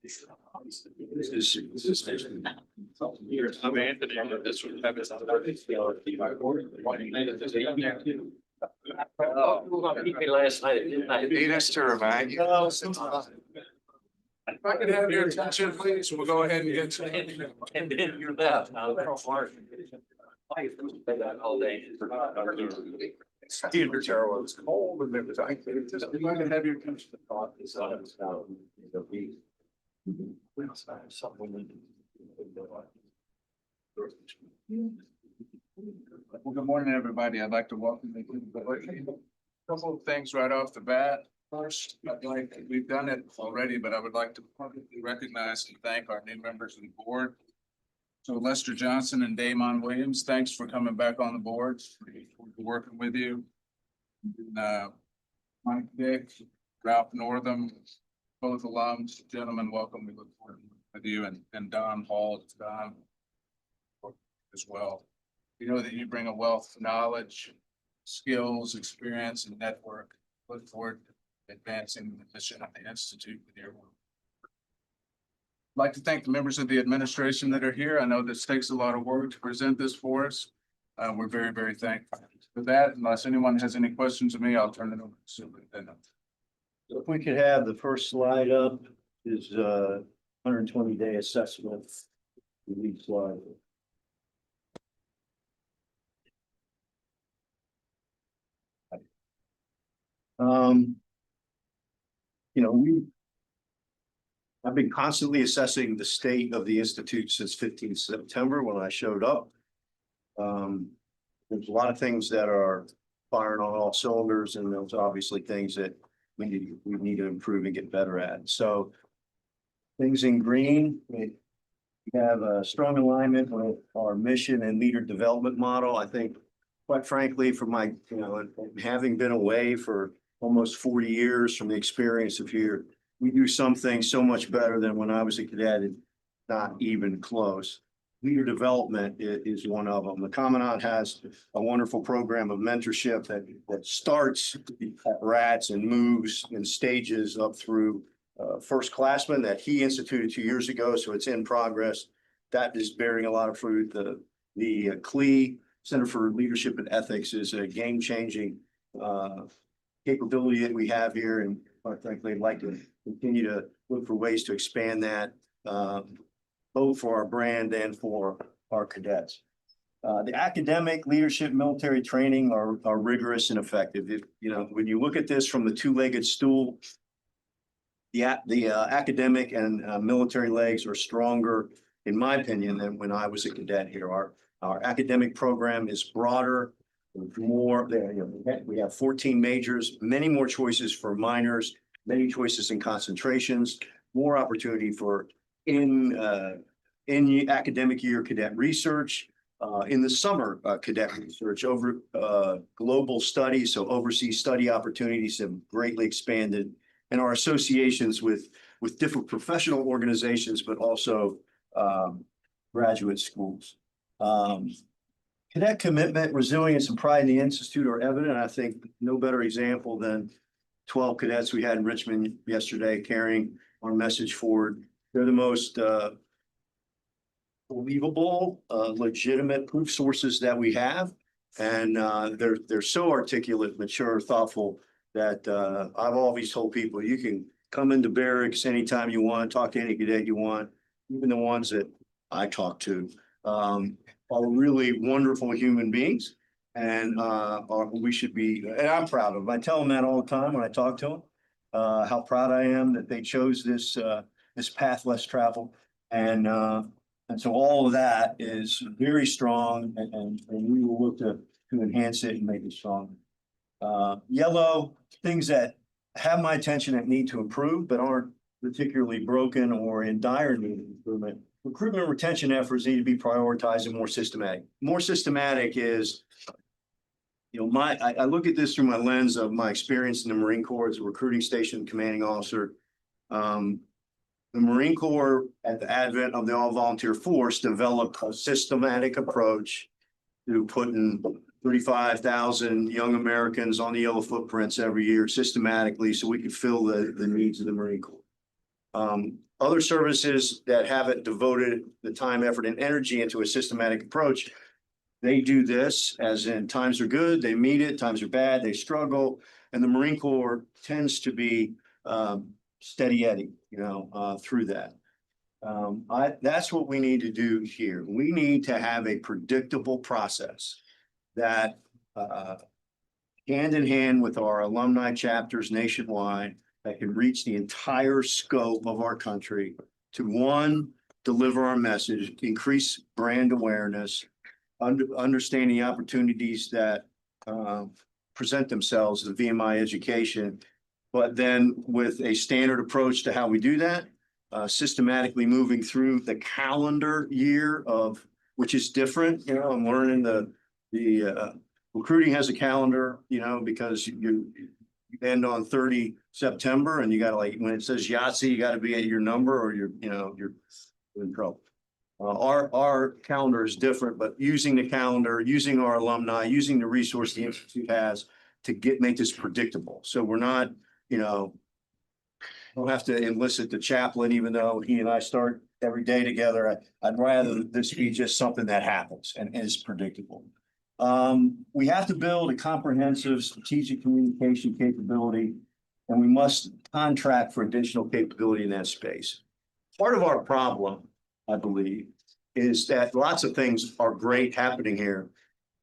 I'm Anthony. This would have his Last night, didn't I? Need us to remind you. If I could have your attention, please, we'll go ahead and get to. And then you're left. All day. Steve Terrell was cold and everything. Just if I could have your attention. Well, good morning, everybody. I'd like to welcome you to the couple of things right off the bat. First, we've done it already, but I would like to publicly recognize and thank our new members of the board. So Lester Johnson and Damon Williams, thanks for coming back on the board. We're working with you. Mike Dick, Ralph Northam, both alums, gentlemen, welcome. We look forward to working with you, and Don Hall, Don as well. We know that you bring a wealth of knowledge, skills, experience, and network. Look forward to advancing the mission of the Institute with your work. I'd like to thank the members of the administration that are here. I know this takes a lot of work to present this for us. We're very, very thankful for that. Unless anyone has any questions of me, I'll turn it over to Superintendent. If we could have the first slide up is 120-day assessment. Lead slide. You know, I've been constantly assessing the state of the Institute since 15 September when I showed up. There's a lot of things that are firing on all cylinders, and there's obviously things that we need to improve and get better at. So things in green, we have a strong alignment with our mission and leader development model. I think, quite frankly, for my, having been away for almost 40 years from the experience of here, we do some things so much better than when I was a cadet, and not even close. Leader development is one of them. The Commandant has a wonderful program of mentorship that starts at RATS and moves in stages up through firstclassmen that he instituted 2 years ago. So it's in progress. That is bearing a lot of fruit. The CLE, Center for Leadership and Ethics, is a game-changing capability that we have here, and quite frankly, I'd like to continue to look for ways to expand that, both for our brand and for our cadets. The academic, leadership, military training are rigorous and effective. When you look at this from the two-legged stool, the academic and military legs are stronger, in my opinion, than when I was a cadet here. Our academic program is broader, more. We have 14 majors, many more choices for minors, many choices in concentrations, more opportunity for in academic year cadet research, in the summer cadet research, over global studies. So overseas study opportunities have greatly expanded, and our associations with different professional organizations, but also graduate schools. Cadet commitment, resilience, and pride in the Institute are evident. I think no better example than 12 cadets we had in Richmond yesterday carrying our message forward. They're the most believable, legitimate proof sources that we have. And they're so articulate, mature, thoughtful that I've always told people you can come into barracks anytime you want, talk to any cadet you want, even the ones that I talk to. Are really wonderful human beings, and we should be, and I'm proud of them. I tell them that all the time when I talk to them, how proud I am that they chose this path less traveled. And so all of that is very strong, and we will look to enhance it and make it stronger. Yellow, things that have my attention that need to improve, but aren't particularly broken or in dire need of improvement. Recruitment and retention efforts need to be prioritized and more systematic. More systematic is, I look at this through my lens of my experience in the Marine Corps as a recruiting station commanding officer. The Marine Corps, at the advent of the all-volunteer force, developed a systematic approach to putting 35,000 young Americans on the yellow footprints every year systematically so we could fill the needs of the Marine Corps. Other services that haven't devoted the time, effort, and energy into a systematic approach, they do this as in times are good, they meet it, times are bad, they struggle. And the Marine Corps tends to be steady Eddie, through that. That's what we need to do here. We need to have a predictable process that hand in hand with our alumni chapters nationwide that can reach the entire scope of our country to, one, deliver our message, increase brand awareness, understand the opportunities that present themselves in VMI education, but then with a standard approach to how we do that, systematically moving through the calendar year of, which is different. I'm learning the recruiting has a calendar, because you end on 30 September and you gotta, like, when it says Yahtzee, you gotta be at your number or you're in trouble. Our calendar is different, but using the calendar, using our alumni, using the resource the Institute has to make this predictable. So we're not, don't have to enlist the chaplain, even though he and I start every day together. I'd rather this be just something that happens and is predictable. We have to build a comprehensive strategic communication capability, and we must contract for additional capability in that space. Part of our problem, I believe, is that lots of things are great happening here,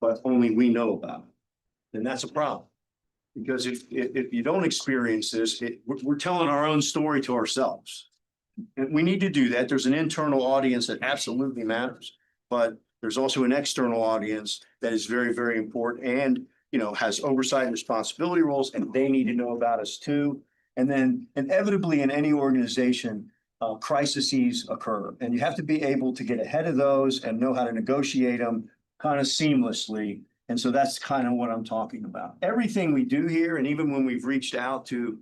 but only we know about it. And that's a problem. Because if you don't experience this, we're telling our own story to ourselves. And we need to do that. There's an internal audience that absolutely matters, but there's also an external audience that is very, very important and, has oversight and responsibility roles, and they need to know about us too. And then inevitably in any organization, crises occur, and you have to be able to get ahead of those and know how to negotiate them kind of seamlessly. And so that's kind of what I'm talking about. Everything we do here, and even when we've reached out to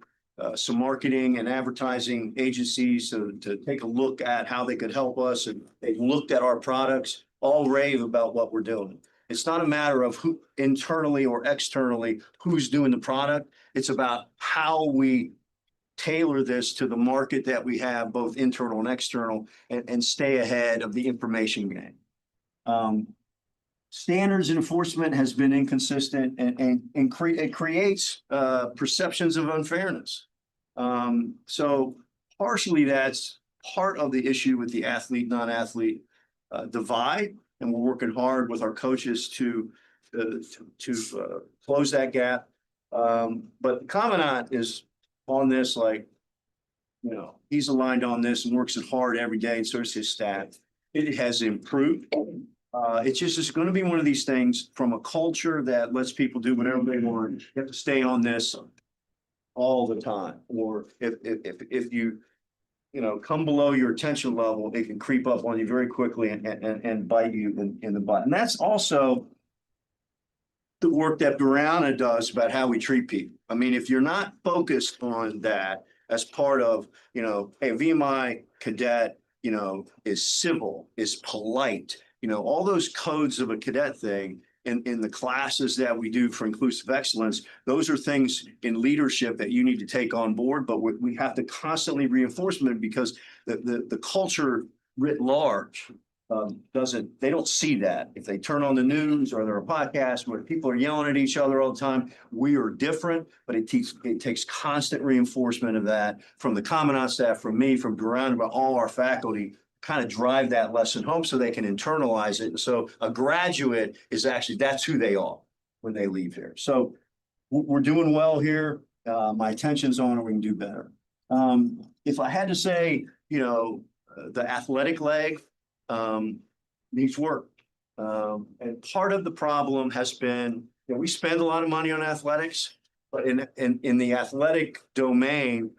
some marketing and advertising agencies to take a look at how they could help us, and they've looked at our products, all rave about what we're doing. It's not a matter of who internally or externally who's doing the product. It's about how we tailor this to the market that we have, both internal and external, and stay ahead of the information game. Standards enforcement has been inconsistent and it creates perceptions of unfairness. So partially that's part of the issue with the athlete, non-athlete divide, and we're working hard with our coaches to close that gap. But the commandant is on this, like, he's aligned on this and works it hard every day, and so is his staff. It has improved. It's just going to be one of these things from a culture that lets people do whatever they want. You have to stay on this all the time. Or if you come below your attention level, it can creep up on you very quickly and bite you in the butt. And that's also the work that Brianna does about how we treat people. I mean, if you're not focused on that as part of, hey, VMI cadet, is civil, is polite, all those codes of a cadet thing in the classes that we do for inclusive excellence, those are things in leadership that you need to take on board, but we have to constantly reinforce them because the culture writ large they don't see that. If they turn on the news or there are podcasts where people are yelling at each other all the time, we are different, but it takes constant reinforcement of that from the commandant staff, from me, from Duran, about all our faculty, kind of drive that lesson home so they can internalize it. And so a graduate is actually, that's who they are when they leave here. So we're doing well here. My attention's on it. We can do better. If I had to say, the athletic leg needs work. And part of the problem has been, we spend a lot of money on athletics, but in the athletic domain,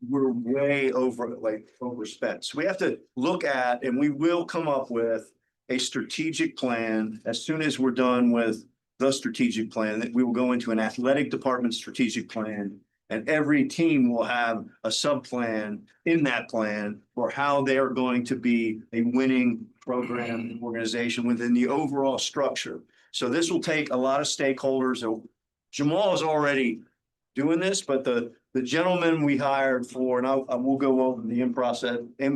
we're way overspent. So we have to look at, and we will come up with a strategic plan as soon as we're done with the strategic plan, that we will go into an athletic department strategic plan, and every team will have a sub-plan in that plan for how they are going to be a winning program organization within the overall structure. So this will take a lot of stakeholders. So Jamal is already doing this, but the the gentleman we hired for, and I will go over the in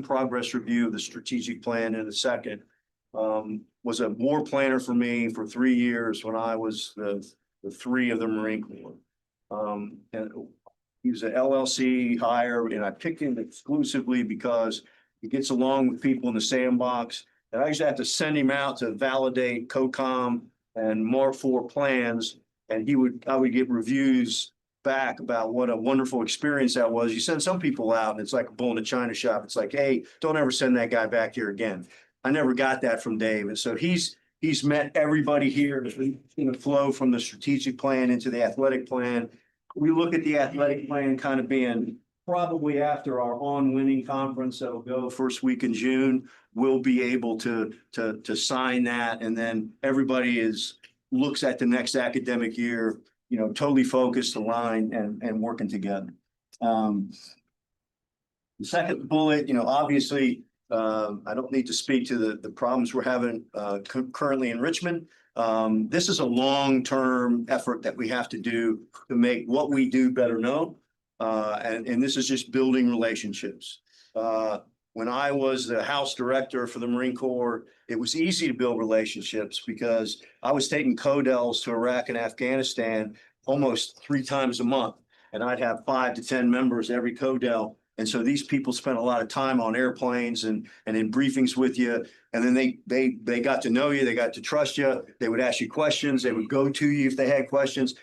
progress review of the strategic plan in a second. Was a war planner for me for 3 years when I was the three of the Marine Corps. And he was an LLC hire, and I picked him exclusively because he gets along with people in the sandbox. And I used to have to send him out to validate COCOM and Mark IV plans. And I would get reviews back about what a wonderful experience that was. You send some people out and it's like a bull in a china shop. It's like, hey, don't ever send that guy back here again. I never got that from Dave. And so he's met everybody here in the flow from the strategic plan into the athletic plan. We look at the athletic plan kind of being probably after our on-winning conference that'll go first week in June. We'll be able to sign that, and then everybody looks at the next academic year, totally focused, aligned, and working together. The second bullet, obviously, I don't need to speak to the problems we're having currently in Richmond. This is a long-term effort that we have to do to make what we do better known. And this is just building relationships. When I was the House Director for the Marine Corps, it was easy to build relationships because I was taking CODELs to Iraq and Afghanistan almost 3 times a month. And I'd have 5 to 10 members every CODEL. And so these people spent a lot of time on airplanes and in briefings with you. And then they got to know you, they got to trust you. They would ask you questions. They would go to you if they had questions.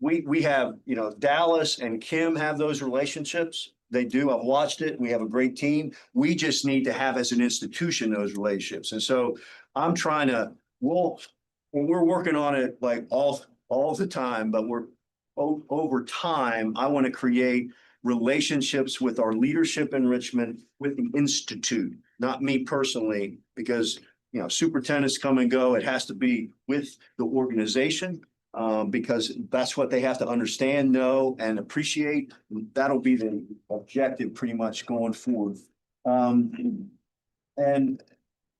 We have, Dallas and Kim have those relationships. They do. I've watched it. We have a great team. We just need to have as an institution those relationships. And so I'm trying to, we're working on it like all the time, but over time, I want to create relationships with our leadership in Richmond, with the Institute, not me personally, because, superintendents come and go. It has to be with the organization. Because that's what they have to understand, know, and appreciate. That'll be the objective pretty much going forward. And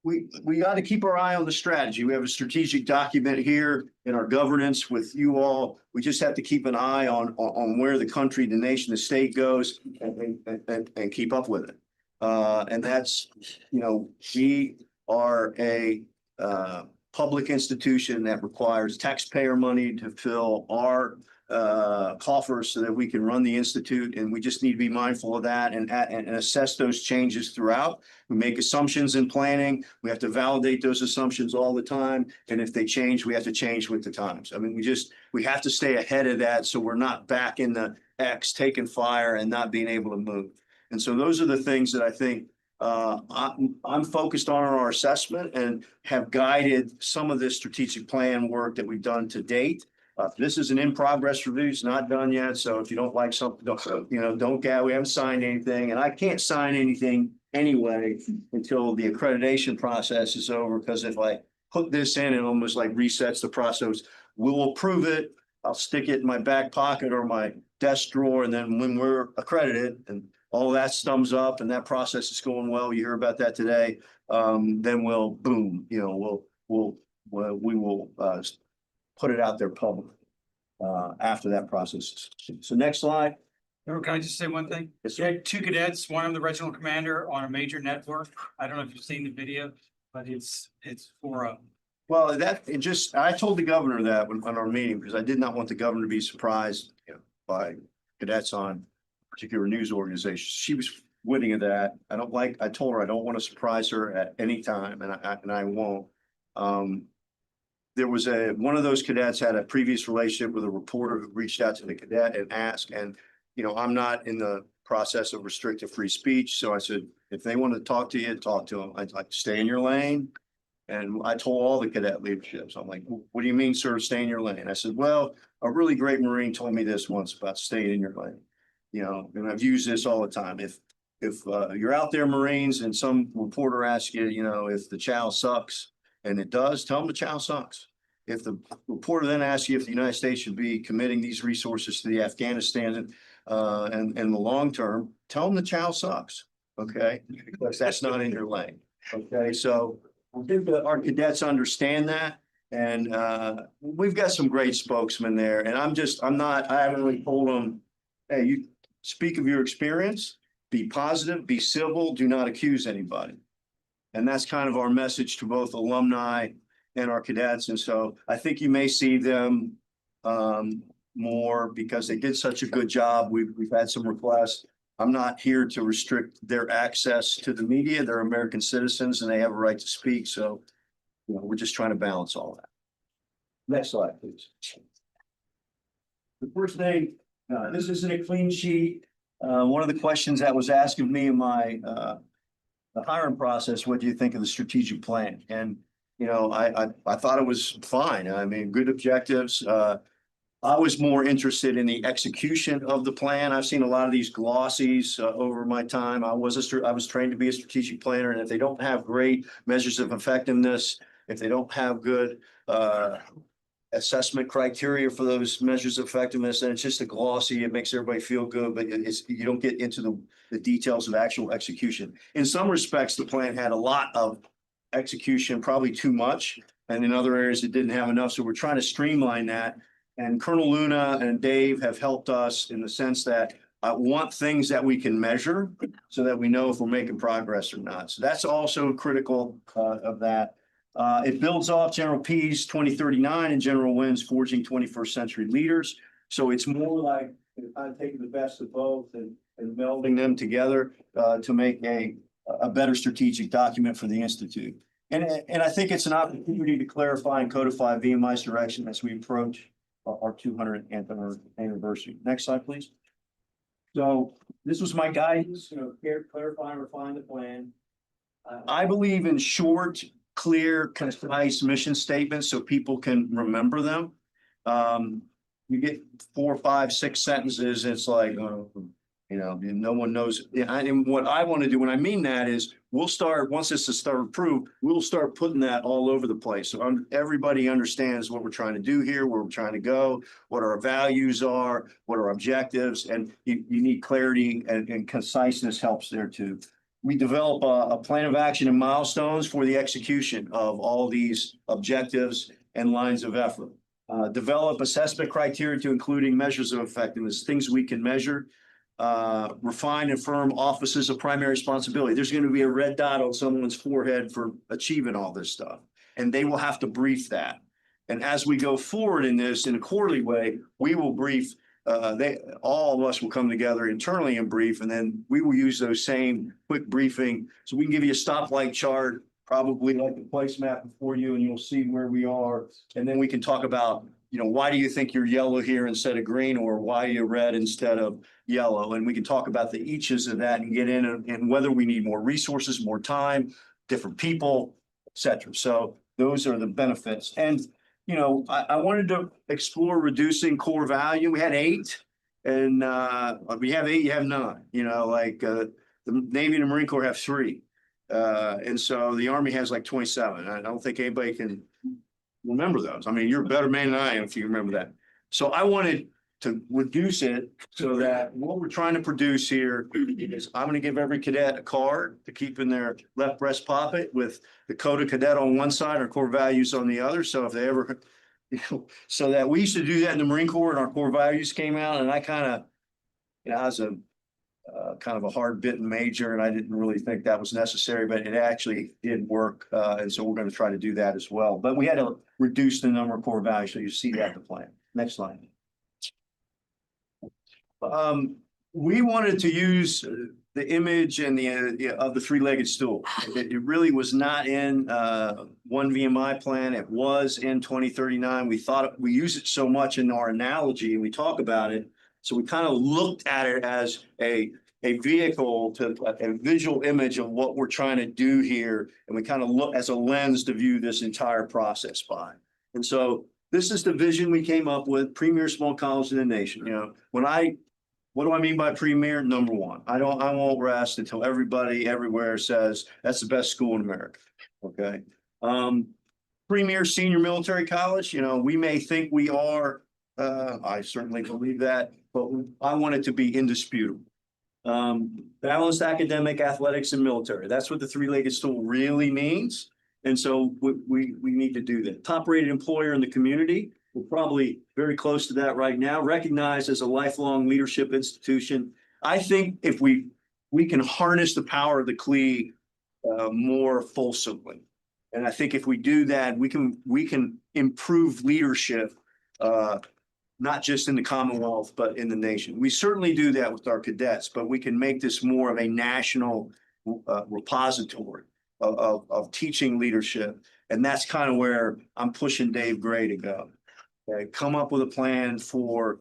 we got to keep our eye on the strategy. We have a strategic document here in our governance with you all. We just have to keep an eye on where the country, the nation, the state goes and keep up with it. And that's, we are a public institution that requires taxpayer money to fill our coffers so that we can run the institute, and we just need to be mindful of that and assess those changes throughout. We make assumptions in planning. We have to validate those assumptions all the time, and if they change, we have to change with the times. I mean, we have to stay ahead of that so we're not back in the X taking fire and not being able to move. And so those are the things that I think I'm focused on our assessment and have guided some of this strategic plan work that we've done to date. This is an in-progress review. It's not done yet. So if you don't like something, don't get, we haven't signed anything, and I can't sign anything anyway until the accreditation process is over. Because if I put this in, it almost like resets the process. We'll approve it. I'll stick it in my back pocket or my desk drawer. And then when we're accredited and all that thumbs up and that process is going well, you hear about that today, then we'll boom, we will put it out there publicly after that process. So next slide. Can I just say one thing? Yes, You had 2 cadets, one of the regional commander on a major network. I don't know if you've seen the video, but it's for well, I told the governor that on our meeting, because I did not want the governor to be surprised by cadets on particular news organization. She was witting of that. I told her I don't want to surprise her at any time, and I won't. There was one of those cadets had a previous relationship with a reporter who reached out to the cadet and asked, and I'm not in the process of restrictive free speech. So I said, if they want to talk to you, talk to them. I'd like to stay in your lane. And I told all the cadet leaderships, I'm like, what do you mean, sir, stay in your lane? I said, well, a really great Marine told me this once about staying in your lane. And I've used this all the time. If you're out there, Marines, and some reporter asks you, if the chow sucks, and it does, tell them the chow sucks. If the reporter then asks you if the United States should be committing these resources to the Afghanistan and the long term, tell them the chow sucks. Okay, because that's not in your lane. Okay, so I think that our cadets understand that, and we've got some great spokesmen there. And I haven't really told them hey, you speak of your experience, be positive, be civil, do not accuse anybody. And that's kind of our message to both alumni and our cadets. And so I think you may see them more because they did such a good job. We've had some requests. I'm not here to restrict their access to the media. They're American citizens and they have a right to speak. So, we're just trying to balance all that. Next slide, please. The first thing, this isn't a clean sheet. One of the questions that was asked of me in my the hiring process, what do you think of the strategic plan? And, I thought it was fine. I mean, good objectives. I was more interested in the execution of the plan. I've seen a lot of these glossies over my time. I was trained to be a strategic planner, and if they don't have great measures of effectiveness, if they don't have good assessment criteria for those measures of effectiveness, then it's just a glossy. It makes everybody feel good, but you don't get into the details of actual execution. In some respects, the plan had a lot of execution, probably too much, and in other areas it didn't have enough. So we're trying to streamline that. And Colonel Luna and Dave have helped us in the sense that I want things that we can measure so that we know if we're making progress or not. So that's also critical of that. It builds off General P's 2039 and General Wynn's Forging 21st Century Leaders. So it's more like I'm taking the best of both and melding them together to make a better strategic document for the Institute. And I think it's an opportunity to clarify and codify VMI's direction as we approach our 200th anniversary. Next slide, please. So this was my guidance, clarify and refine the plan. I believe in short, clear, concise mission statements so people can remember them. You get 4, 5, 6 sentences, it's like, no one knows. And what I want to do when I mean that is we'll start, once this is approved, we'll start putting that all over the place. So everybody understands what we're trying to do here, where we're trying to go, what our values are, what our objectives, and you need clarity and conciseness helps there too. We develop a plan of action and milestones for the execution of all these objectives and lines of effort. Develop assessment criteria to including measures of effectiveness, things we can measure. Refine and firm offices of primary responsibility. There's going to be a red dot on someone's forehead for achieving all this stuff, and they will have to brief that. And as we go forward in this in a quarterly way, we will brief. All of us will come together internally and brief, and then we will use those same quick briefing. So we can give you a stoplight chart, probably like the place map before you, and you'll see where we are. And then we can talk about, why do you think you're yellow here instead of green, or why you're red instead of yellow? And we can talk about the eaches of that and get in and whether we need more resources, more time, different people, et cetera. So those are the benefits. And, I wanted to explore reducing core value. We had 8 and we have 8, you have 9, the Navy and the Marine Corps have 3. And so the Army has like 27. I don't think anybody can remember those. I mean, you're a better man than I am if you remember that. So I wanted to reduce it so that what we're trying to produce here is I'm going to give every cadet a card to keep in their left breast pocket with the code of cadet on one side or core values on the other. So if they ever, so that we used to do that in the Marine Corps and our core values came out, and I kind of, I was a kind of a hard bitten major, and I didn't really think that was necessary, but it actually did work. And so we're going to try to do that as well. But we had to reduce the number of core values. So you see that in the plan. Next slide. We wanted to use the image and of the 3-legged stool. It really was not in one VMI plan. It was in 2039. We thought we use it so much in our analogy and we talk about it. So we kind of looked at it as a vehicle to a visual image of what we're trying to do here. And we kind of look as a lens to view this entire process by. And so this is the vision we came up with, premier small college in the nation. What do I mean by premier? Number one, I won't rest until everybody everywhere says that's the best school in America. Okay. Premier senior military college, we may think we are, I certainly believe that, but I want it to be indisputable. Balanced academic, athletics, and military. That's what the 3-legged stool really means. And so we need to do that. Top rated employer in the community. We're probably very close to that right now, recognized as a lifelong leadership institution. I think if we can harness the power of the CLE more fulsomely. And I think if we do that, we can improve leadership, not just in the Commonwealth, but in the nation. We certainly do that with our cadets, but we can make this more of a national repository of teaching leadership. And that's kind of where I'm pushing Dave Gray to go. Okay, come up with a plan for,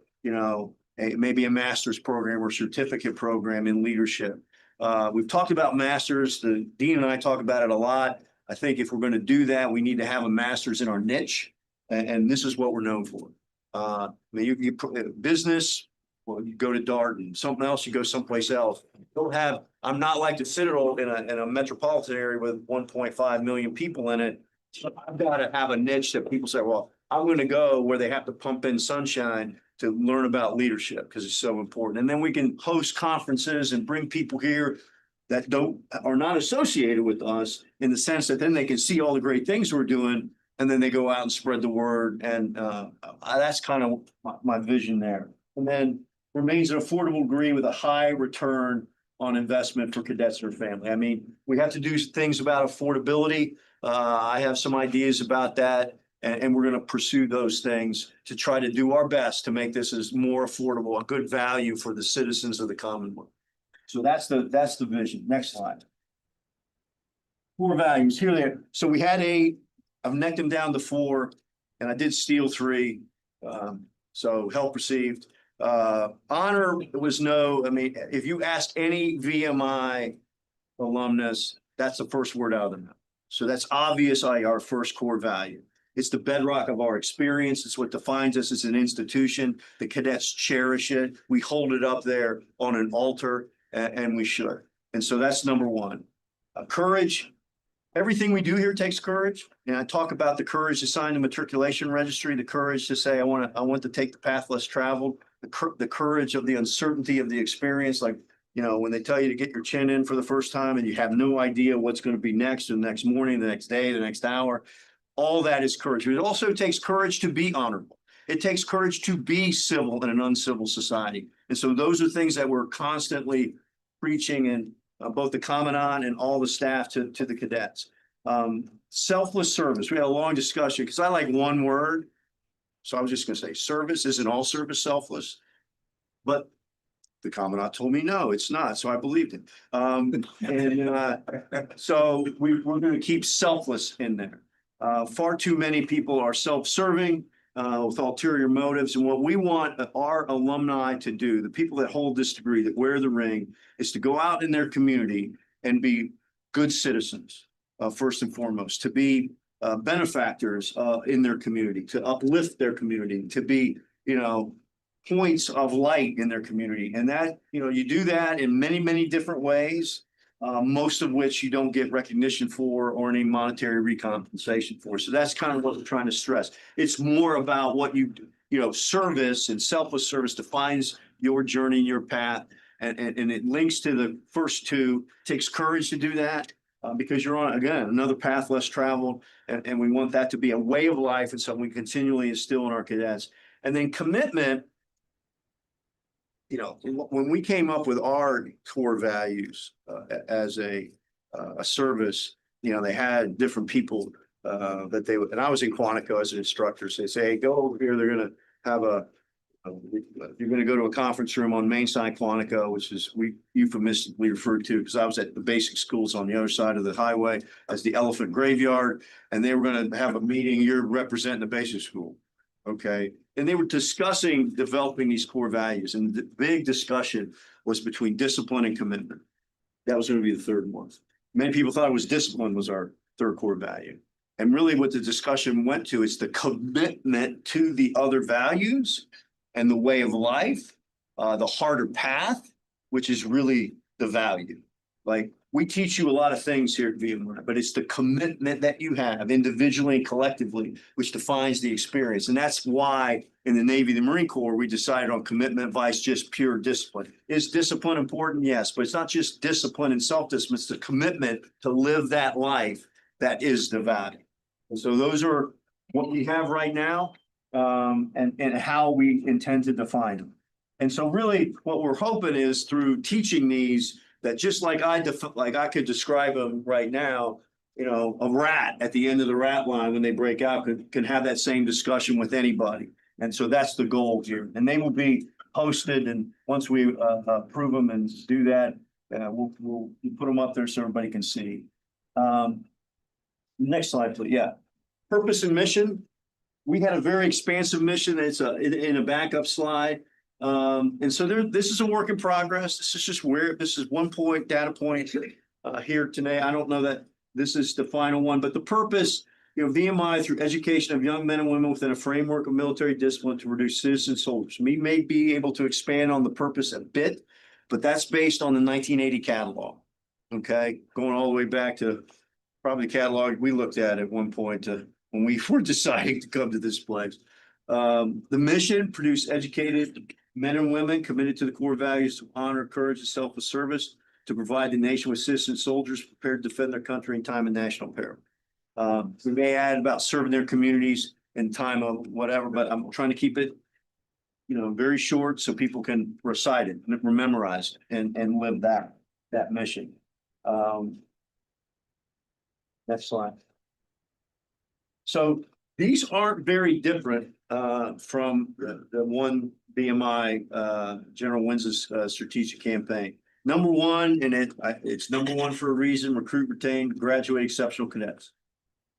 maybe a master's program or certificate program in leadership. We've talked about masters. The dean and I talk about it a lot. I think if we're going to do that, we need to have a master's in our niche, and this is what we're known for. Business, well, you go to Darden. Something else, you go someplace else. I'm not like the Citadel in a metropolitan area with 1.5 million people in it. So I've got to have a niche that people say, well, I'm going to go where they have to pump in sunshine to learn about leadership because it's so important. And then we can host conferences and bring people here that are not associated with us, in the sense that then they can see all the great things we're doing, and then they go out and spread the word. And that's kind of my vision there. And then remains an affordable degree with a high return on investment for cadets and their family. I mean, we have to do things about affordability. I have some ideas about that. And we're going to pursue those things to try to do our best to make this as more affordable, a good value for the citizens of the Commonwealth. So that's the vision. Next slide. Core values, here they are. So we had 8. I've necked them down to 4, and I did steal 3. So help received. Honor was no. I mean, if you ask any VMI alumnus, that's the first word out of their mouth. So that's obviously our first core value. It's the bedrock of our experience. It's what defines us as an institution. The cadets cherish it. We hold it up there on an altar, and we should. And so that's number 1. Courage. Everything we do here takes courage. And I talk about the courage to sign the matriculation registry, the courage to say, I want to take the path less traveled, the courage of the uncertainty of the experience. Like, when they tell you to get your chin in for the first time and you have no idea what's going to be next, the next morning, the next day, the next hour. All that is courage. It also takes courage to be honorable. It takes courage to be civil in an uncivil society. And so those are things that we're constantly preaching in both the commandant and all the staff to the cadets. Selfless service. We had a long discussion because I like one word. So I was just going to say service. Isn't all service selfless? But the commandant told me, no, it's not. So I believed him. So we're going to keep selfless in there. Far too many people are self-serving with ulterior motives. And what we want our alumni to do, the people that hold this degree, that wear the ring, is to go out in their community and be good citizens, first and foremost, to be benefactors in their community, to uplift their community, to be, points of light in their community. And that, you do that in many, many different ways. Most of which you don't get recognition for or any monetary recompensation for. So that's kind of what we're trying to stress. It's more about what you do. Service and selfless service defines your journey, your path, and it links to the first 2. It takes courage to do that because you're on, again, another path less traveled, and we want that to be a way of life and something we continually instill in our cadets. And then commitment. When we came up with our core values as a service, they had different people that they would, and I was in Quantico as an instructor. So they say, hey, go over here. They're going to have you're going to go to a conference room on Main Side Quantico, which is we euphemistically referred to because I was at the basic schools on the other side of the highway as the elephant graveyard. And they were going to have a meeting. You're representing the basic school. Okay. And they were discussing developing these core values. And the big discussion was between discipline and commitment. That was going to be the third one. Many people thought it was discipline was our third core value. And really what the discussion went to is the commitment to the other values and the way of life, the harder path, which is really the value. Like we teach you a lot of things here at VMI, but it's the commitment that you have individually and collectively, which defines the experience. And that's why in the Navy, the Marine Corps, we decided on commitment vice just pure discipline. Is discipline important? Yes, but it's not just discipline and self-discipline, it's the commitment to live that life that is the value. And so those are what we have right now. and how we intend to define them. And so really what we're hoping is through teaching these, that just like I could describe them right now, you know, a rat at the end of the rat line when they break out can have that same discussion with anybody. And so that's the goal here. And they will be posted, and once we approve them and do that, we'll put them up there so everybody can see. Next slide, please. Yeah. Purpose and mission. We had a very expansive mission. It's in a backup slide. And so this is a work in progress. This is just this is one data point here today. I don't know that this is the final one, but the purpose, you know, VMI through education of young men and women within a framework of military discipline to reduce citizen soldiers. We may be able to expand on the purpose a bit, but that's based on the 1980 catalog. Okay, going all the way back to probably the catalog we looked at one point when we were deciding to come to this place. The mission: produce educated men and women committed to the core values of honor, courage, and selfless service to provide the nation with citizen soldiers prepared to defend their country in time of national peril. We may add about serving their communities in time of whatever, but I'm trying to keep it, you know, very short so people can recite it, memorize it, and live that mission. Next slide. So these aren't very different from the one VMI General Wins's strategic campaign. Number one, and it's number one for a reason: recruit, retain, graduate exceptional cadets.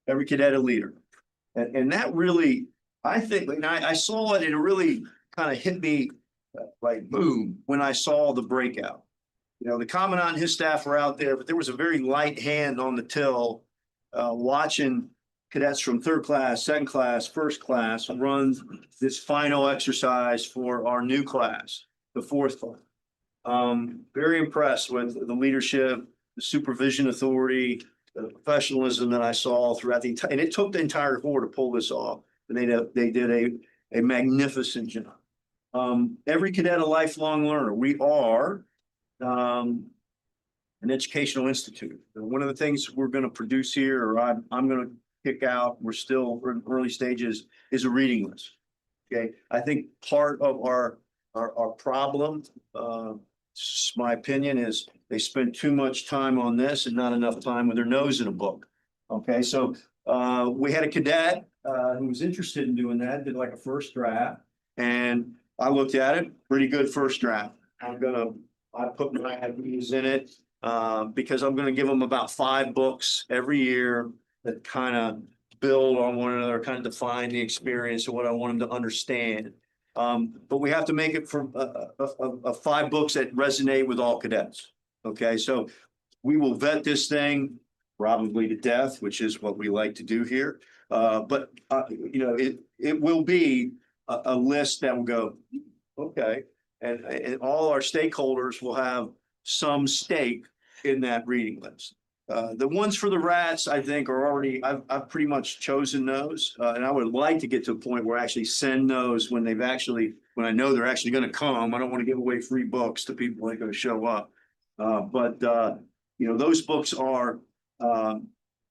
Every cadet a leader. And that really, I think, and I saw it, and it really kind of hit me like boom when I saw the breakout. You know, the commandant and his staff were out there, but there was a very light hand on the till watching cadets from third class, second class, first class run this final exercise for our new class, the fourth class. Very impressed with the leadership, the supervision authority, the professionalism that I saw throughout the entire, and it took the entire Corps to pull this off. And they did a magnificent job. Every cadet a lifelong learner. We are an educational institute. One of the things we're going to produce here, or I'm going to kick out, we're still in early stages, is a reading list. Okay, I think part of our problem, my opinion, is they spend too much time on this and not enough time with their nose in a book. Okay, so we had a cadet who was interested in doing that, did like a first draft, and I looked at it, pretty good first draft. I put my ideas in it because I'm gonna give them about 5 books every year that kind of build on one another, kind of define the experience and what I want them to understand. But we have to make it from 5 books that resonate with all cadets. Okay, so we will vet this thing probably to death, which is what we like to do here. But you know, it will be a list that will go, okay, and all our stakeholders will have some stake in that reading list. The ones for the rats, I think, are already, I've pretty much chosen those. And I would like to get to a point where I actually send those when when I know they're actually going to come. I don't want to give away free books to people that are going to show up. But you know, those books are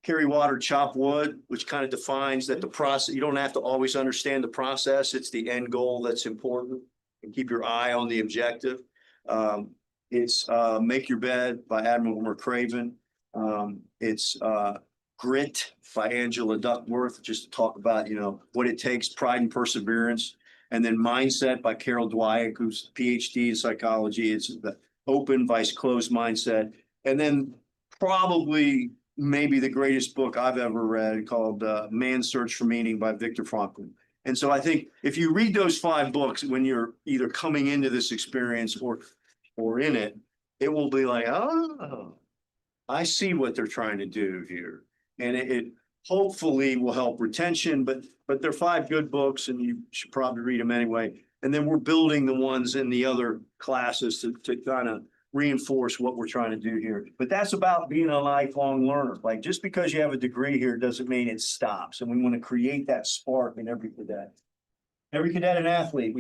Carry Water, Chop Wood, which kind of defines that the process, you don't have to always understand the process. It's the end goal that's important, and keep your eye on the objective. It's Make Your Bed by Admiral McCraven. It's Grit by Angela Duckworth, just to talk about, you know, what it takes, pride and perseverance. And then Mindset by Carol Dweck, who's a PhD in psychology. It's the open vice closed mindset. And then probably maybe the greatest book I've ever read, called Man's Search for Meaning by Viktor Frankl. And so I think if you read those 5 books when you're either coming into this experience or in it, it will be like, oh, I see what they're trying to do here. And it hopefully will help retention, but they're 5 good books and you should probably read them anyway. And then we're building the ones in the other classes to kind of reinforce what we're trying to do here. But that's about being a lifelong learner. Like, just because you have a degree here doesn't mean it stops. And we want to create that spark in every cadet. Every cadet and athlete.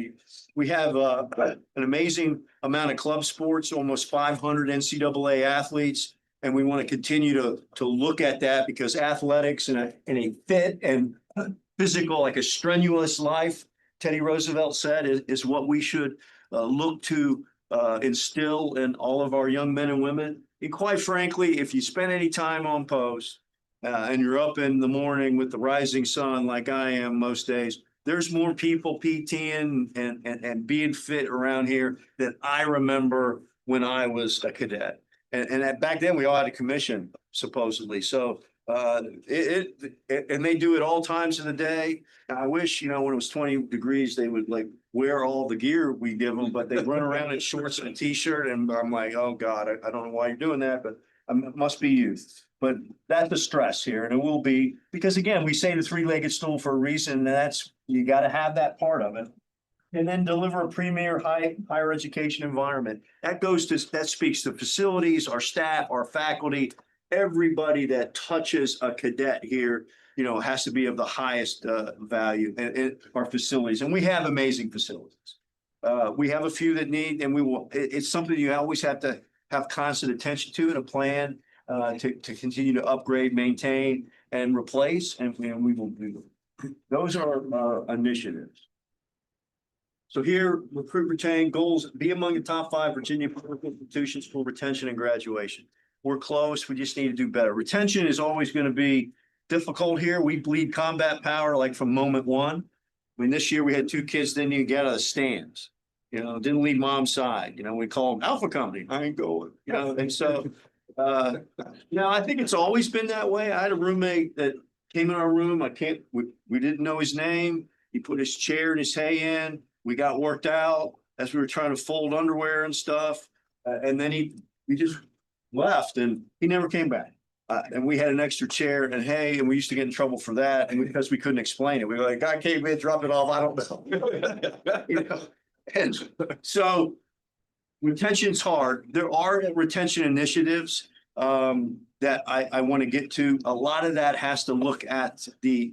We have an amazing amount of club sports, almost 500 NCAA athletes. And we want to continue to look at that, because athletics in a fit and physical, like a strenuous life, Teddy Roosevelt said, is what we should look to instill in all of our young men and women. And quite frankly, if you spend any time on post and you're up in the morning with the rising sun like I am most days, there's more people PTing and being fit around here than I remember when I was a cadet. And back then we all had a commission supposedly. So and they do it all times of the day. I wish, when it was 20 degrees, they would like wear all the gear we give them, but they run around in shorts and a t-shirt. And I'm like, oh God, I don't know why you're doing that, but it must be youth. But that's the stress here, and it will be, because again, we say the three-legged stool for a reason, and that's, you got to have that part of it. And then deliver a premier higher education environment. That speaks to facilities, our staff, our faculty, everybody that touches a cadet here, has to be of the highest value in our facilities. And we have amazing facilities. We have a few that need, and it's something you always have to have constant attention to, and a plan to continue to upgrade, maintain, and replace. And we will do those are our initiatives. So here, recruit, retain goals, be among the top 5 Virginia public institutions for retention and graduation. We're close. We just need to do better. Retention is always going to be difficult here. We bleed combat power like from moment one. I mean, this year we had 2 kids didn't even get out of the stands, didn't leave mom's side. We call them Alpha Company. I ain't going, and so, I think it's always been that way. I had a roommate that came in our room. We didn't know his name. He put his chair and his hay in. We got worked out as we were trying to fold underwear and stuff. And then we just left and he never came back. And we had an extra chair and hay, and we used to get in trouble for that. And because we couldn't explain it, we were like, I came in, drop it off. I don't know. And so retention's hard. There are retention initiatives that I want to get to. A lot of that has to look at the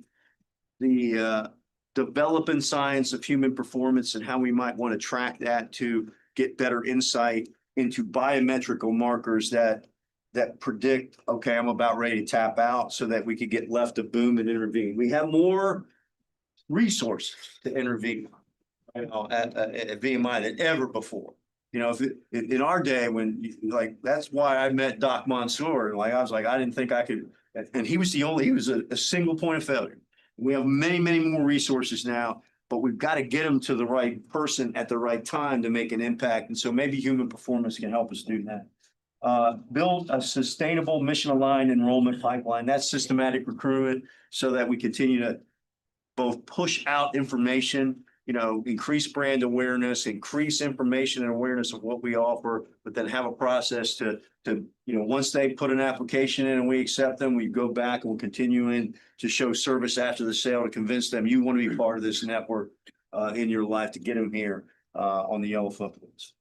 developing science of human performance and how we might want to track that to get better insight into biometrical markers that predict, okay, I'm about ready to tap out, so that we could get left of boom and intervene. We have more resources to intervene at VMI than ever before. In our day, that's why I met Doc Mansour. I was like, I didn't think I could, and he was a single point of failure. We have many, many more resources now, but we've got to get them to the right person at the right time to make an impact. And so maybe human performance can help us do that. Build a sustainable mission-aligned enrollment pipeline. That's systematic recruitment, so that we continue to both push out information, increase brand awareness, increase information and awareness of what we offer, but then have a process to once they put an application in and we accept them, we go back and we'll continue to show service after the sale to convince them you want to be part of this network in your life to get them here on the yellow footprints.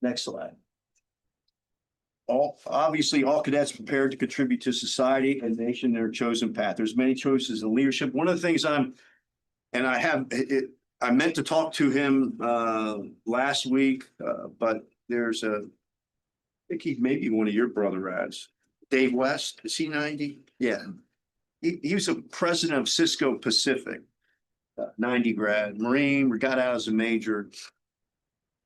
Next slide. Obviously, all cadets prepared to contribute to society and nation their chosen path. There's many choices in leadership. One of the things I meant to talk to him last week, but I think he may be one of your brother ads. Dave West, is he 90? Yeah. He was a president of Cisco Pacific, 90 grad, Marine, got out as a major.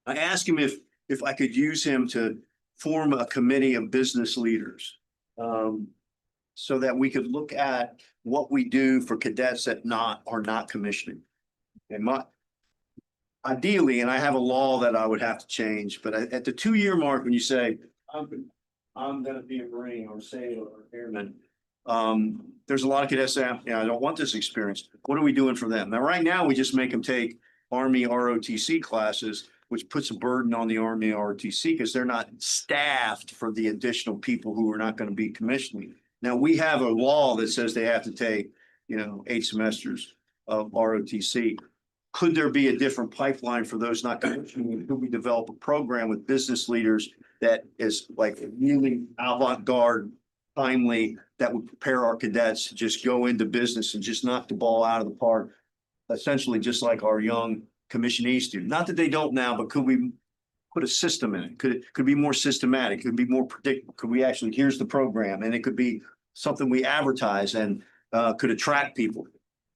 I asked him if I could use him to form a committee of business leaders so that we could look at what we do for cadets that are not commissioning. And ideally, and I have a law that I would have to change, but at the 2-year mark, when you say, I'm going to be a Marine or sailor or airman, there's a lot of cadets that, I don't want this experience. What are we doing for them? Now, right now, we just make them take Army ROTC classes, which puts a burden on the Army ROTC because they're not staffed for the additional people who are not going to be commissioning. Now, we have a law that says they have to take, 8 semesters of ROTC. Could there be a different pipeline for those not commissioning? Could we develop a program with business leaders that is like really avant-garde, timely, that would prepare our cadets to just go into business and just knock the ball out of the park, essentially just like our young commissionees do? Not that they don't now, but could we put a system in it? Could it be more systematic? Could it be more predictable? Could we actually, here's the program, and it could be something we advertise and could attract people.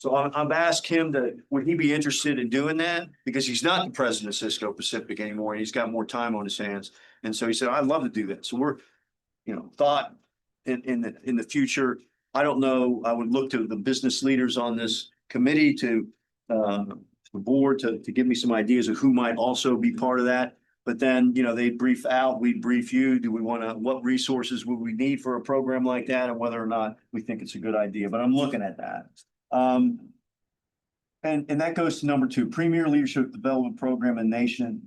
So I've asked him would he be interested in doing that? Because he's not the president of Cisco Pacific anymore. And he's got more time on his hands. And so he said, I'd love to do that. So we're, thought in the future. I don't know. I would look to the business leaders on this committee the board to give me some ideas of who might also be part of that. But then, they'd brief out, we'd brief you. Do we want to, what resources would we need for a program like that, and whether or not we think it's a good idea? But I'm looking at that. And that goes to number 2, Premier Leadership Development Program in Nation,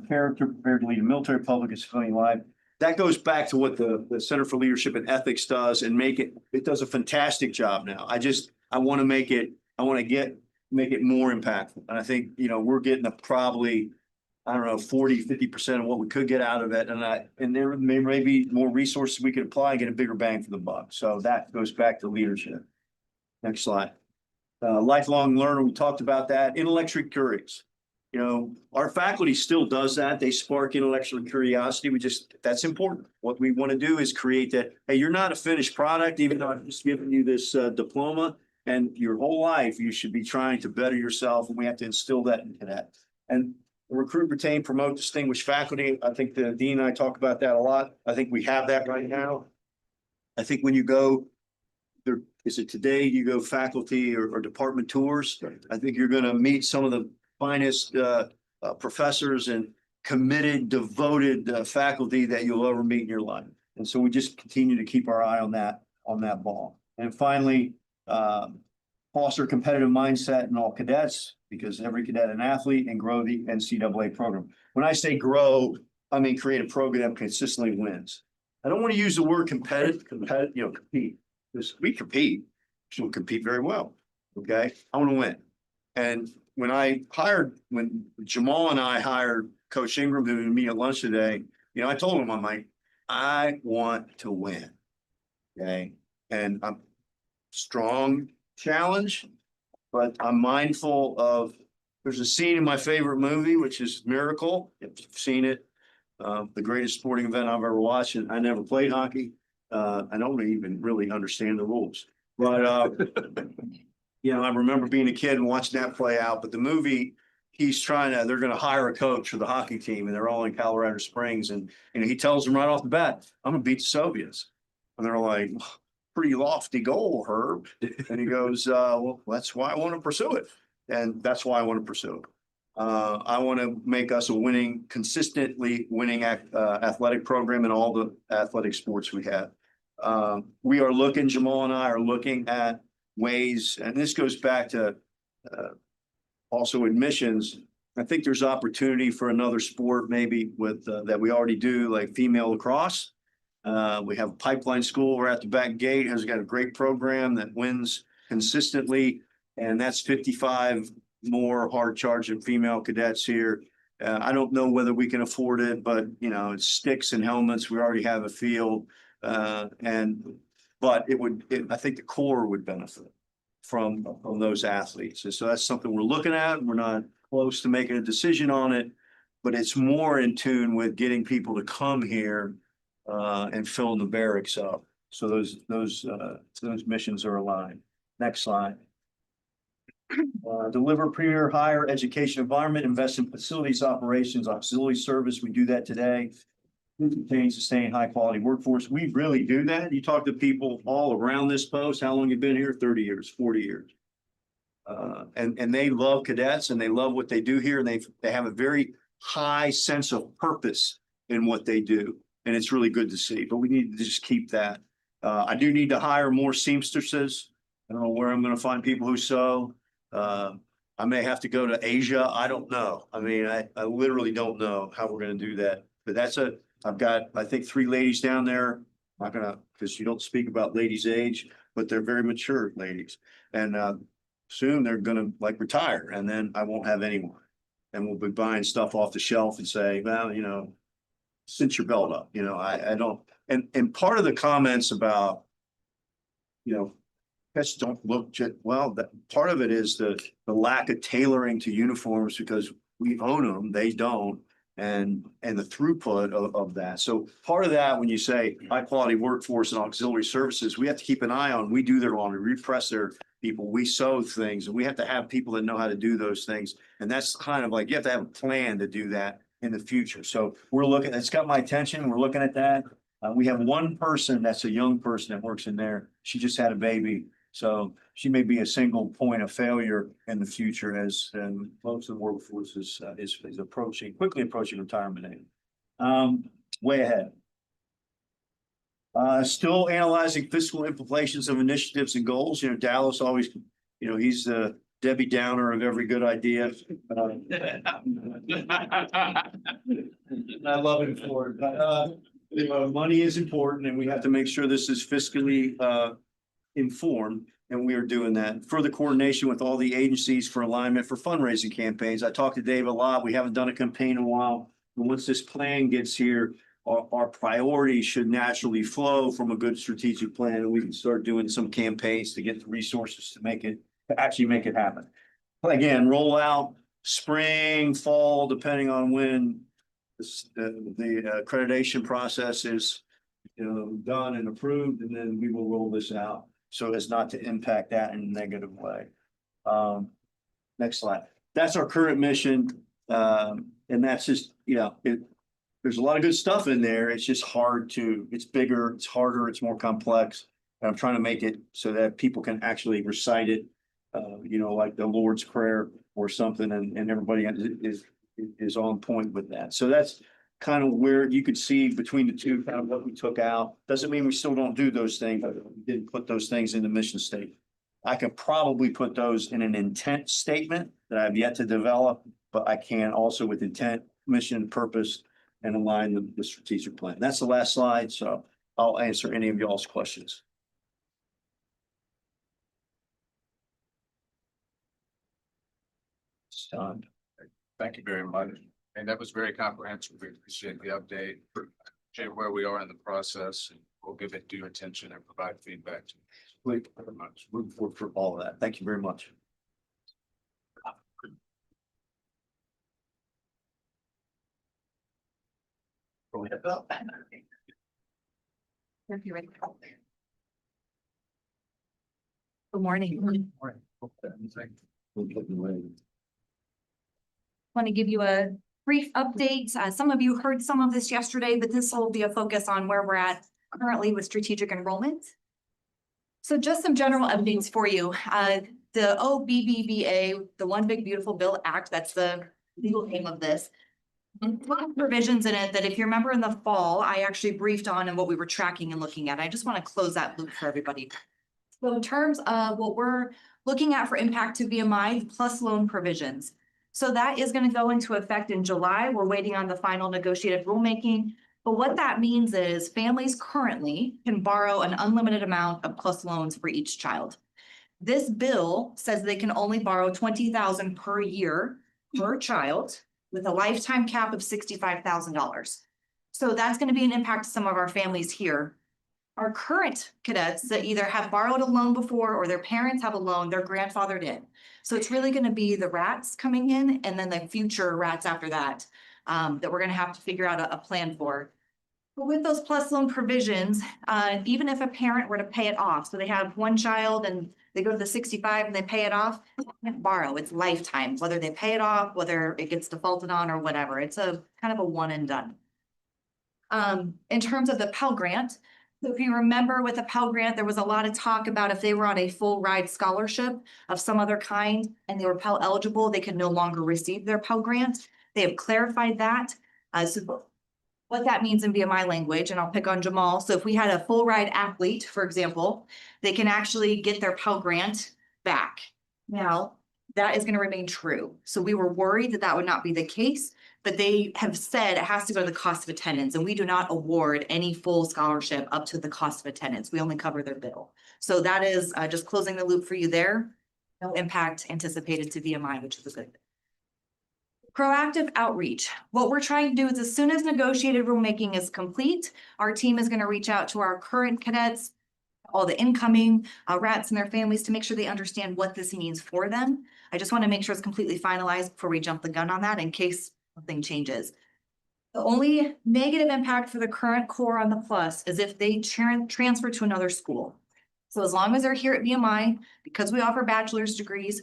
character prepared to lead a military, public, and civilian life. That goes back to what the Center for Leadership and Ethics does, and it does a fantastic job now. I want to make it more impactful. And I think, we're getting probably, I don't know, 40-50% of what we could get out of it. And there may be more resources we could apply and get a bigger bang for the buck. So that goes back to leadership. Next slide. Lifelong learner, we talked about that. Intellectually curious. Our faculty still does that. They spark intellectual curiosity. That's important. What we want to do is create that. Hey, you're not a finished product, even though I'm just giving you this diploma, and your whole life you should be trying to better yourself. And we have to instill that into that. And recruit, retain, promote, distinguished faculty. I think the dean and I talk about that a lot. I think we have that right now. I think when you go there, is it today you go faculty or department tours? I think you're going to meet some of the finest professors and committed, devoted faculty that you'll ever meet in your life. And so we just continue to keep our eye on that ball. And finally, foster competitive mindset in all cadets, because every cadet an athlete, and grow the NCAA program. When I say grow, I mean create a program that consistently wins. I don't want to use the word compete, because we compete. We don't compete very well. Okay. I want to win. And when Jamal and I hired Coach Ingram to meet at lunch today, I told him, I'm like, I want to win. Okay. And I'm strong challenge, but I'm mindful of, there's a scene in my favorite movie, which is Miracle. If you've seen it, the greatest sporting event I've ever watched. And I never played hockey. I don't even really understand the rules, but, I remember being a kid and watching that play out, but the movie, they're going to hire a coach for the hockey team, and they're all in Colorado Springs. And, he tells them right off the bat, I'm going to beat the Soviets. And they're like, pretty lofty goal, Herb. And he goes, well, that's why I want to pursue it. And that's why I want to pursue it. I want to make us a consistently winning athletic program in all the athletic sports we have. Jamal and I are looking at ways, and this goes back to also admissions. I think there's opportunity for another sport, maybe with that we already do, like female lacrosse. We have a pipeline school. We're at the back gate, has got a great program that wins consistently, and that's 55 more hard charging female cadets here. I don't know whether we can afford it, but it's sticks and helmets. We already have a field, but I think the core would benefit from those athletes. And so that's something we're looking at. We're not close to making a decision on it, but it's more in tune with getting people to come here and filling the barracks up. So those missions are aligned. Next slide. Deliver premier higher education environment, invest in facilities, operations, auxiliary service. We do that today. Maintain, sustain high quality workforce. We really do that. You talk to people all around this post. How long you been here? 30 years, 40 years. And they love cadets, and they love what they do here. And they have a very high sense of purpose in what they do. And it's really good to see, but we need to just keep that. I do need to hire more seamstresses. I don't know where I'm going to find people who sew. I may have to go to Asia. I don't know. I mean, I literally don't know how we're going to do that, but I've got, I think, 3 ladies down there. I'm not gonna, because you don't speak about ladies' age, but they're very mature ladies. And soon they're gonna retire, and then I won't have anyone. And we'll be buying stuff off the shelf and say, well, cinch your belt up. I don't. And part of the comments about, pets don't look well. That part of it is the lack of tailoring to uniforms, because we own them, they don't. And the throughput of that. So part of that, when you say high quality workforce and auxiliary services, we have to keep an eye on. We do their laundry, we press their people. We sew things and we have to have people that know how to do those things. And that's kind of like, you have to have a plan to do that in the future. So we're looking, it's got my attention. We're looking at that. We have one person that's a young person that works in there. She just had a baby. So she may be a single point of failure in the future as most of the workforce is quickly approaching retirement age. Way ahead. Still analyzing fiscal implications of initiatives and goals. You know, Dallas always, you know, he's the Debbie Downer of every good idea. I love him for it, but you know, money is important and we have to make sure this is fiscally informed, and we are doing that. Further coordination with all the agencies for alignment for fundraising campaigns. I talked to Dave a lot. We haven't done a campaign in a while. But once this plan gets here, our priorities should naturally flow from a good strategic plan, and we can start doing some campaigns to get the resources to actually make it happen. Again, roll out spring, fall, depending on when the accreditation process is, you know, done and approved, and then we will roll this out so as not to impact that in a negative way. Next slide. That's our current mission. And that's just, you know, there's a lot of good stuff in there. It's just it's bigger, it's harder, it's more complex. And I'm trying to make it so that people can actually recite it, you know, like the Lord's Prayer or something, and everybody is on point with that. So that's kind of where you could see between the two, kind of what we took out. Doesn't mean we still don't do those things, but we didn't put those things in the mission statement. I could probably put those in an intent statement that I've yet to develop, but I can also with intent, mission, purpose, and align the strategic plan. That's the last slide, so I'll answer any of y'all's questions. It's done. Thank you very much. And that was very comprehensive. We appreciate the update, appreciate where we are in the process, and we'll give it due attention and provide feedback. Thank you very much. Looking forward for all of that. Thank you very much. If you're ready. Good morning. Want to give you a brief update. Some of you heard some of this yesterday, but this will be a focus on where we're at currently with strategic enrollment. So just some general updates for you. The OBBBA, the One Big Beautiful Bill Act, that's the legal name of this. Provisions in it that if you remember in the fall, I actually briefed on and what we were tracking and looking at. I just want to close that loop for everybody. So in terms of what we're looking at for impact to VMI, plus loan provisions. So that is going to go into effect in July. We're waiting on the final negotiated rulemaking. But what that means is families currently can borrow an unlimited amount of plus loans for each child. This bill says they can only borrow $20,000 per year per child, with a lifetime cap of $65,000. So that's going to be an impact to some of our families here. Our current cadets that either have borrowed a loan before or their parents have a loan, they're grandfathered in. So it's really going to be the rats coming in and then the future rats after that, that we're going to have to figure out a plan for. But with those plus loan provisions, even if a parent were to pay it off, so they have one child and they go to the 65 and they pay it off, they can't borrow. It's lifetime, whether they pay it off, whether it gets defaulted on or whatever. It's a kind of a one and done. In terms of the Pell Grant, so if you remember with the Pell Grant, there was a lot of talk about if they were on a full ride scholarship of some other kind and they were Pell eligible, they could no longer receive their Pell Grant. They have clarified that. So what that means in VMI language, and I'll pick on Jamal. So if we had a full ride athlete, for example, they can actually get their Pell Grant back. Now, that is going to remain true. So we were worried that that would not be the case, but they have said it has to go to the cost of attendance, and we do not award any full scholarship up to the cost of attendance. We only cover their bill. So that is just closing the loop for you there. No impact anticipated to VMI, which is a good thing. Proactive outreach. What we're trying to do is as soon as negotiated rulemaking is complete, our team is going to reach out to our current cadets, all the incoming rats and their families to make sure they understand what this means for them. I just want to make sure it's completely finalized before we jump the gun on that in case something changes. The only negative impact for the current core on the plus is if they transfer to another school. So as long as they're here at VMI, because we offer bachelor's degrees,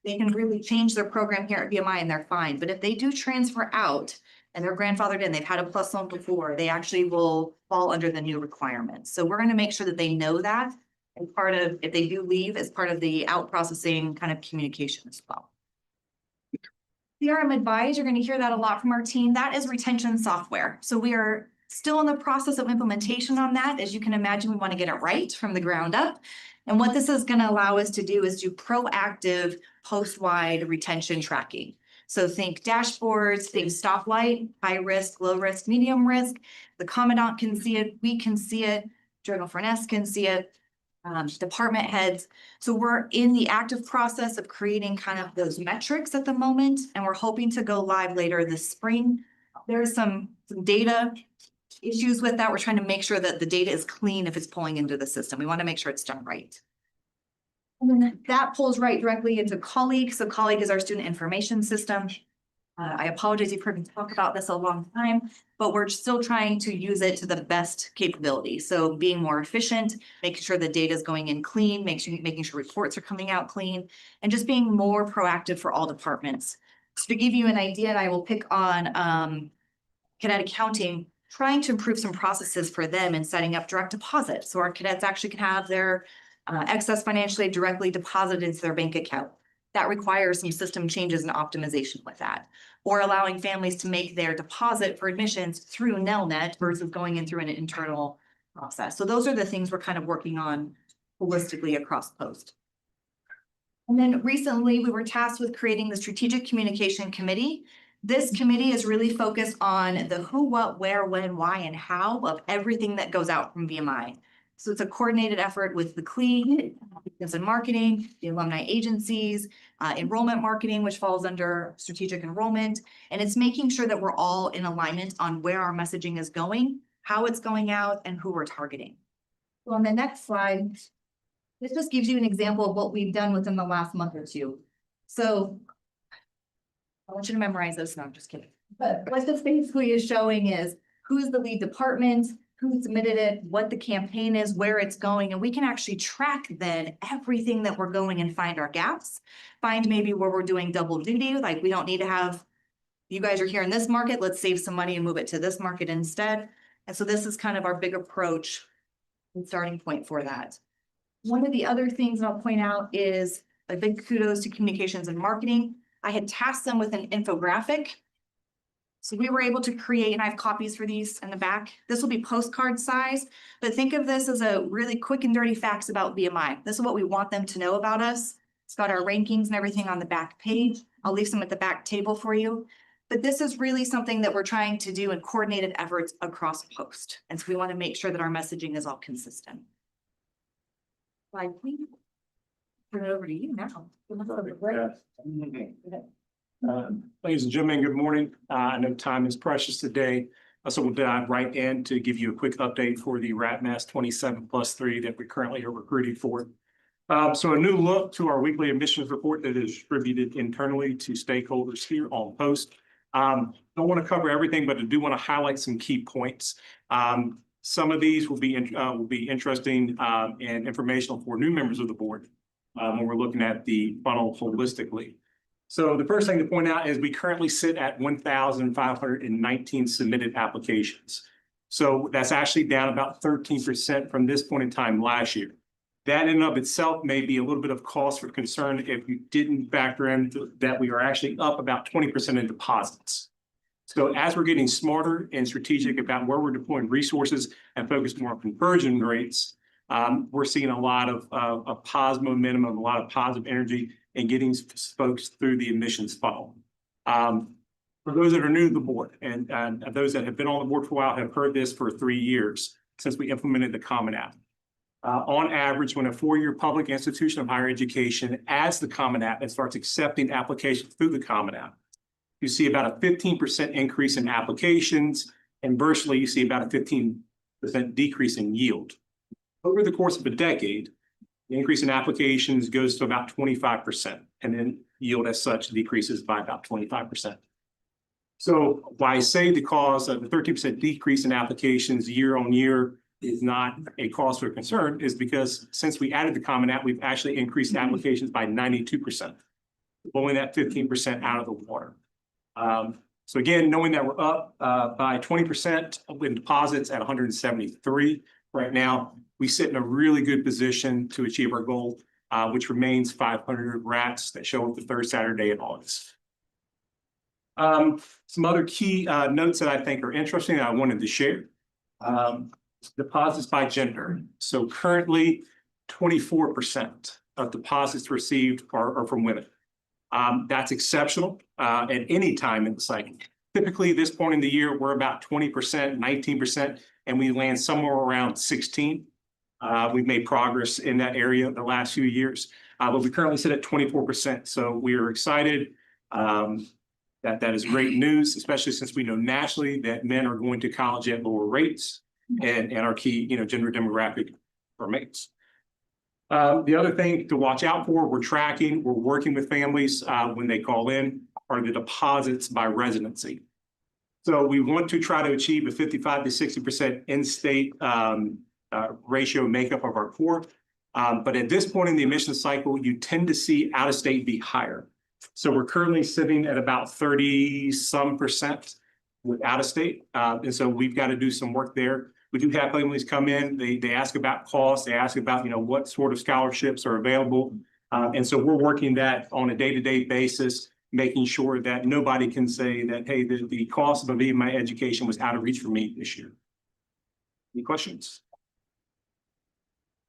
they can really change their program here at VMI and they're fine. But if they do transfer out and they're grandfathered in, they've had a plus one before, they actually will fall under the new requirements. So we're gonna make sure that they know that. And part of, if they do leave, as part of the out processing kind of communication as well. CRM Advise, you're gonna hear that a lot from our team. That is retention software. So we are still in the process of implementation on that. As you can imagine, we want to get it right from the ground up. And what this is going to allow us to do is do proactive post-wide retention tracking. So think dashboards, think stoplight, high risk, low risk, medium risk. The commandant can see it, we can see it, Journal Furness can see it, department heads. So we're in the active process of creating kind of those metrics at the moment, and we're hoping to go live later this spring. There's some data issues with that. We're trying to make sure that the data is clean if it's pulling into the system. We want to make sure it's done right. And then that pulls right directly into Colleague. So Colleague is our student information system. I apologize, you've heard me talk about this a long time, but we're still trying to use it to the best capability. So being more efficient, making sure the data is going in clean, making sure reports are coming out clean, and just being more proactive for all departments. So to give you an idea, and I will pick on cadet accounting, trying to improve some processes for them in setting up direct deposit. So our cadets actually can have their excess financial aid directly deposited into their bank account. That requires some system changes and optimization with that. Or allowing families to make their deposit for admissions through Nelnet versus going in through an internal process. So those are the things we're kind of working on holistically across Post. And then recently we were tasked with creating the Strategic Communication Committee. This committee is really focused on the who, what, where, when, why, and how of everything that goes out from VMI. So it's a coordinated effort with the CLE, business and marketing, the alumni agencies, enrollment marketing, which falls under strategic enrollment. And it's making sure that we're all in alignment on where our messaging is going, how it's going out, and who we're targeting. So on the next slide, this just gives you an example of what we've done within the last month or two. So I want you to memorize this. No, I'm just kidding. But what this basically is showing is who's the lead department, who submitted it, what the campaign is, where it's going, and we can actually track then everything that we're going and find our gaps, find maybe where we're doing double duty, like we don't need to have, you guys are here in this market, let's save some money and move it to this market instead. And so this is kind of our big approach and starting point for that. One of the other things I'll point out is a big kudos to communications and marketing. I had tasked them with an infographic. So we were able to create, and I have copies for these in the back. This will be postcard size, but think of this as a really quick and dirty facts about VMI. This is what we want them to know about us. It's got our rankings and everything on the back page. I'll leave some at the back table for you. But this is really something that we're trying to do in coordinated efforts across Post. And so we want to make sure that our messaging is all consistent. Slide, please. Turn it over to you now. Ladies and gentlemen, good morning. I know time is precious today, so we'll dive right in to give you a quick update for the RATMAS 27+3 that we currently are recruiting for. So a new look to our weekly admissions report that is distributed internally to stakeholders here on Post. Don't want to cover everything, but I do want to highlight some key points. Some of these will be interesting and informational for new members of the board when we're looking at the funnel holistically. So the first thing to point out is we currently sit at 1,519 submitted applications. So that's actually down about 13% from this point in time last year. That in and of itself may be a little bit of cause for concern if you didn't factor in that we are actually up about 20% in deposits. So as we're getting smarter and strategic about where we're deploying resources and focus more on conversion rates, we're seeing a lot of positive momentum, a lot of positive energy in getting folks through the admissions funnel. For those that are new to the board and those that have been on the board for a while have heard this for 3 years since we implemented the Common App. On average, when a four-year public institution of higher education adds the Common App and starts accepting applications through the Common App, you see about a 15% increase in applications, and inversely, you see about a 15% decrease in yield. Over the course of a decade, the increase in applications goes to about 25%, and then yield as such decreases by about 25%. So why I say the cause of the 13% decrease in applications year on year is not a cause for concern is because since we added the Common App, we've actually increased applications by 92%, blowing that 15% out of the water. So again, knowing that we're up by 20% with deposits at 173 right now, we sit in a really good position to achieve our goal, which remains 500 rats that show up the third Saturday in August. Some other key notes that I think are interesting that I wanted to share. Deposits by gender. So currently 24% of deposits received are from women. That's exceptional at any time in the cycle. Typically, this point in the year, we're about 20%, 19%, and we land somewhere around 16. We've made progress in that area in the last few years, but we currently sit at 24%. So we are excited. That is great news, especially since we know nationally that men are going to college at lower rates and our key, gender demographic remains. The other thing to watch out for, we're working with families when they call in, are the deposits by residency. So we want to try to achieve a 55 to 60% in-state ratio makeup of our core. But at this point in the admissions cycle, you tend to see out-of-state be higher. So we're currently sitting at about 30% with out-of-state. And so we've got to do some work there. We do have families come in, they ask about costs, they ask about, what sort of scholarships are available. And so we're working that on a day-to-day basis, making sure that nobody can say that, hey, the cost of a VMI education was out of reach for me this year. Any questions?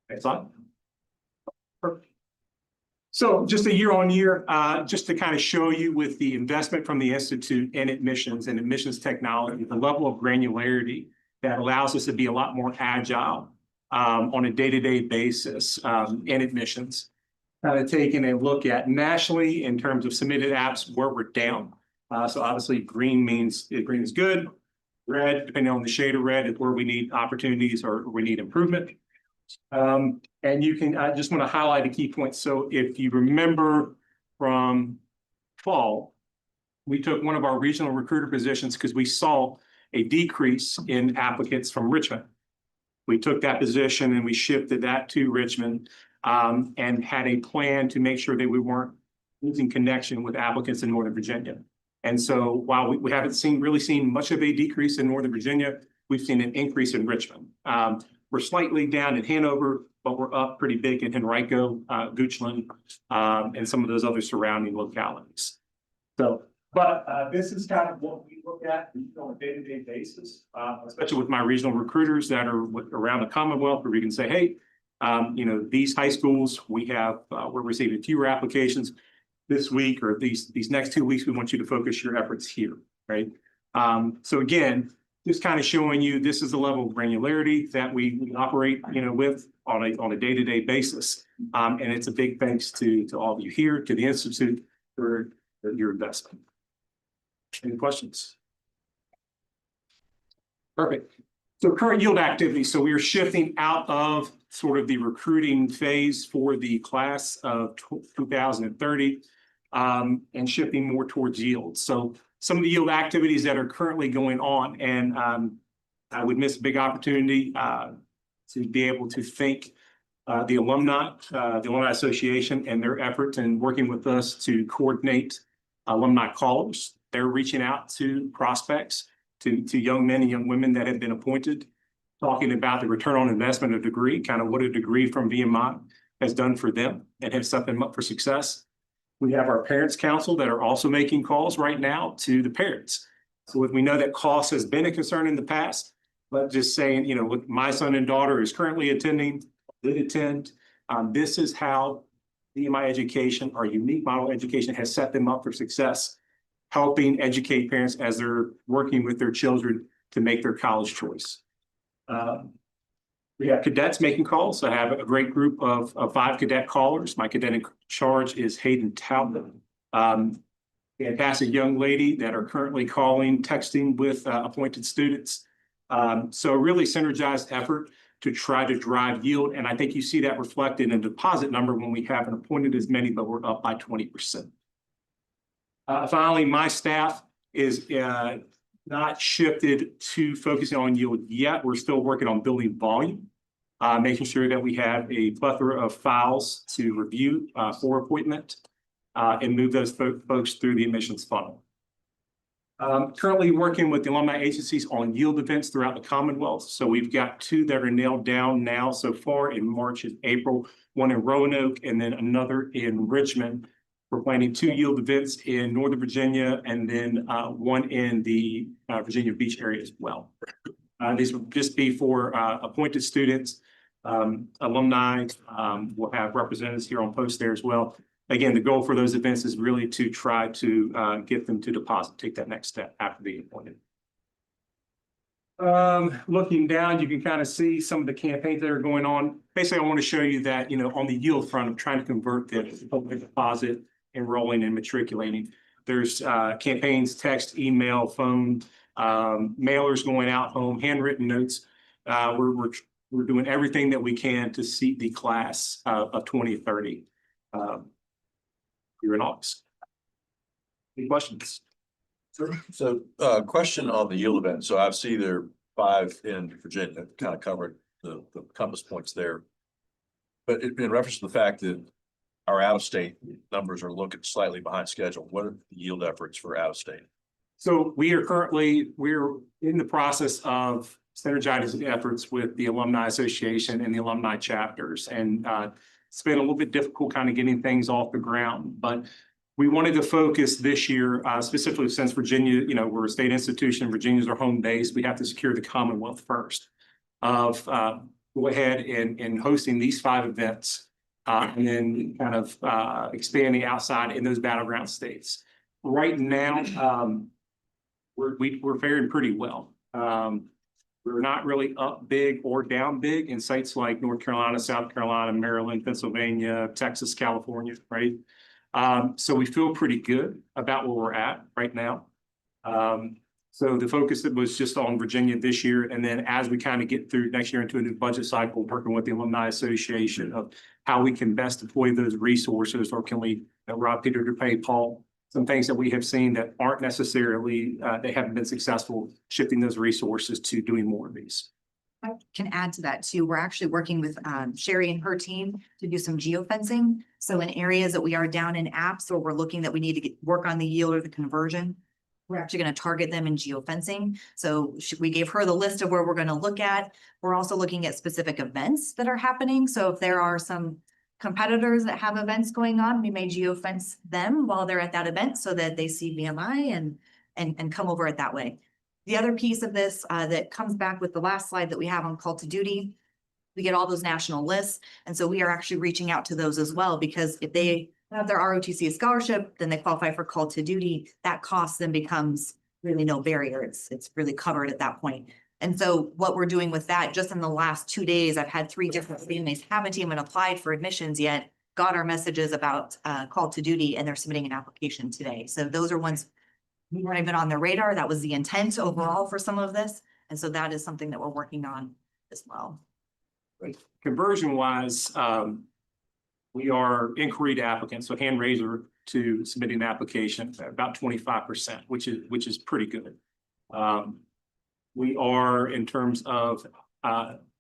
Next slide. Perfect. So just a year on year, just to kind of show you with the investment from the Institute in admissions and admissions technology, the level of granularity that allows us to be a lot more agile on a day-to-day basis in admissions. Kind of taking a look at nationally in terms of submitted apps where we're down. So obviously green means green is good. Red, depending on the shade of red, is where we need opportunities or we need improvement. And I just want to highlight a key point. So if you remember from fall, we took one of our regional recruiter positions because we saw a decrease in applicants from Richmond. We took that position and we shifted that to Richmond and had a plan to make sure that we weren't losing connection with applicants in Northern Virginia. And so while we haven't really seen much of a decrease in Northern Virginia, we've seen an increase in Richmond. We're slightly down in Hanover, but we're up pretty big in Henrico, Goochland, and some of those other surrounding localities. So, but this is kind of what we look at on a day-to-day basis, especially with my regional recruiters that are around the Commonwealth, where we can say, hey, these high schools, we're receiving fewer applications this week or these next 2 weeks. We want you to focus your efforts here, right? So again, just kind of showing you this is the level of granularity that we operate, with on a day-to-day basis. And it's a big thanks to all of you here, to the Institute for your investment. Any questions? Perfect. So current yield activity. So we are shifting out of sort of the recruiting phase for the class of 2030 and shifting more towards yield. So some of the yield activities that are currently going on, and I would miss a big opportunity to be able to thank the Alumni Association and their efforts in working with us to coordinate alumni callers. They're reaching out to prospects, to young men and young women that have been appointed, talking about the return on investment of degree, kind of what a degree from VMI has done for them and has set them up for success. We have our Parents Council that are also making calls right now to the parents. So we know that cost has been a concern in the past, but just saying, look, my son and daughter is currently attending, did attend. This is how VMI education, our unique model education, has set them up for success, helping educate parents as they're working with their children to make their college choice. We have cadets making calls. I have a great group of 5 cadet callers. My cadet in charge is Hayden Talbot. Fantastic young lady that are currently calling, texting with appointed students. So really synergized effort to try to drive yield. And I think you see that reflected in a deposit number when we haven't appointed as many, but we're up by 20%. Finally, my staff is not shifted to focusing on yield yet. We're still working on building volume, making sure that we have a plethora of files to review for appointment and move those folks through the admissions funnel. Currently working with the alumni agencies on yield events throughout the Commonwealth. So we've got 2 that are nailed down now so far in March and April, one in Roanoke and then another in Richmond. We're planning 2 yield events in Northern Virginia and then one in the Virginia Beach area as well. These will just be for appointed students, alumni. We'll have representatives here on post there as well. Again, the goal for those events is really to try to get them to deposit, take that next step after being appointed. Looking down, you can kind of see some of the campaigns that are going on. Basically, I want to show you that, on the yield front, I'm trying to convert the public deposit, enrolling and matriculating. There's campaigns, text, email, phone, mailers going out home, handwritten notes. We're doing everything that we can to seat the class of 2030. You're in August. Any questions? So, question on the yield event. So I see there are 5 in Virginia, kind of covered the compass points there. But in reference to the fact that our out-of-state numbers are looking slightly behind schedule, what are the yield efforts for out-of-state? So we're in the process of synergizing efforts with the Alumni Association and the alumni chapters. And it's been a little bit difficult kind of getting things off the ground, but we wanted to focus this year, specifically since Virginia, we're a state institution, Virginia's our home base. We have to secure the Commonwealth first of go ahead and hosting these 5 events and then kind of expanding outside in those battleground states. Right now, we're faring pretty well. We're not really up big or down big in sites like North Carolina, South Carolina, Maryland, Pennsylvania, Texas, California, right? So we feel pretty good about where we're at right now. So the focus was just on Virginia this year. And then as we kind of get through next year into a new budget cycle, working with the Alumni Association of how we can best deploy those resources, or can we rob Peter to pay Paul? Some things that we have seen that aren't necessarily, they haven't been successful, shifting those resources to doing more of these. I can add to that too. We're actually working with Sherry and her team to do some geofencing. So in areas that we are down in apps, or we're looking that we need to work on the yield or the conversion, we're actually going to target them in geofencing. So we gave her the list of where we're going to look at. We're also looking at specific events that are happening. So if there are some competitors that have events going on, we may geofence them while they're at that event so that they see VMI and come over it that way. The other piece of this that comes back with the last slide that we have on call to duty, we get all those national lists. And so we are actually reaching out to those as well, because if they have their ROTC scholarship, then they qualify for call to duty. That cost then becomes really no barrier. It's really covered at that point. And so what we're doing with that, just in the last 2 days, I've had 3 different families haven't even applied for admissions yet, got our messages about call to duty, and they're submitting an application today. So those are ones we weren't even on their radar. That was the intent overall for some of this. And so that is something that we're working on as well. Conversion wise, we are inquiry to applicants, so hand raiser to submitting an application, about 25%, which is pretty good. We are, in terms of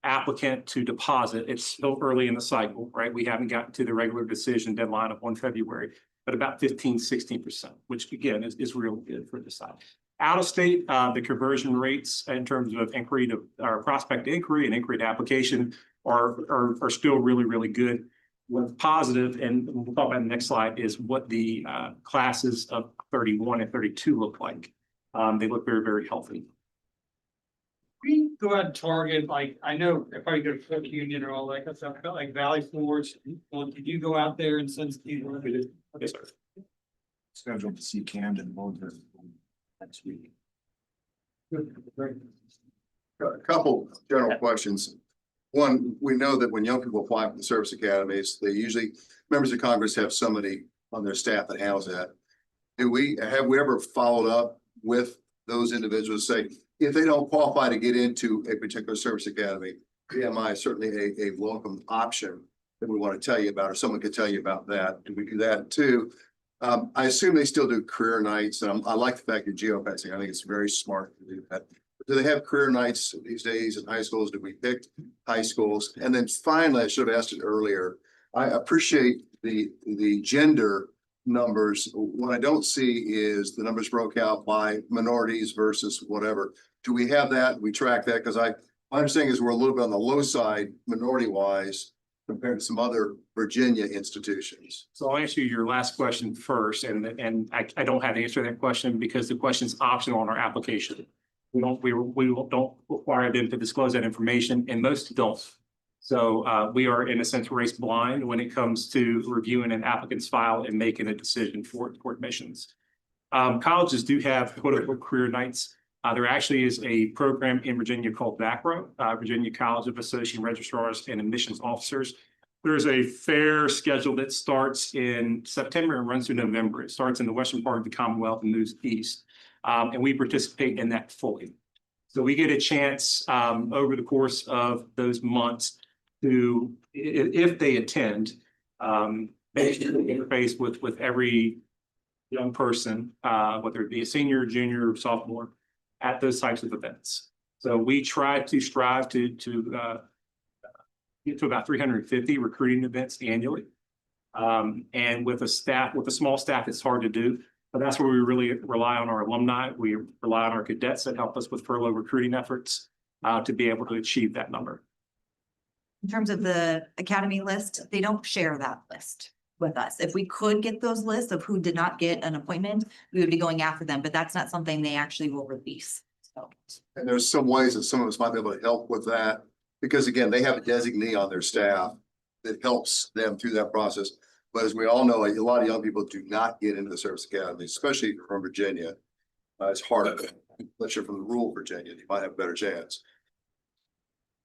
applicant to deposit, it's still early in the cycle, right? We haven't gotten to the regular decision deadline of 1 February, but about 15–16%, which again is real good for this side. Out of state, the conversion rates in terms of inquiry to or prospect inquiry and inquiry to application are still really good. What's positive, and we'll talk about in the next slide, is what the classes of 31 and 32 look like. They look very healthy. We go out and target, like, I know if I go to Cook Union or all that kind of stuff, but like Valley Forge, well, did you go out there and send people? Yes, sir. Scheduled to see Camden Boulder next week. A couple general questions. One, we know that when young people apply for the service academies, they usually, members of Congress have somebody on their staff that handles that. Have we ever followed up with those individuals, say, if they don't qualify to get into a particular service academy, VMI is certainly a welcome option that we want to tell you about, or someone could tell you about that. Do we do that too? I assume they still do career nights, and I like the fact you're geofencing. I think it's very smart to do that. Do they have career nights these days in high schools? Do we pick high schools? And then finally, I should have asked it earlier. I appreciate the gender numbers. What I don't see is the numbers broke out by minorities versus whatever. Do we have that? We track that? Because my understanding is we're a little bit on the low side, minority wise, compared to some other Virginia institutions. So I'll answer your last question first, and I don't have to answer that question because the question is optional on our application. We don't require them to disclose that information, and most don't. So we are in a sense race blind when it comes to reviewing an applicant's file and making a decision for admissions. Colleges do have quote unquote career nights. There actually is a program in Virginia called VACRA, Virginia College of Associate Registrars and Admissions Officers. There's a fair schedule that starts in September and runs through November. It starts in the western part of the Commonwealth and moves east. And we participate in that fully. So we get a chance over the course of those months to, if they attend, basically interface with every young person, whether it be a senior, junior, or sophomore, at those types of events. So we try to strive to get to about 350 recruiting events annually. And with a small staff, it's hard to do. But that's where we really rely on our alumni. We rely on our cadets that help us with furlough recruiting efforts to be able to achieve that number. In terms of the academy list, they don't share that list with us. If we could get those lists of who did not get an appointment, we would be going after them, but that's not something they actually will release. So. And there's some ways that some of us might be able to help with that, because again, they have a designee on their staff that helps them through that process. But as we all know, a lot of young people do not get into the service academy, especially from Virginia. It's harder, unless you're from the rural Virginia, you might have a better chance.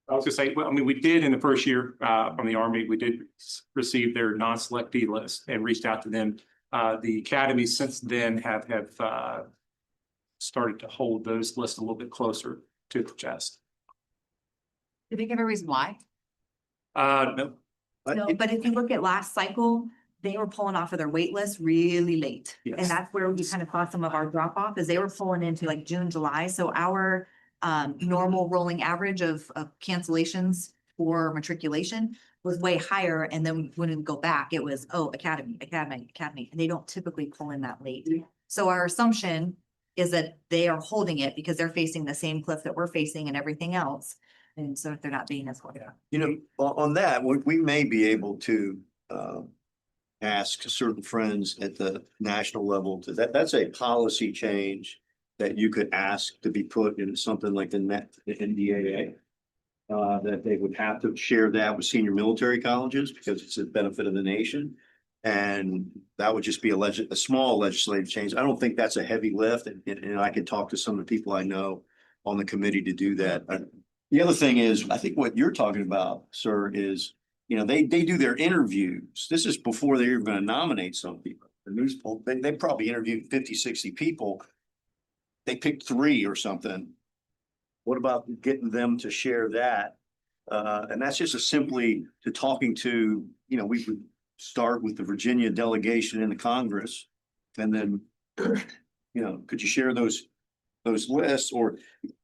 I was gonna say, well, I mean, we did in the first year from the Army, we did receive their non-selectee list and reached out to them. The academies since then have started to hold those lists a little bit closer to the chest. Did they give a reason why? No. No, but if you look at last cycle, they were pulling off of their wait list really late. Yes. And that's where we kind of saw some of our drop off, is they were pulling into like June, July. So our normal rolling average of cancellations for matriculation was way higher. And then when we go back, it was, oh, academy. And they don't typically pull in that late. So our assumption is that they are holding it because they're facing the same cliff that we're facing and everything else. And so if they're not being as well. Yeah. You know, on that, we may be able to ask certain friends at the national level to that's a policy change that you could ask to be put into something like the NDAA. That they would have to share that with senior military colleges because it's a benefit of the nation. And that would just be a small legislative change. I don't think that's a heavy lift. And I could talk to some of the people I know on the committee to do that. The other thing is, I think what you're talking about, sir, is, you know, they do their interviews. This is before they're even going to nominate some people. They probably interviewed 50, 60 people. They picked 3 or something. What about getting them to share that? And that's just simply to talking to, you know, we would start with the Virginia delegation in the Congress. And then, you know, could you share those lists, or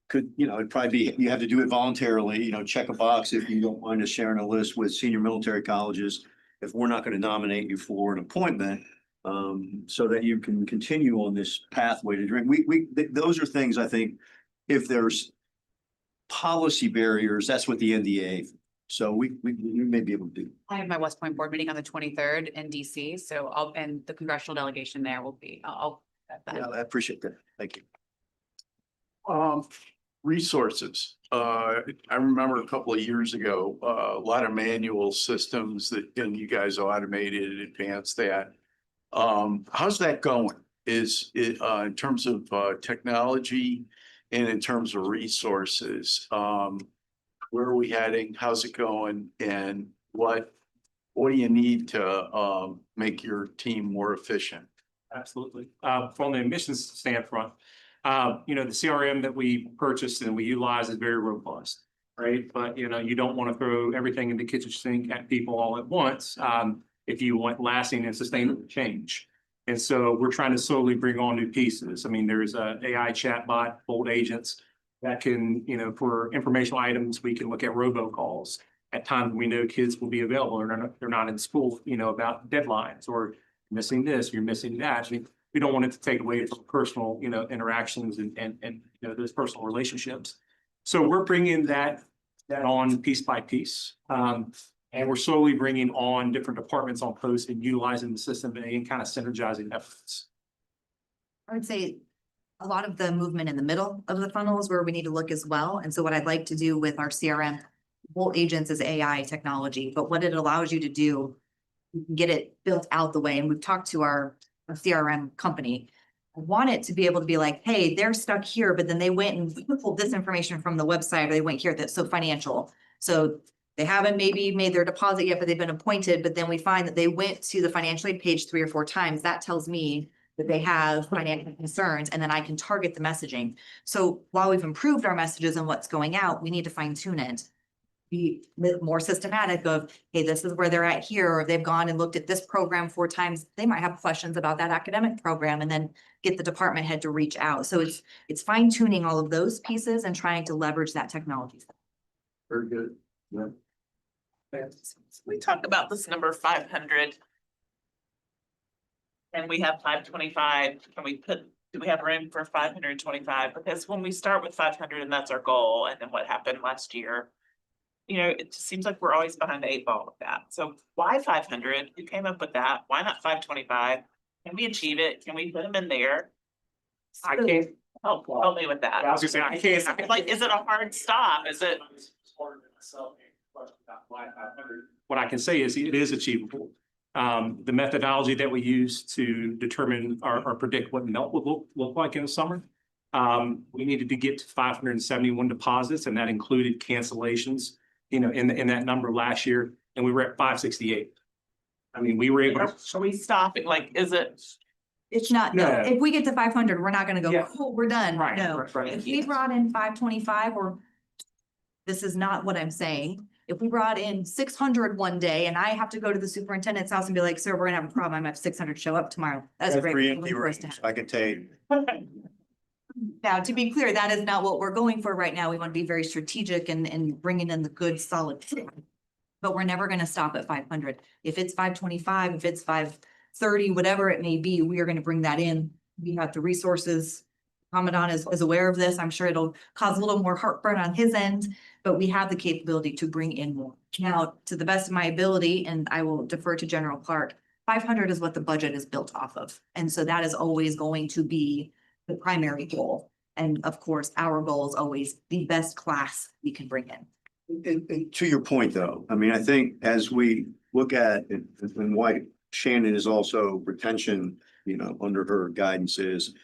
could, you know, it'd probably be, you have to do it voluntarily, you know, check a box if you don't mind us sharing a list with senior military colleges if we're not going to nominate you for an appointment, so that you can continue on this pathway to drink. Those are things I think, if there's policy barriers, that's what the NDA. So we may be able to do. I have my West Point board meeting on the 23rd in DC, so and the congressional delegation there will be, I'll. Yeah, I appreciate that. Thank you. Resources. I remember a couple of years ago, a lot of manual systems that, and you guys automated and advanced that. How's that going? Is it in terms of technology and in terms of resources? Where are we heading? How's it going? And what do you need to make your team more efficient? Absolutely. From the admissions standpoint, you know, the CRM that we purchased and we utilize is very robust, right? But, you know, you don't want to throw everything in the kitchen sink at people all at once if you want lasting and sustainable change. And so we're trying to slowly bring on new pieces. I mean, there's a AI chatbot, bold agents that can, for informational items, we can look at robocalls. At times we know kids will be available or they're not in school, about deadlines or missing this, you're missing that. I mean, we don't want it to take away from personal, interactions and those personal relationships. So we're bringing that on piece by piece. And we're slowly bringing on different departments on post and utilizing the system and kind of synergizing efforts. I would say a lot of the movement in the middle of the funnel is where we need to look as well. And so what I'd like to do with our CRM, Bolt Agents is AI technology, but what it allows you to do, you can get it built out the way. And we've talked to our CRM company. I want it to be able to be like, hey, they're stuck here, but then they went and pulled this information from the website, or they went here, that's so financial. So they haven't maybe made their deposit yet, but they've been appointed, but then we find that they went to the financial aid page 3 or 4 times. That tells me that they have financial concerns, and then I can target the messaging. So while we've improved our messages and what's going out, we need to fine tune it. Be more systematic of, hey, this is where they're at here, or they've gone and looked at this program 4 times. They might have questions about that academic program, and then get the department head to reach out. So it's fine tuning all of those pieces and trying to leverage that technology. Very good. Yeah. We talk about this number 500. And we have 525. Do we have room for 525? Because when we start with 500 and that's our goal, and then what happened last year, it just seems like we're always behind the 8 ball with that. So why 500? Who came up with that? Why not 525? Can we achieve it? Can we put them in there? I can't. Help me with that. I was gonna say, I can't. Like, is it a hard stop? Is it? What I can say is it is achievable. The methodology that we use to determine or predict what melt will look like in the summer. We needed to get to 571 deposits, and that included cancellations, in that number last year, and we were at 568. I mean, we were able to. Are we stopping? Like, is it? It's not, no, No. if we get to 500, we're not gonna go, Yeah. cool, we're done. Right, No, right. if we brought in 525, or this is not what I'm saying. If we brought in 600 one day and I have to go to the superintendent's house and be like, sir, we're gonna have a problem. I'm gonna have 600 show up tomorrow. That's a great. Every problem empty for us to rooms, have. I can tell you. Now, to be clear, that is not what we're going for right now. We want to be very strategic and bringing in the good, solid. But we're never gonna stop at 500. If it's 525, if it's 530, whatever it may be, we are gonna bring that in. We have the resources. Commandant is aware of this. I'm sure it'll cause a little more heartburn on his end, but we have the capability to bring in more. Now, to the best of my ability, and I will defer to General Clark, 500 is what the budget is built off of. And so that is always going to be the primary goal. And of course, our goal is always the best class we can bring in. And to your point, though, I mean, I think as we look at it, and why Shannon is also retention, under her guidance is,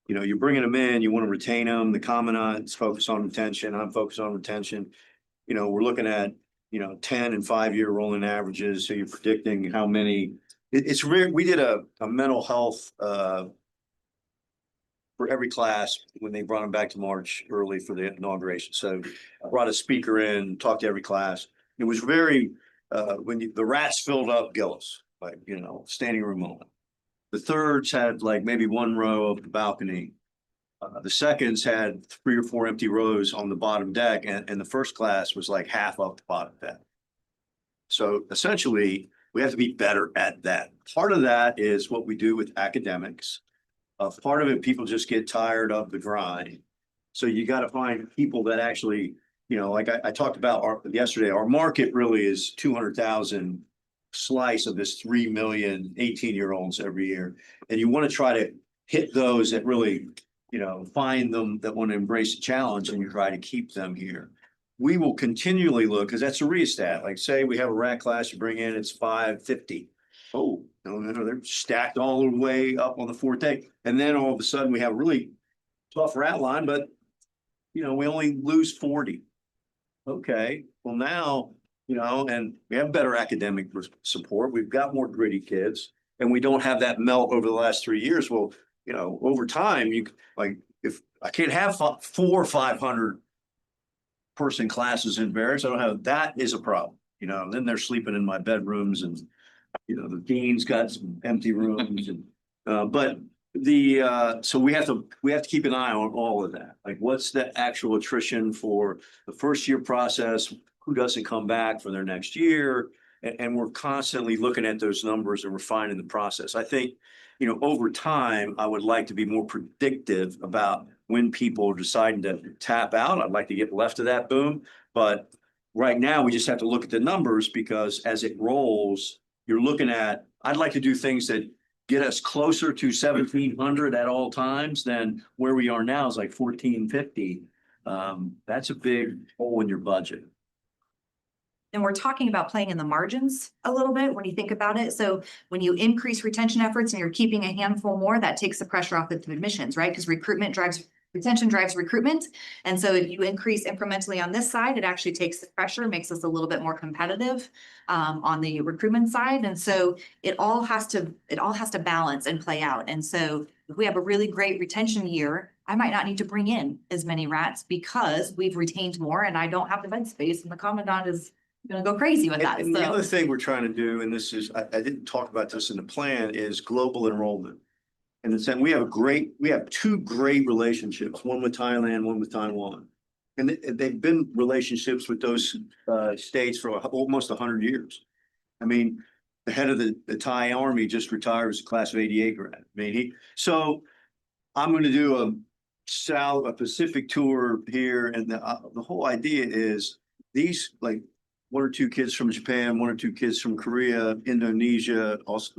you're bringing them in, you want to retain them. The commandant's focused on retention. I'm focused on retention. We're looking at, 10 and 5-year rolling averages. So you're predicting how many, it's rare. We did a mental health, for every class when they brought them back to March early for the inauguration. So I brought a speaker in, talked to every class. It was very, the rats filled up Gillis, like, standing room only. The thirds had like maybe 1 row of the balcony. The seconds had 3 or 4 empty rows on the bottom deck, and the first class was like half of the bottom deck. So essentially, we have to be better at that. Part of that is what we do with academics. Part of it, people just get tired of the grind. So you got to find people that actually, like I talked about yesterday, our market really is 200,000 slice of this 3 million 18-year-olds every year. And you want to try to hit those that really, find them that want to embrace the challenge, and you try to keep them here. We will continually look, because that's a rheostat. Like, say we have a rat class you bring in, it's 550. Oh, no, they're stacked all the way up on the 4th day. And then all of a sudden we have a really tough rat line, but we only lose 40. Okay, well now, and we have better academic support. We've got more gritty kids, and we don't have that melt over the last 3 years. Well, over time, if I can't have 4 or 500 person classes in barracks, I don't have, that is a problem. Then they're sleeping in my bedrooms, and the dean's got some empty rooms, and But so we have to keep an eye on all of that. Like, what's the actual attrition for the first year process? Who doesn't come back for their next year? And we're constantly looking at those numbers and refining the process. I think, over time, I would like to be more predictive about when people are deciding to tap out. I'd like to get left of that boom. But right now, we just have to look at the numbers, because as it rolls, I'd like to do things that get us closer to 1,700 at all times than where we are now is like 1,450. That's a big hole in your budget. And we're talking about playing in the margins a little bit when you think about it. So when you increase retention efforts and you're keeping a handful more, that takes the pressure off of admissions, right? Because retention drives recruitment. And so if you increase incrementally on this side, it actually takes the pressure, makes us a little bit more competitive on the recruitment side. And so it all has to balance and play out. And so if we have a really great retention year, I might not need to bring in as many rats because we've retained more and I don't have the bed space, and the commandant is gonna go crazy with that. And the other So thing we're trying to do, and this is, I didn't talk about this in the plan, is global enrollment. And it's that we have two great relationships, one with Thailand, one with Taiwan. And they've been relationships with those states for almost 100 years. I mean, the head of the Thai army just retired as a class of '88 grad. I mean, so I'm going to do a Pacific tour here. And the whole idea is these, like, one or two kids from Japan, one or two kids from Korea, Indonesia, also,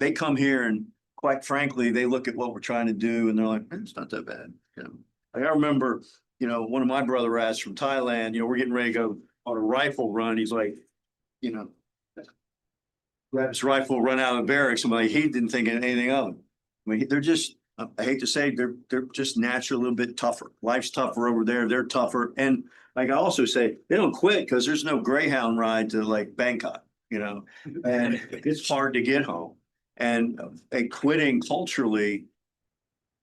they come here and quite frankly, they look at what we're trying to do and they're like, it's not that bad. Like, I remember, one of my brother rats from Thailand, we're getting ready to go on a rifle run. He's like, grab his rifle, run out of the barracks. I'm like, he didn't think anything of it. I mean, they're just, I hate to say, they're just naturally a little bit tougher. Life's tougher over there. They're tougher. And like I also say, they don't quit because there's no Greyhound ride to like Bangkok, and it's hard to get home. And quitting culturally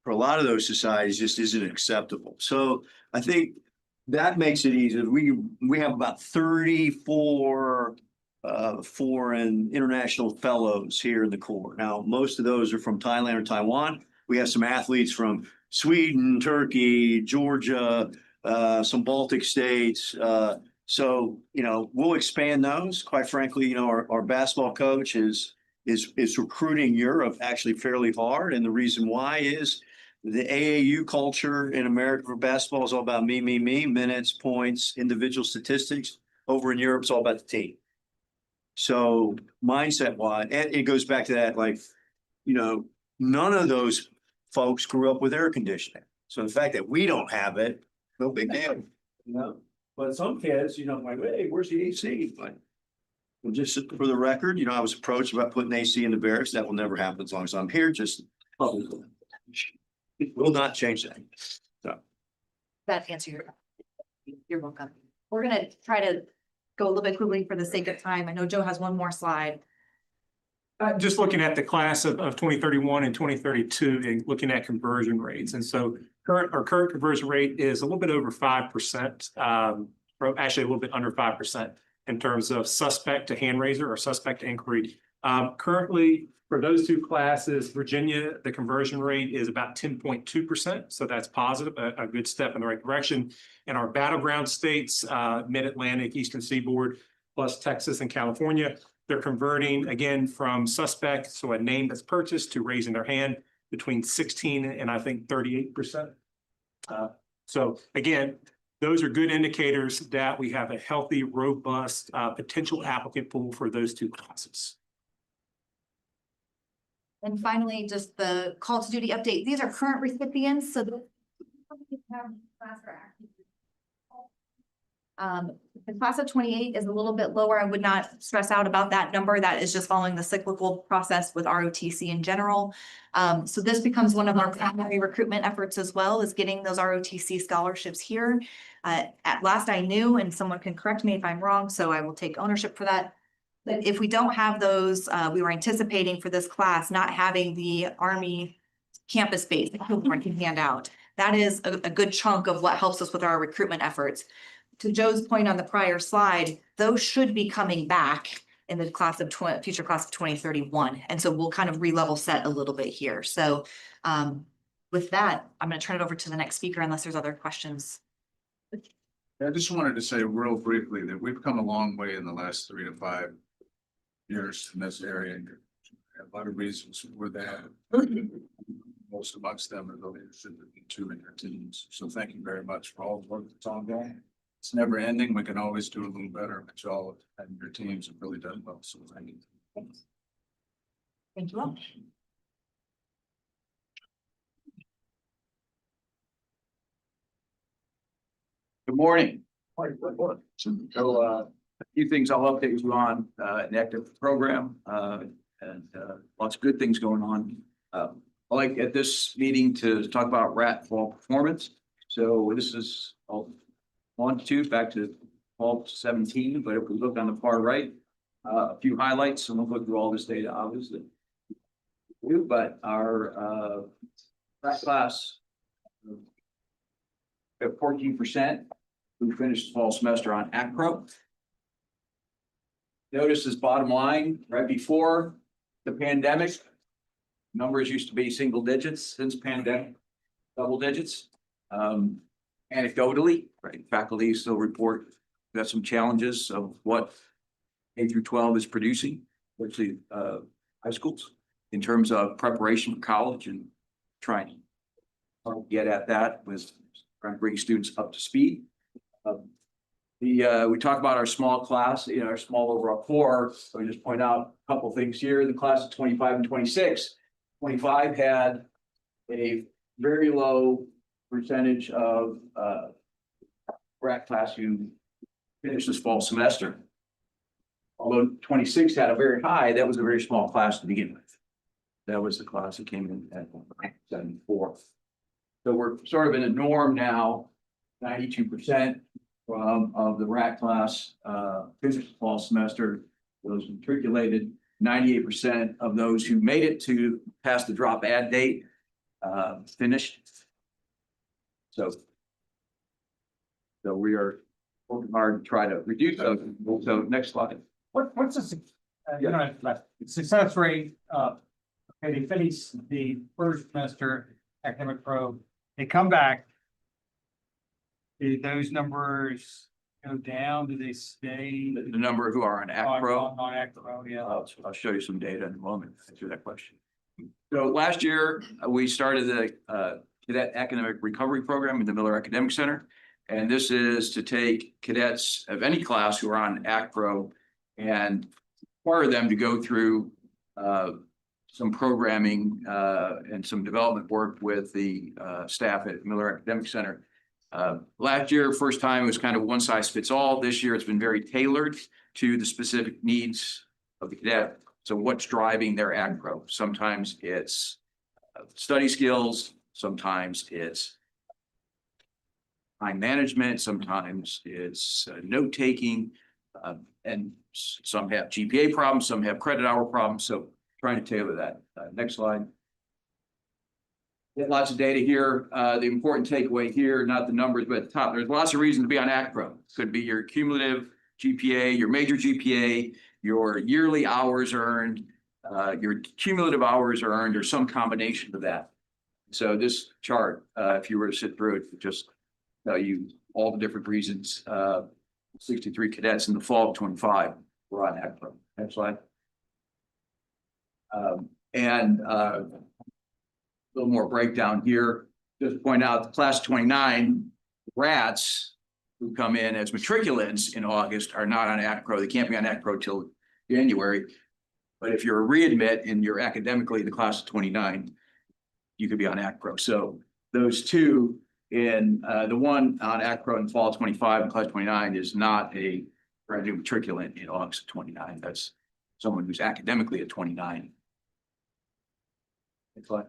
for a lot of those societies just isn't acceptable. So I think that makes it easy. We have about 34 foreign international fellows here in the Corps. Now, most of those are from Thailand or Taiwan. We have some athletes from Sweden, Turkey, Georgia, some Baltic states. So, we'll expand those. Quite frankly, our basketball coach is recruiting Europe actually fairly hard. And the reason why is the AAU culture in America for basketball is all about me, minutes, points, individual statistics. Over in Europe, it's all about the team. So mindset wise, and it goes back to that, like, none of those folks grew up with air conditioning. So the fact that we don't have it, no big deal. But some kids, like, hey, where's the AC? But just for the record, I was approached about putting AC in the barracks. That will never happen as long as I'm here. Just publicly. It will not change that. So that answer you're welcome. We're gonna try to go a little bit quickly for the sake of time. I know Joe has one more slide. Just looking at the class of 2031 and 2032 and looking at conversion rates. And so our current conversion rate is a little bit over 5%, or actually a little bit under 5% in terms of suspect to hand raiser or suspect to inquiry. Currently, for those two classes, Virginia, the conversion rate is about 10.2%. So that's positive, a good step in the right direction. And our battleground states, Mid-Atlantic, Eastern Seaboard, plus Texas and California, they're converting again from suspect, so a name that's purchased, to raising their hand between 16 and I think 38%. So again, those are good indicators that we have a healthy, robust potential applicant pool for those two classes. And finally, just the call to duty update. These are current recipients, so the class of 28 is a little bit lower. I would not stress out about that number. That is just following the cyclical process with ROTC in general. So this becomes one of our primary recruitment efforts as well, is getting those ROTC scholarships here. At last I knew, and someone can correct me if I'm wrong, so I will take ownership for that. But if we don't have those, we were anticipating for this class not having the Army campus space that Kilborn can hand out. That is a good chunk of what helps us with our recruitment efforts. To Joe's point on the prior slide, those should be coming back in the class of future class of 2031. And so we'll kind of re-level set a little bit here. So with that, I'm going to turn it over to the next speaker unless there's other questions. I just wanted to say real briefly that we've come a long way in the last 3 to 5 years in this area. And a lot of reasons for that. Most amongst them are the leadership of you two and your teams. So thank you very much for all the work that's ongoing. It's never ending. We can always do a little better, but y'all and your teams have really done well. So thank you. Thank you all. Good morning. So, a few things I'll update you on, an active program, and lots of good things going on. I'd like at this meeting to talk about rat fall performance. So this is longitude back to fall 17, but if we look on the far right, a few highlights, and we'll go through all this data, obviously. But our rat class at 14%. Who finished the fall semester on ACPRO. Notice this bottom line, right before the pandemic, numbers used to be single digits. Since pandemic, double digits. Anecdotally, right, faculty still report got some challenges of what K through 12 is producing, especially high schools, in terms of preparation for college and trying to get at that with trying to bring students up to speed. We talk about our small class, our small overall core. So I just point out a couple things here. The class of 25 and 26. 25 had a very low percentage of grad class who finished this fall semester. Although 26 had a very high, that was a very small class to begin with. That was the class that came in at 74. So we're sort of in a norm now. 92% of the RAC class finished the fall semester. Those matriculated, 98% of those who made it to past the drop add date finished. So we are working hard to try to reduce those. So next slide. What's the success rate? Okay, they finish the first semester academic probe, they come back. Do those numbers go down? Do they stay? The number who are on ACPRO. On ACPRO, yeah. I'll show you some data in a moment to answer that question. So last year, we started the cadet academic recovery program in the Miller Academic Center. And this is to take cadets of any class who are on ACPRO and require them to go through some programming and some development work with the staff at Miller Academic Center. Last year, first time it was kind of one size fits all. This year, it's been very tailored to the specific needs of the cadet. So what's driving their ACPRO? Sometimes it's study skills, sometimes it's time management, sometimes it's note taking, and some have GPA problems, some have credit hour problems. So trying to tailor that. Next slide. Lots of data here. The important takeaway here, not the numbers, but at the top, there's lots of reasons to be on ACPRO. Could be your cumulative GPA, your major GPA, your yearly hours earned, your cumulative hours earned, or some combination of that. So this chart, if you were to sit through it, would just tell you all the different reasons. 63 cadets in the fall of 25 were on ACPRO. Next slide. A little more breakdown here. Just point out the class 29 rats who come in as matriculants in August are not on ACPRO. They can't be on ACPRO till January. But if you're a readmit and you're academically the class of 29, you could be on ACPRO. So those two in the one on ACPRO in fall 25 and class 29 is not a brand new matriculant in August of 29. That's someone who's academically at 29. Next slide.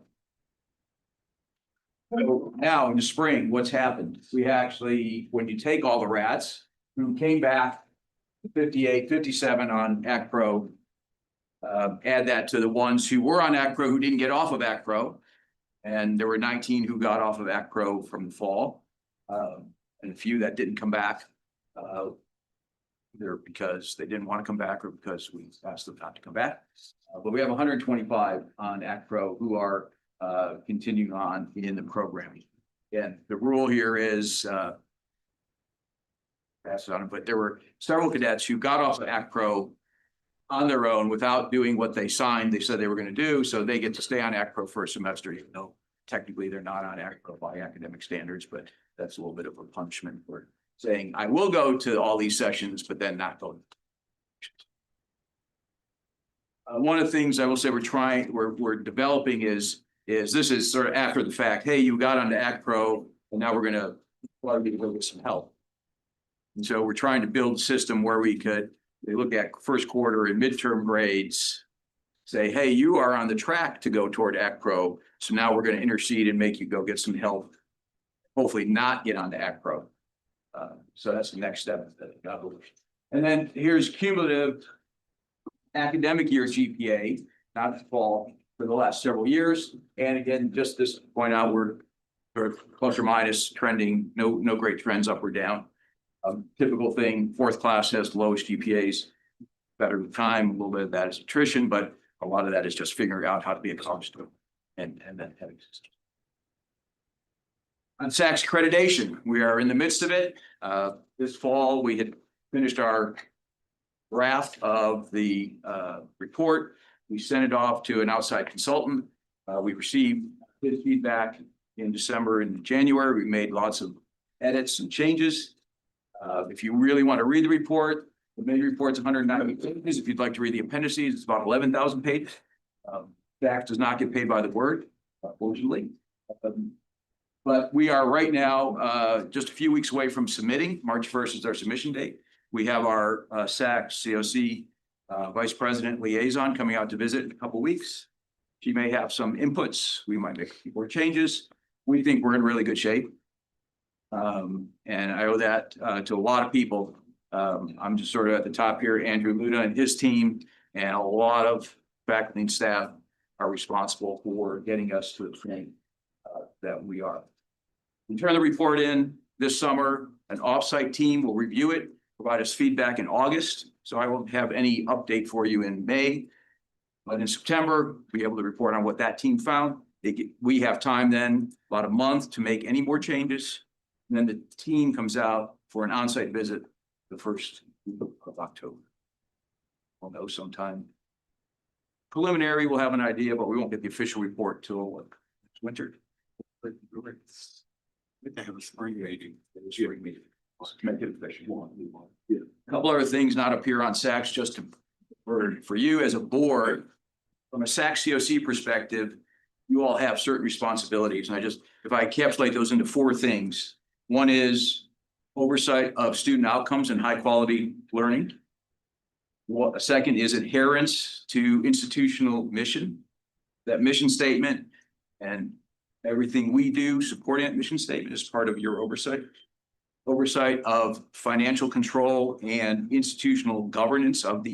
So now in the spring, what's happened? We actually, when you take all the rats who came back 58, 57 on ACPRO, add that to the ones who were on ACPRO who didn't get off of ACPRO. And there were 19 who got off of ACPRO from the fall, and a few that didn't come back. either because they didn't want to come back or because we asked them not to come back. But we have 125 on ACPRO who are continuing on in the program. And the rule here is pass it on, but there were several cadets who got off of ACPRO on their own without doing what they signed. They said they were going to do, so they get to stay on ACPRO for a semester, even though technically they're not on ACPRO by academic standards, but that's a little bit of a punishment for saying, I will go to all these sessions, but then not go. One of the things I will say we're developing is this is sort of after the fact. Hey, you got onto ACPRO, and now we're going to a lot of people get some help. And so we're trying to build a system where they look at first quarter and midterm grades, say, hey, you are on the track to go toward ACPRO. So now we're going to intercede and make you go get some help. Hopefully not get onto ACPRO. So that's the next step. And then here's cumulative academic year GPA, not the fall, for the last several years. And again, just this to point out, we're sort of plus or minus trending, no great trends up or down. Typical thing, fourth class has the lowest GPAs, better with time, a little bit of that is attrition, but a lot of that is just figuring out how to be a college student and then having systems. On SACS accreditation, we are in the midst of it. This fall, we had finished our draft of the report. We sent it off to an outside consultant. We received his feedback in December and January. We made lots of edits and changes. If you really want to read the report, the main report's 190 pages. If you'd like to read the appendices, it's about 11,000 pages. SACS does not get paid by the word, unfortunately. But we are right now just a few weeks away from submitting. March 1st is our submission date. We have our SACS COC Vice President Liaison coming out to visit in a couple of weeks. She may have some inputs. We might make more changes. We think we're in really good shape. And I owe that to a lot of people. I'm just sort of at the top here. Andrew Luda and his team and a lot of faculty and staff are responsible for getting us to the point that we are. We turn the report in this summer. An offsite team will review it, provide us feedback in August. So I won't have any update for you in May. But in September, we'll be able to report on what that team found. We have time then, about a month, to make any more changes. And then the team comes out for an on-site visit the first week of October. We'll know sometime. Preliminary, we'll have an idea, but we won't get the official report till next winter. They have a spring meeting. Make it official. A couple other things not up here on SACS, just for you as a board, from a SACS COC perspective, you all have certain responsibilities. And if I encapsulate those into four things, one is oversight of student outcomes and high quality learning. A second is adherence to institutional mission, that mission statement and everything we do supporting that mission statement is part of your oversight. Oversight of financial control and institutional governance of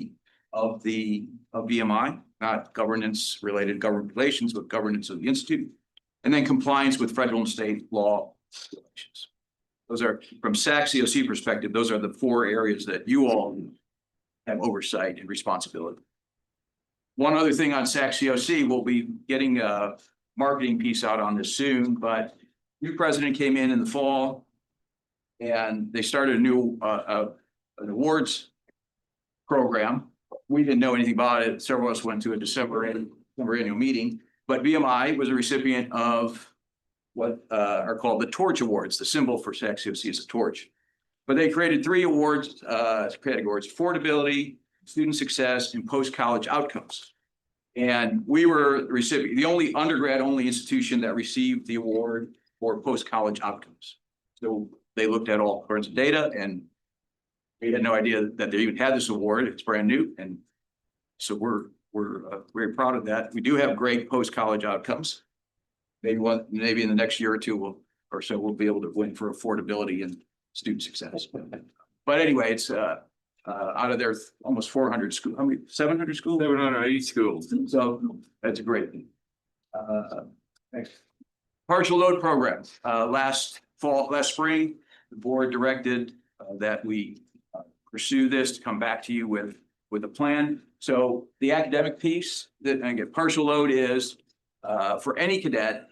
VMI, not governance related government relations, but governance of the institute, and then compliance with federal and state law regulations. Those are, from SACS COC perspective, those are the four areas that you all have oversight and responsibility. One other thing on SACS COC, we'll be getting a marketing piece out on this soon, but new president came in the fall and they started a new an awards program. We didn't know anything about it. Several of us went to a December annual meeting, but VMI was a recipient of what are called the Torch Awards. The symbol for SACS COC is a torch. But they created three awards, categories: affordability, student success, and post-college outcomes. And we were the only undergrad-only institution that received the award for post-college outcomes. So they looked at all sorts of data, and we had no idea that they even had this award. It's brand new, and so we're very proud of that. We do have great post-college outcomes. Maybe in the next year or two or so we'll be able to win for affordability and student success. But anyway, it's out of their almost 400 schools. How many? 700 schools? 780 schools. So that's a great thing. Next. Partial load program. Last spring, the board directed that we pursue this, to come back to you with a plan. So the academic piece, that I get partial load is for any cadet,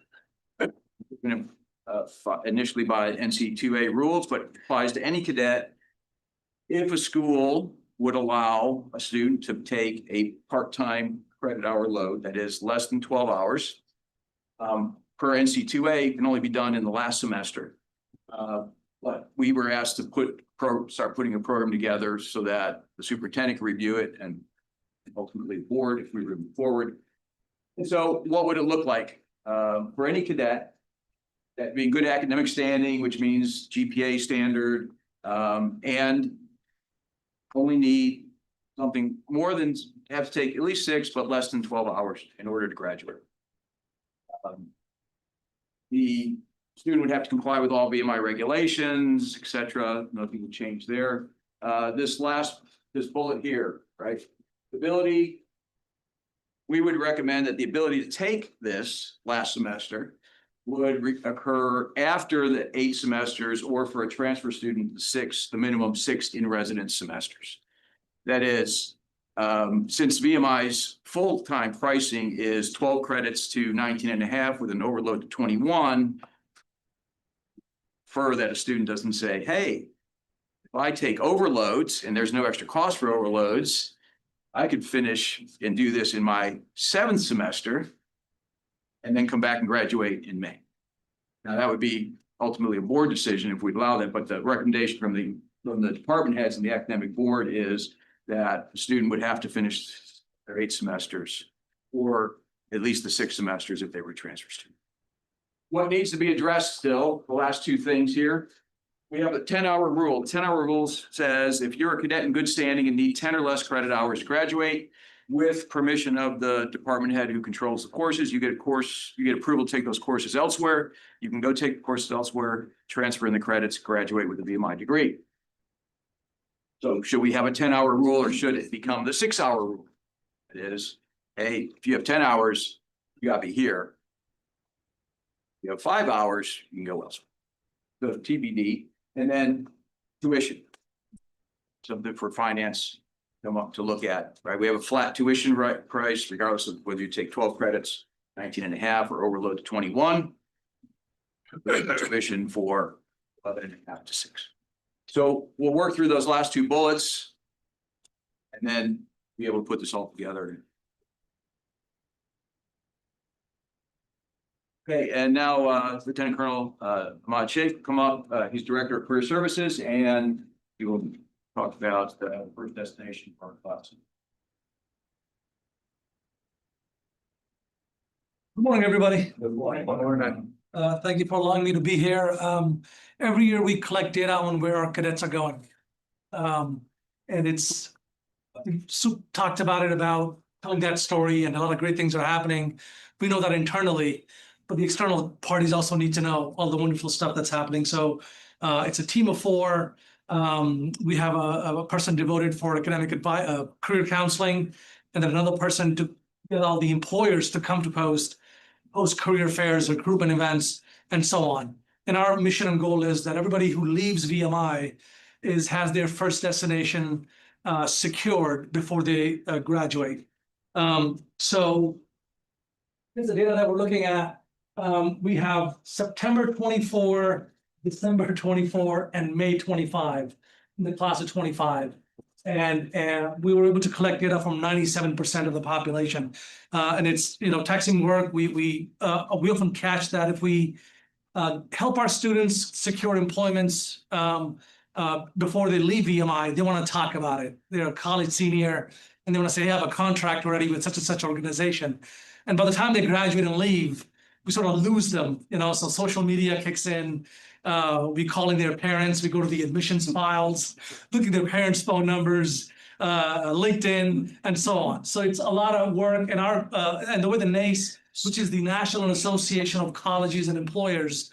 initially by NC2A rules, but applies to any cadet. If a school would allow a student to take a part-time credit hour load that is less than 12 hours, per NC2A can only be done in the last semester. But we were asked to start putting a program together so that the superintendent can review it and ultimately the board if we move forward. And so what would it look like for any cadet that being good academic standing, which means GPA standard, and only need something more than have to take at least 6, but less than 12 hours in order to graduate. The student would have to comply with all VMI regulations, et cetera. Nothing would change there. This bullet here, right? Ability. We would recommend that the ability to take this last semester would occur after the 8 semesters, or for a transfer student, the minimum 6 in-residence semesters. That is, since VMI's full-time pricing is 12 credits to 19.5 with an overload to 21, for that a student doesn't say, hey, if I take overloads and there's no extra cost for overloads, I could finish and do this in my 7th semester and then come back and graduate in May. Now, that would be ultimately a board decision if we'd allow that, but the recommendation from the department heads and the academic board is that the student would have to finish their 8 semesters, or at least the 6 semesters if they were transfer student. What needs to be addressed still, the last 2 things here, we have a 10-hour rule. The 10-hour rule says if you're a cadet in good standing and need 10 or less credit hours to graduate, with permission of the department head who controls the courses, you get approval to take those courses elsewhere. You can go take the courses elsewhere, transfer in the credits, graduate with a VMI degree. So should we have a 10-hour rule, or should it become the 6-hour rule? It is, hey, if you have 10 hours, you gotta be here. If you have 5 hours, you can go elsewhere. So TBD, and then tuition. Something for finance come up to look at, right? We have a flat tuition price, regardless of whether you take 12 credits, 19.5, or overload to 21. Tuition for 11.5 to 6. So we'll work through those last 2 bullets and then be able to put this all together. Okay, and now Lieutenant Colonel Ahmad Sheikh come up. He's Director of Career Services, and he will talk about the first destination for our class. Good morning, everybody. Good morning. Thank you for allowing me to be here. Every year we collect data on where our cadets are going. And Soup talked about it, about telling that story, and a lot of great things are happening. We know that internally, but the external parties also need to know all the wonderful stuff that's happening. So it's a team of 4. We have a person devoted for academic advice, career counseling, and then another person to get all the employers to come to post career fairs, recruitment events, and so on. And our mission and goal is that everybody who leaves VMI has their first destination secured before they graduate. So here's the data that we're looking at. We have September 24, December 24, and May 25 in the class of 25. And we were able to collect data from 97% of the population. And it's, taxing work. We often catch that if we help our students secure employments before they leave VMI, they want to talk about it. They're a college senior and they want to say, hey, I have a contract already with such and such organization. And by the time they graduate and leave, we sort of lose them, so social media kicks in. We call in their parents, we go to the admissions files, look at their parents' phone numbers, LinkedIn, and so on. So it's a lot of work. And and the way the NACE, which is the National Association of Colleges and Employers,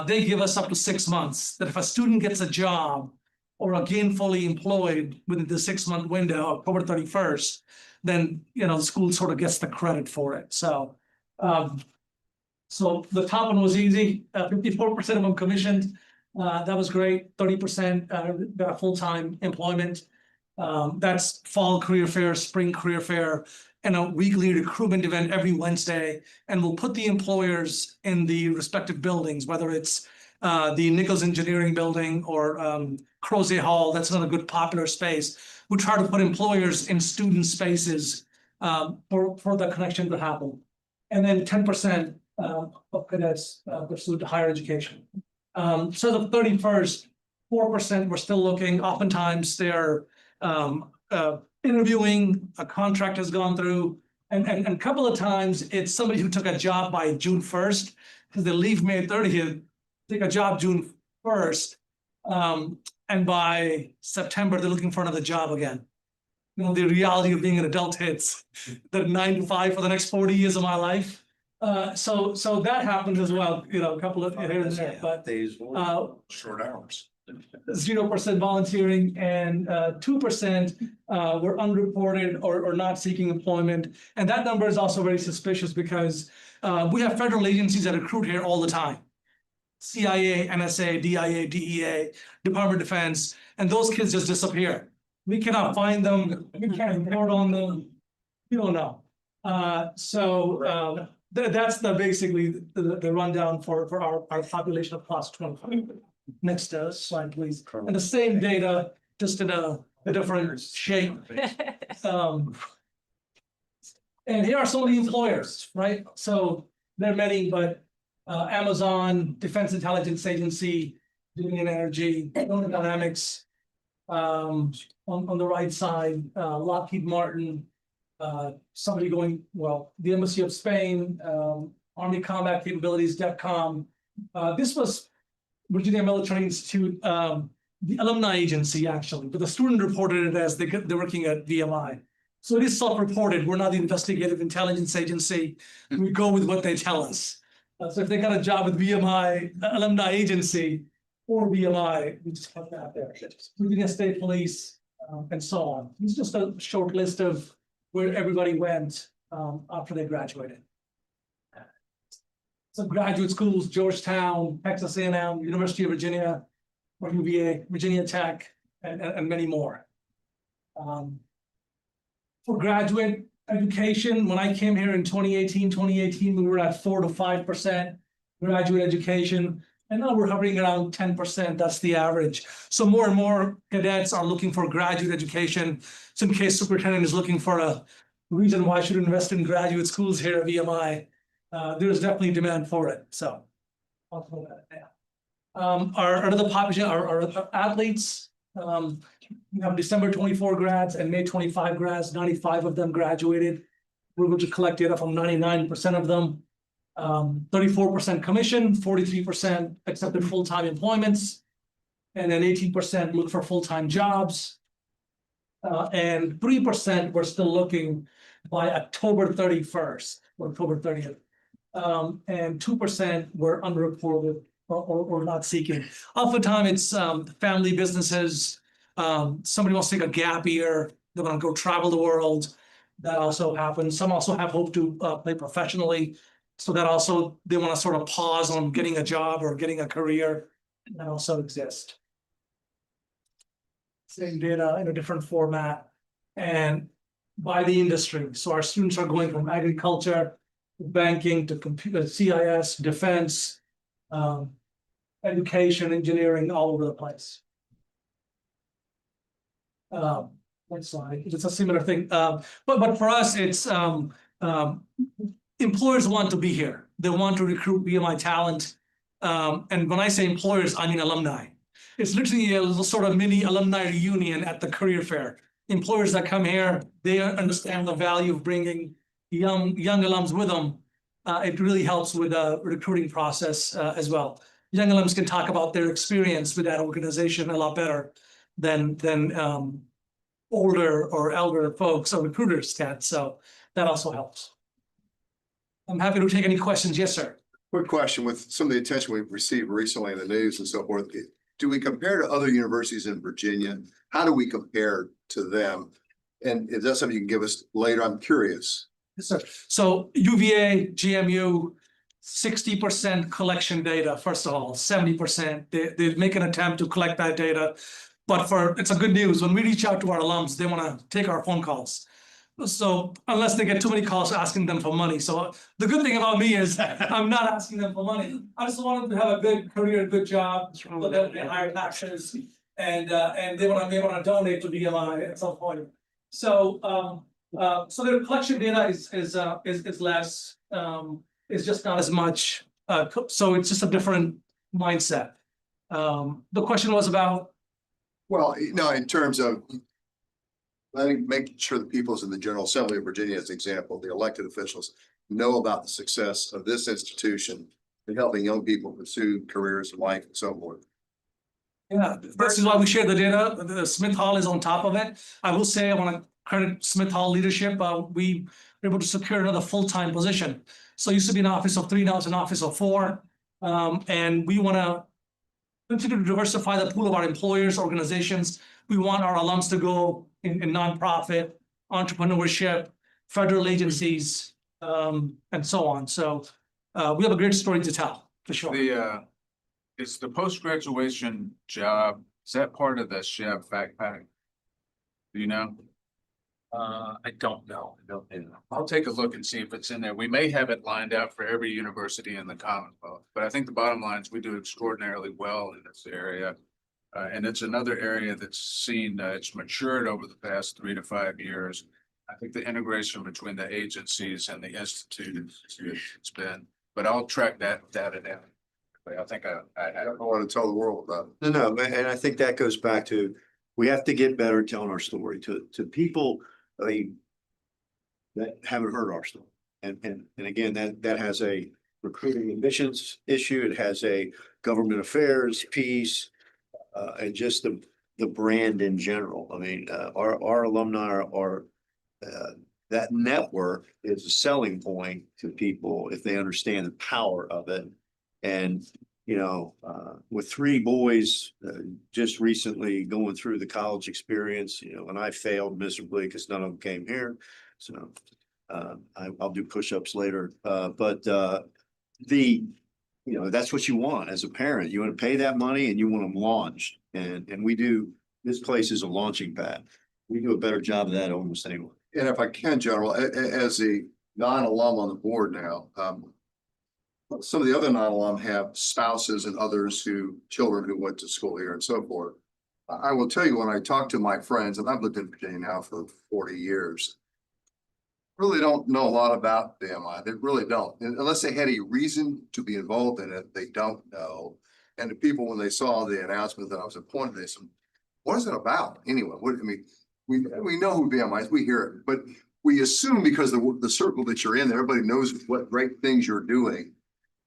they give us up to 6 months, that if a student gets a job or are gainfully employed within the 6-month window, October 31st, then, the school sort of gets the credit for it. So the top one was easy, 54% of them commissioned, That was great. 30% got full-time employment. That's fall career fair, spring career fair, and a weekly recruitment event every Wednesday. And we'll put the employers in the respective buildings, whether it's the Nichols Engineering Building or Crozet Hall. That's another good popular space. We try to put employers in student spaces for the connection to happen. And then 10% of cadets pursued higher education. So the 31st, 4% we're still looking. Oftentimes they're interviewing, a contract has gone through, and a couple of times it's somebody who took a job by June 1st, because they leave May 30th, take a job June 1st, and by September, they're looking for another job again. You know, the reality of being an adult hits, the 9 to 5 for the next 40 years of my life. So that happened as well, you know, a couple of here and there, but Short hours. 0% volunteering and 2% were unreported or not seeking employment. And that number is also very suspicious because we have federal agencies that recruit here all the time. CIA, NSA, DIA, DEA, Department of Defense, and those kids just disappear. We cannot find them, we can't report on them, we don't know. That's basically the rundown for our population of class 25. Next slide, please. And the same data, just in a different shape. And here are some of the employers, right? So there are many, but Amazon, Defense Intelligence Agency, Dominion Energy, General Dynamics, on the right side, Lockheed Martin, somebody going, well, the Embassy of Spain, Army Combat Capabilities, DEFCON. This was Virginia Military Institute, the alumni agency actually, but the student reported it as they're working at VMI. So it is self-reported. We're not the investigative intelligence agency. We go with what they tell us. So if they got a job with VMI, alumni agency, or VMI, we just put that there. Virginia State Police, and so on. It's just a short list of where everybody went after they graduated. So graduate schools, Georgetown, Texas A&M, University of Virginia, or UVA, Virginia Tech, and many more. For graduate education, when I came here in 2018, we were at 4 to 5% graduate education, and now we're hovering around 10%. That's the average. So more and more cadets are looking for graduate education. So in case superintendent is looking for a reason why I should invest in graduate schools here at VMI, there's definitely demand for it. So I'll throw that down. Our another population, our athletes, we have December 24 grads and May 25 grads, 95 of them graduated. We're able to collect data from 99% of them. 34% commission, 43% accepted full-time employments, and then 18% look for full-time jobs. And 3% were still looking by October 31st, or October 30th. And 2% were unreported or not seeking. Oftentimes it's family businesses. Somebody wants to take a gap year. They want to go travel the world. That also happens. Some also have hope to play professionally. So that also, they want to sort of pause on getting a job or getting a career. That also exists. Same data in a different format and by the industry. So our students are going from agriculture, banking to computer, CIS, defense, education, engineering, all over the place. Next slide. It's a similar thing. But for us, it's employers want to be here. They want to recruit VMI talent. And when I say employers, I mean alumni. It's literally a little sort of mini alumni reunion at the career fair. Employers that come here, they understand the value of bringing young alums with them. It really helps with the recruiting process as well. Young alums can talk about their experience with that organization a lot better than older or elder folks or recruiters can. So that also helps. I'm happy to take any questions. Yes, sir. Quick question, with some of the attention we've received recently in the news and so forth, do we compare to other universities in Virginia? How do we compare to them? And is that something you can give us later? I'm curious. Yes, sir. So UVA, GMU, 60% collection data, first of all, 70%. They make an attempt to collect that data. But it's a good news. When we reach out to our alums, they want to take our phone calls. So unless they get too many calls asking them for money. So the good thing about me is I'm not asking them for money. I just want them to have a good career, good job, so they'll pay higher taxes, and they want to donate to BMI at some point. So so their collection data is less, is just not as much. So it's just a different mindset. The question was about. Well, no, in terms of, I think making sure the peoples in the General Assembly of Virginia, as an example, the elected officials know about the success of this institution in helping young people pursue careers in life and so forth. Yeah, this is why we share the data. The Smith Hall is on top of it. I will say, I want to credit Smith Hall leadership. We were able to secure another full-time position. So it used to be an office of 3, now it's an office of 4. And we want to continue to diversify the pool of our employers, organizations. We want our alums to go in nonprofit, entrepreneurship, federal agencies, and so on. So we have a great story to tell, for sure. Is the post-graduation job, is that part of the Chev backpack? Do you know? I don't know. I'll take a look and see if it's in there. We may have it lined out for every university in the Commonwealth, but I think the bottom line is we do extraordinarily well in this area. And it's another area that's seen, it's matured over the past 3 to 5 years. I think the integration between the agencies and the institute it's been, but I'll track that data down. I think I don't want to tell the world about it. No, and I think that goes back to, we have to get better at telling our story to people, I mean, that haven't heard our story. And again, that has a recruiting admissions issue. It has a government affairs piece, and just the brand in general. I mean, our alumni are that network is a selling point to people if they understand the power of it. And, you know, with 3 boys just recently going through the college experience, you know, and I failed miserably because none of them came here. So I'll do push-ups later. But you know, that's what you want as a parent. You want to pay that money and you want them launched. And we do, this place is a launching pad. We do a better job of that almost anywhere. And if I can, General, as a non-alum on the board now, some of the other non-alum have spouses and others children who went to school here and so forth. I will tell you, when I talk to my friends, and I've lived in Virginia now for 40 years, really don't know a lot about BMI. They really don't. And unless they had a reason to be involved in it, they don't know. And the people, when they saw the announcement that I was appointed, they said, what is it about? Anyway, I mean, we know who BMI is, we hear it, but we assume because the circle that you're in, everybody knows what great things you're doing.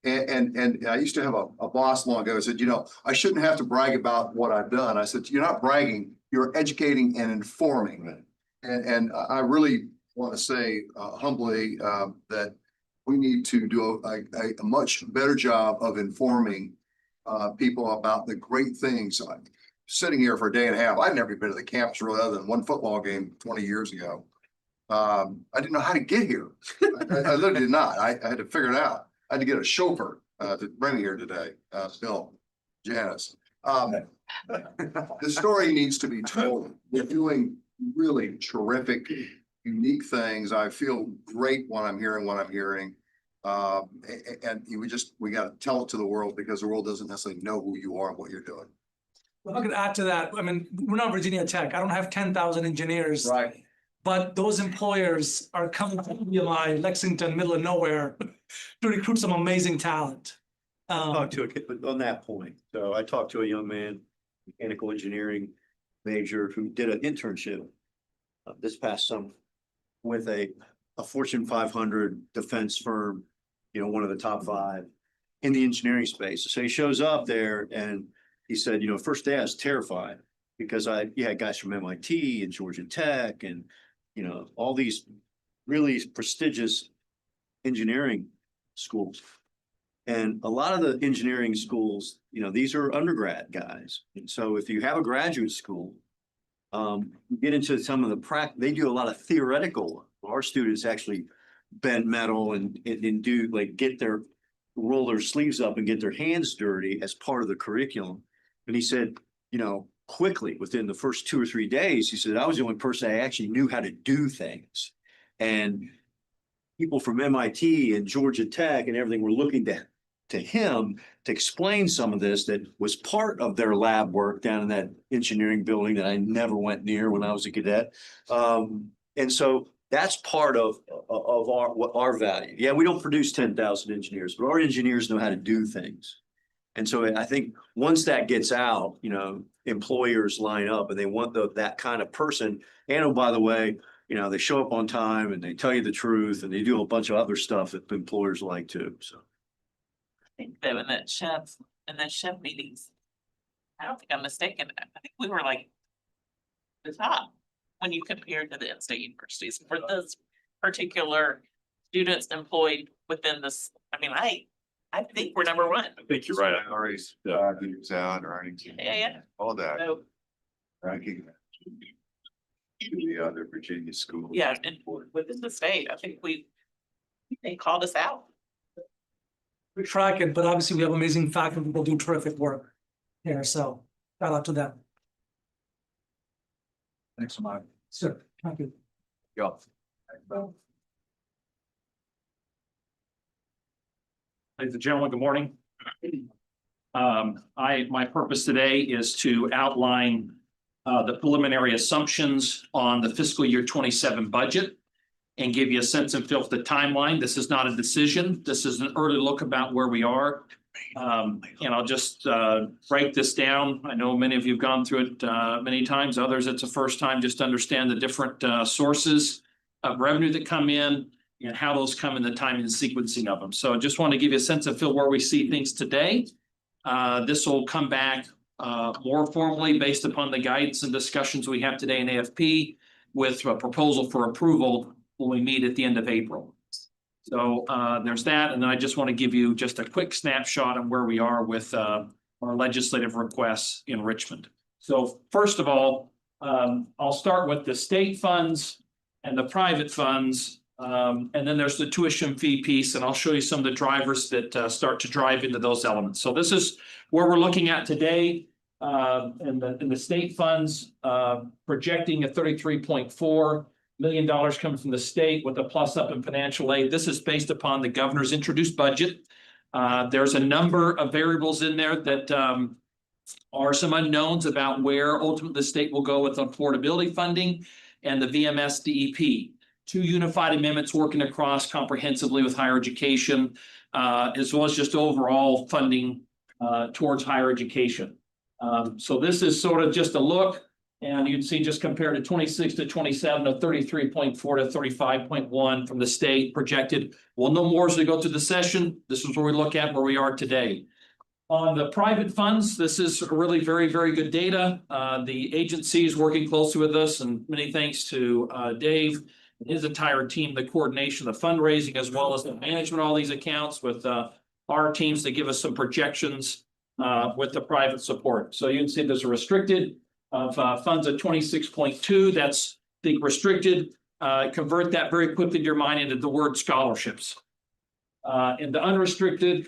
And I used to have a boss long ago who said, you know, I shouldn't have to brag about what I've done. I said, you're not bragging, you're educating and informing. And I really want to say humbly that we need to do a much better job of informing people about the great things. Sitting here for a day and a half, I'd never been to the campus really other than one football game 20 years ago. I didn't know how to get here. I literally did not. I had to figure it out. I had to get a chauffeur to bring me here today, Bill, Janice. The story needs to be told. We're doing really terrific, unique things. I feel great when I'm hearing what I'm hearing. And we got to tell it to the world because the world doesn't necessarily know who you are and what you're doing. If I could add to that, I mean, we're not Virginia Tech. I don't have 10,000 engineers. Right. But those employers are coming to BMI, Lexington, middle of nowhere, to recruit some amazing talent. Talk to on that point. So I talked to a young man, mechanical engineering major, who did an internship this past summer with a Fortune 500 defense firm, you know, one of the top 5 in the engineering space. So he shows up there and he said, you know, first day I was terrified because you had guys from MIT and Georgia Tech and, you know, all these really prestigious engineering schools. And a lot of the engineering schools, you know, these are undergrad guys. And so if you have a graduate school, you get into some of the they do a lot of theoretical. Our students actually bend metal and do like get their roll their sleeves up and get their hands dirty as part of the curriculum. And he said, you know, quickly, within the first 2 or 3 days, he said, I was the only person that actually knew how to do things. And people from MIT and Georgia Tech and everything were looking to him to explain some of this that was part of their lab work down in that engineering building that I never went near when I was a cadet. And so that's part of our value. Yeah, we don't produce 10,000 engineers, but our engineers know how to do things. And so I think once that gets out, you know, employers line up and they want that kind of person. And oh, by the way, you know, they show up on time and they tell you the truth and they do a bunch of other stuff that employers like too. So. I think that in the chef meetings, I don't think I'm mistaken. I think we were like the top when you compare to the in-state universities for this particular students employed within this. I mean, I think we're number one. I think you're right. Earnings out, earnings. Yeah. All that. So, Ranking the other Virginia schools. yeah, and within the state, I think they called us out. We track it, but obviously we have amazing faculty people do terrific work here, so shout out to them. Thanks so much. Sure, thank you. Yeah. Ladies and gentlemen, good morning. My purpose today is to outline the preliminary assumptions on the fiscal year 27 budget and give you a sense and feel for the timeline. This is not a decision. This is an early look about where we are. And I'll just break this down. I know many of you have gone through it many times. Others, it's the first time just to understand the different sources of revenue that come in and how those come in, the timing and sequencing of them. So I just want to give you a sense and feel where we see things today. This will come back more formally based upon the guidance and discussions we have today in AFP with a proposal for approval when we meet at the end of April. So there's that. And then I just want to give you just a quick snapshot on where we are with our legislative requests in Richmond. So first of all, I'll start with the state funds and the private funds. And then there's the tuition fee piece, and I'll show you some of the drivers that start to drive into those elements. So this is where we're looking at today in the state funds, projecting a $33.4 million coming from the state with a plus up in financial aid. This is based upon the governor's introduced budget. There's a number of variables in there that are some unknowns about where ultimately the state will go with affordability funding and the VMS DEP. Two unified amendments working across comprehensively with higher education, as well as just overall funding towards higher education. So this is sort of just a look, and you'd see just compared to 26 to 27 of 33.4 to 35.1 from the state projected. We'll know more as we go through the session. This is where we look at where we are today. On the private funds, this is really very, very good data. The agency is working closely with us, and many thanks to Dave and his entire team, the coordination, the fundraising, as well as the management of all these accounts with our teams to give us some projections with the private support. So you can see there's a restricted of funds at 26.2. That's the restricted. Convert that very quickly in your mind into the word scholarships. And the unrestricted,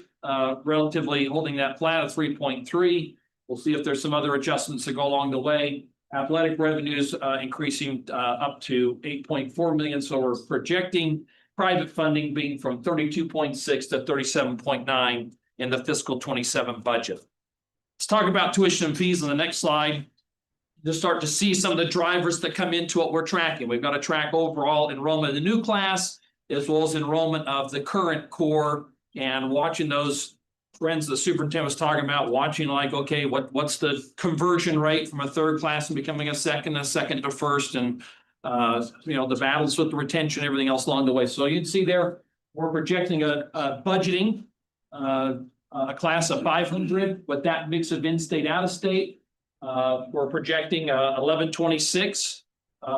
relatively holding that flat at 3.3. We'll see if there's some other adjustments that go along the way. Athletic revenues increasing up to 8.4 million. So we're projecting private funding being from 32.6 to 37.9 in the fiscal 27 budget. Let's talk about tuition and fees on the next slide. To start to see some of the drivers that come into what we're tracking. We've got to track overall enrollment in the new class, as well as enrollment of the current core, and watching those trends the superintendent was talking about, watching like, okay, what's the conversion rate from a third class and becoming a second to first, and the battles with the retention, everything else along the way. So you'd see there, we're projecting a budgeting a class of 500 with that mix of in-state, out-of-state. We're projecting 1126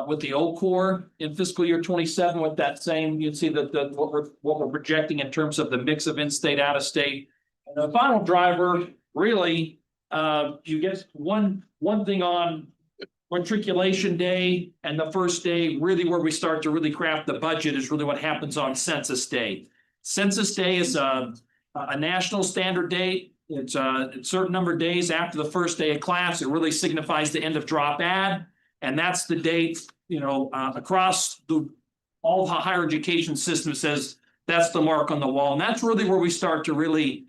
with the old core in fiscal year 27 with that same. You'd see that what we're projecting in terms of the mix of in-state, out-of-state. And the final driver, really, you get one thing on matriculation day and the first day, really where we start to really craft the budget is really what happens on census day. Census day is a national standard date. It's a certain number of days after the first day of class. It really signifies the end of drop ad. And that's the date, across all the higher education system says that's the mark on the wall. And that's really where we start to really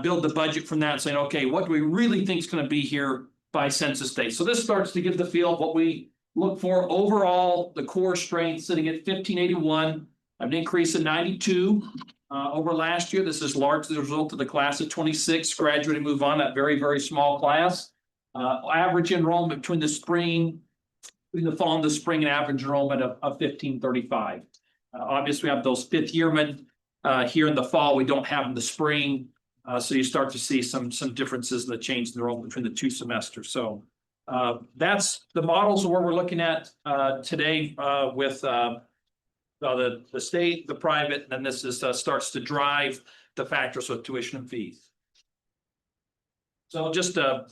build the budget from that, saying, okay, what do we really think is going to be here by census date? So this starts to give the feel of what we look for overall. The core strength sitting at 1581, an increase of 92 over last year. This is largely the result of the class of 26 graduating, move on, that very, very small class. Average enrollment between the fall and the spring, and average enrollment of 1535. Obviously, we have those fifth yearmen here in the fall. We don't have in the spring. So you start to see some differences in the change in enrollment between the two semesters. So that's the models of what we're looking at today with the state, the private, and then this is starts to drive the factors of tuition and fees. So just to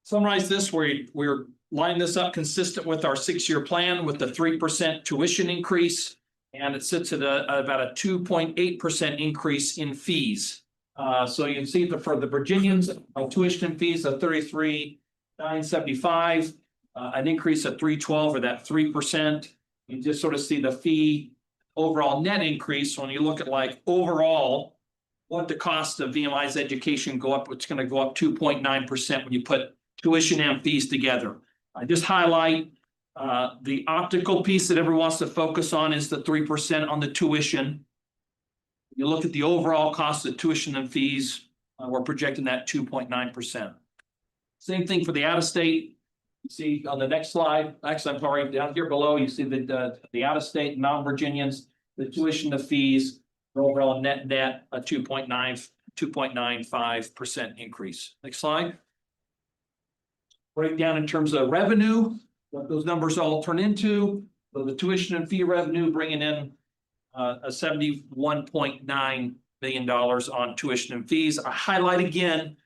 summarize this, we're lining this up consistent with our 6-year plan with the 3% tuition increase, and it sits at about a 2.8% increase in fees. So you can see that for the Virginians, tuition and fees of $33,975, an increase of $312 or that 3%. You just sort of see the fee overall net increase when you look at like overall what the cost of VMI's education go up. It's going to go up 2.9% when you put tuition and fees together. I just highlight the optical piece that everyone wants to focus on is the 3% on the tuition. You look at the overall cost of tuition and fees, we're projecting that 2.9%. Same thing for the out-of-state. You see on the next slide, actually, I'm sorry, down here below, you see the out-of-state non-Virginians, the tuition, the fees, the overall net a 2.95% increase. Next slide. Breakdown in terms of revenue, what those numbers all turn into. So the tuition and fee revenue bringing in a $71.9 million on tuition and fees. I highlight again,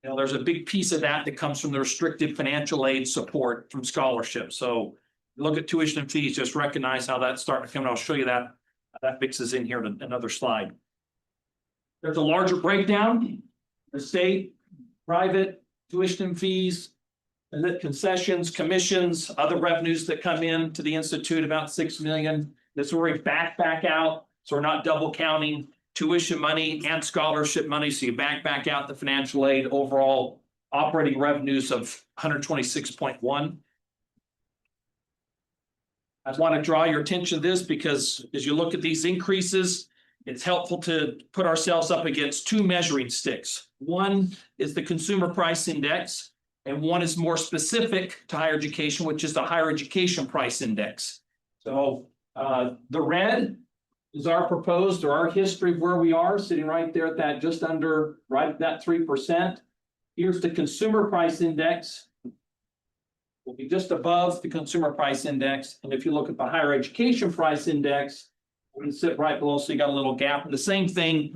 there's a big piece of that comes from the restricted financial aid support from scholarships. So look at tuition and fees, just recognize how that's starting to come. And I'll show you that mixes in here in another slide. There's a larger breakdown, the state, private, tuition and fees, and then concessions, commissions, other revenues that come in to the Institute, about $6 million. This is where we back out. So we're not double counting tuition money and scholarship money. So you back out the financial aid, overall operating revenues of 126.1. I want to draw your attention to this because as you look at these increases, it's helpful to put ourselves up against two measuring sticks. One is the consumer price index, and one is more specific to higher education, which is the higher education price index. So the red is our proposed or our history of where we are, sitting right there at that just under, right at that 3%. Here's the consumer price index. Will be just above the consumer price index. And if you look at the higher education price index, we can sit right below, so you got a little gap. And the same thing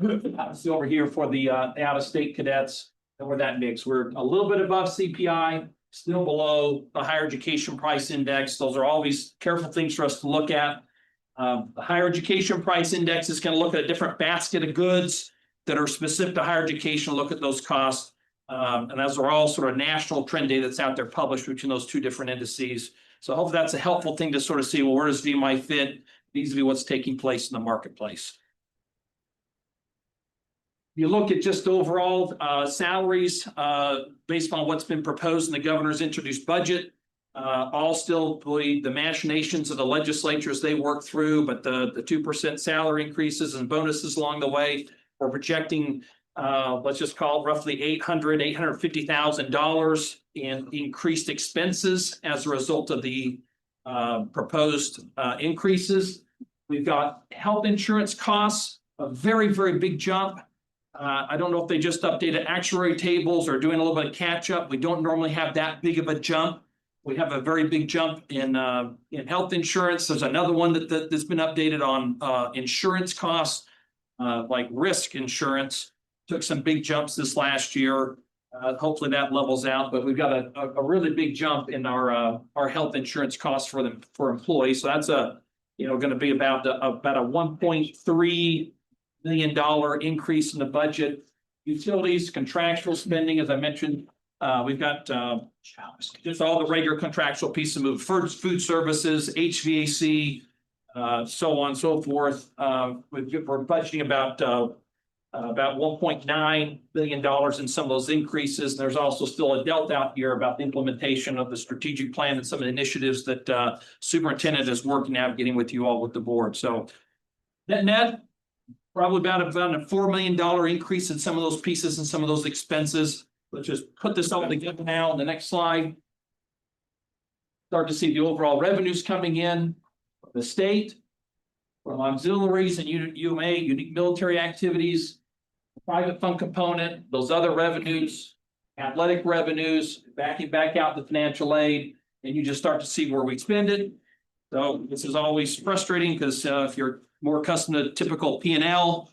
see over here for the out-of-state cadets and where that mix. We're a little bit above CPI, still below the higher education price index. Those are always careful things for us to look at. The higher education price index is going to look at a different basket of goods that are specific to higher education, look at those costs. And those are all sort of national trend data that's out there published between those two different indices. So hopefully that's a helpful thing to sort of see, well, where does VMI fit vis-a-vis what's taking place in the marketplace. You look at just overall salaries based on what's been proposed in the governor's introduced budget. All still the machinations of the legislatures they work through, but the 2% salary increases and bonuses along the way, we're projecting, let's just call it roughly $850,000 in increased expenses as a result of the proposed increases. We've got health insurance costs, a very, very big jump. I don't know if they just updated actuary tables or doing a little bit of catch up. We don't normally have that big of a jump. We have a very big jump in health insurance. There's another one that's been updated on insurance costs, like risk insurance. Took some big jumps this last year. Hopefully that levels out, but we've got a really big jump in our health insurance costs for employees. So that's going to be about a $1.3 million increase in the budget. Utilities, contractual spending, as I mentioned, we've got just all the regular contractual pieces of food services, HVAC, so on and so forth. We're budgeting about $1.9 billion in some of those increases. There's also still a delta out here about the implementation of the strategic plan and some of the initiatives that superintendent is working out, getting with you all with the board. So net, probably about a $4 million increase in some of those pieces and some of those expenses. Let's just put this all together now on the next slide. Start to see the overall revenues coming in, the state, from auxiliaries and UMA, unique military activities, private fund component, those other revenues, athletic revenues, backing back out the financial aid, and you just start to see where we spend it. So this is always frustrating because if you're more accustomed to typical P&L,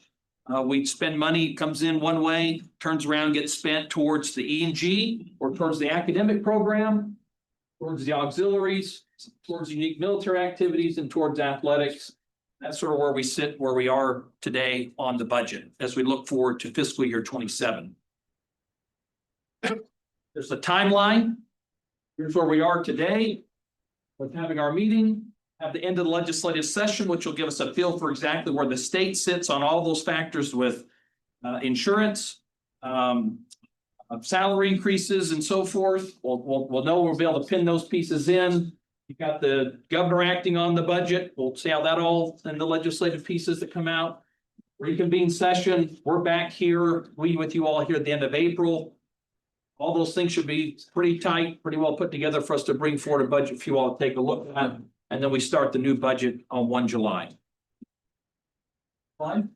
we spend money, comes in one way, turns around, gets spent towards the E&G or towards the academic program, towards the auxiliaries, towards unique military activities, and towards athletics. That's sort of where we sit, where we are today on the budget as we look forward to fiscal year 27. There's a timeline. Here's where we are today with having our meeting at the end of the legislative session, which will give us a feel for exactly where the state sits on all those factors with insurance, salary increases and so forth. We'll know, we'll be able to pin those pieces in. You've got the governor acting on the budget. We'll see how that all and the legislative pieces that come out. Reconvene session. We're back here, we with you all here at the end of April. All those things should be pretty tight, pretty well put together for us to bring forward a budget for you all to take a look at. And then we start the new budget on 1 July. Fine.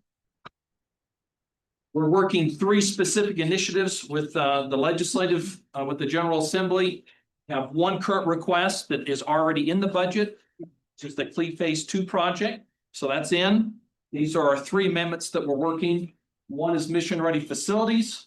We're working 3 specific initiatives with the legislative, with the General Assembly. We have 1 current request that is already in the budget, which is the CLE Phase 2 project. So that's in. These are our 3 amendments that we're working. 1 is mission ready facilities.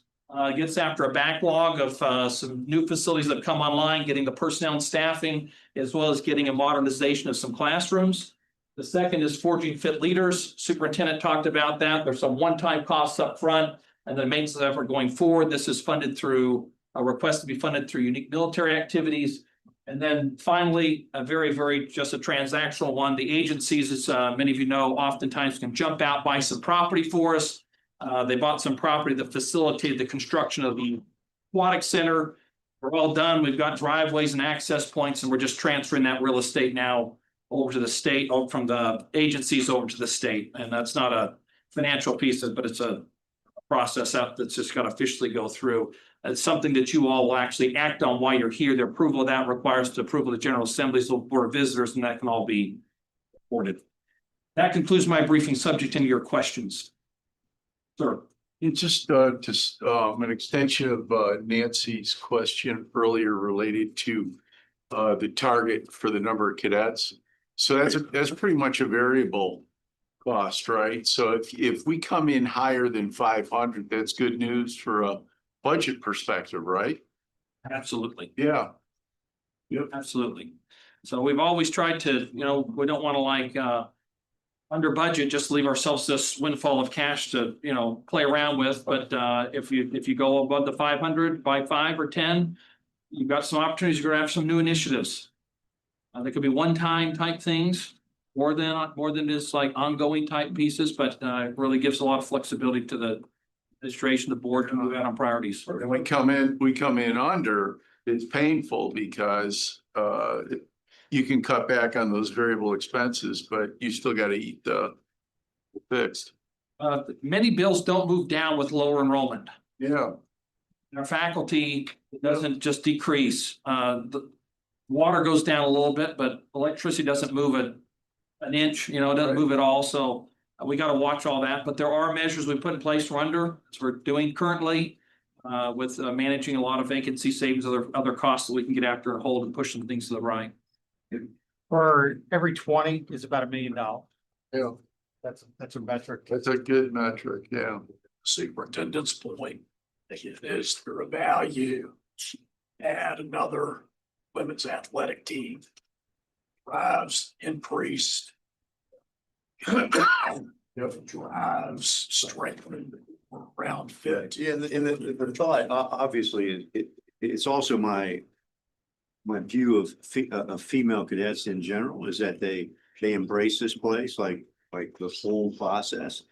Gets after a backlog of some new facilities that come online, getting the personnel and staffing, as well as getting a modernization of some classrooms. The second is forging fit leaders. Superintendent talked about that. There's some one-time costs up front and the maintenance effort going forward. This is funded through a request to be funded through unique military activities. And then finally, a very just a transactional one. The agencies, as many of you know, oftentimes can jump out, buy some property for us. They bought some property that facilitated the construction of the aquatic center. We're all done. We've got driveways and access points, and we're just transferring that real estate now over to the state, from the agencies over to the state. And that's not a financial piece, but it's a process out that's just got to officially go through. It's something that you all will actually act on while you're here. The approval of that requires the approval of the General Assembly's Board of Visitors, and that can all be reported. That concludes my briefing, subject to your questions. Sir. It's just an extension of Nancy's question earlier related to the target for the number of cadets. So that's pretty much a variable cost, right? So if we come in higher than 500, that's good news for a budget perspective, right? Absolutely. Yeah. Yep, absolutely. So we've always tried to, we don't want to under budget, just leave ourselves this windfall of cash to, play around with. But if you go above the 500 by 5 or 10, you've got some opportunities. You're going to have some new initiatives. There could be one-time type things, more than just like ongoing type pieces, but it really gives a lot of flexibility to the administration, the board to move out on priorities. And we come in under, it's painful because you can cut back on those variable expenses, but you still got to eat the fixed. Many bills don't move down with lower enrollment. Yeah. Our faculty doesn't just decrease. The water goes down a little bit, but electricity doesn't move an inch, it doesn't move at all. So we got to watch all that. But there are measures we put in place as we're doing currently with managing a lot of vacancy savings, other costs that we can get after and hold and push some things to the right. For every 20 is about $1 million. Yeah. That's a metric. That's a good metric. Yeah. Superintendent's point, it is for a value. Add another women's athletic team. Drives increased It drives strength around fit. Yeah, the thought, obviously, it's also my view of female cadets in general is that they embrace this place, like the whole process.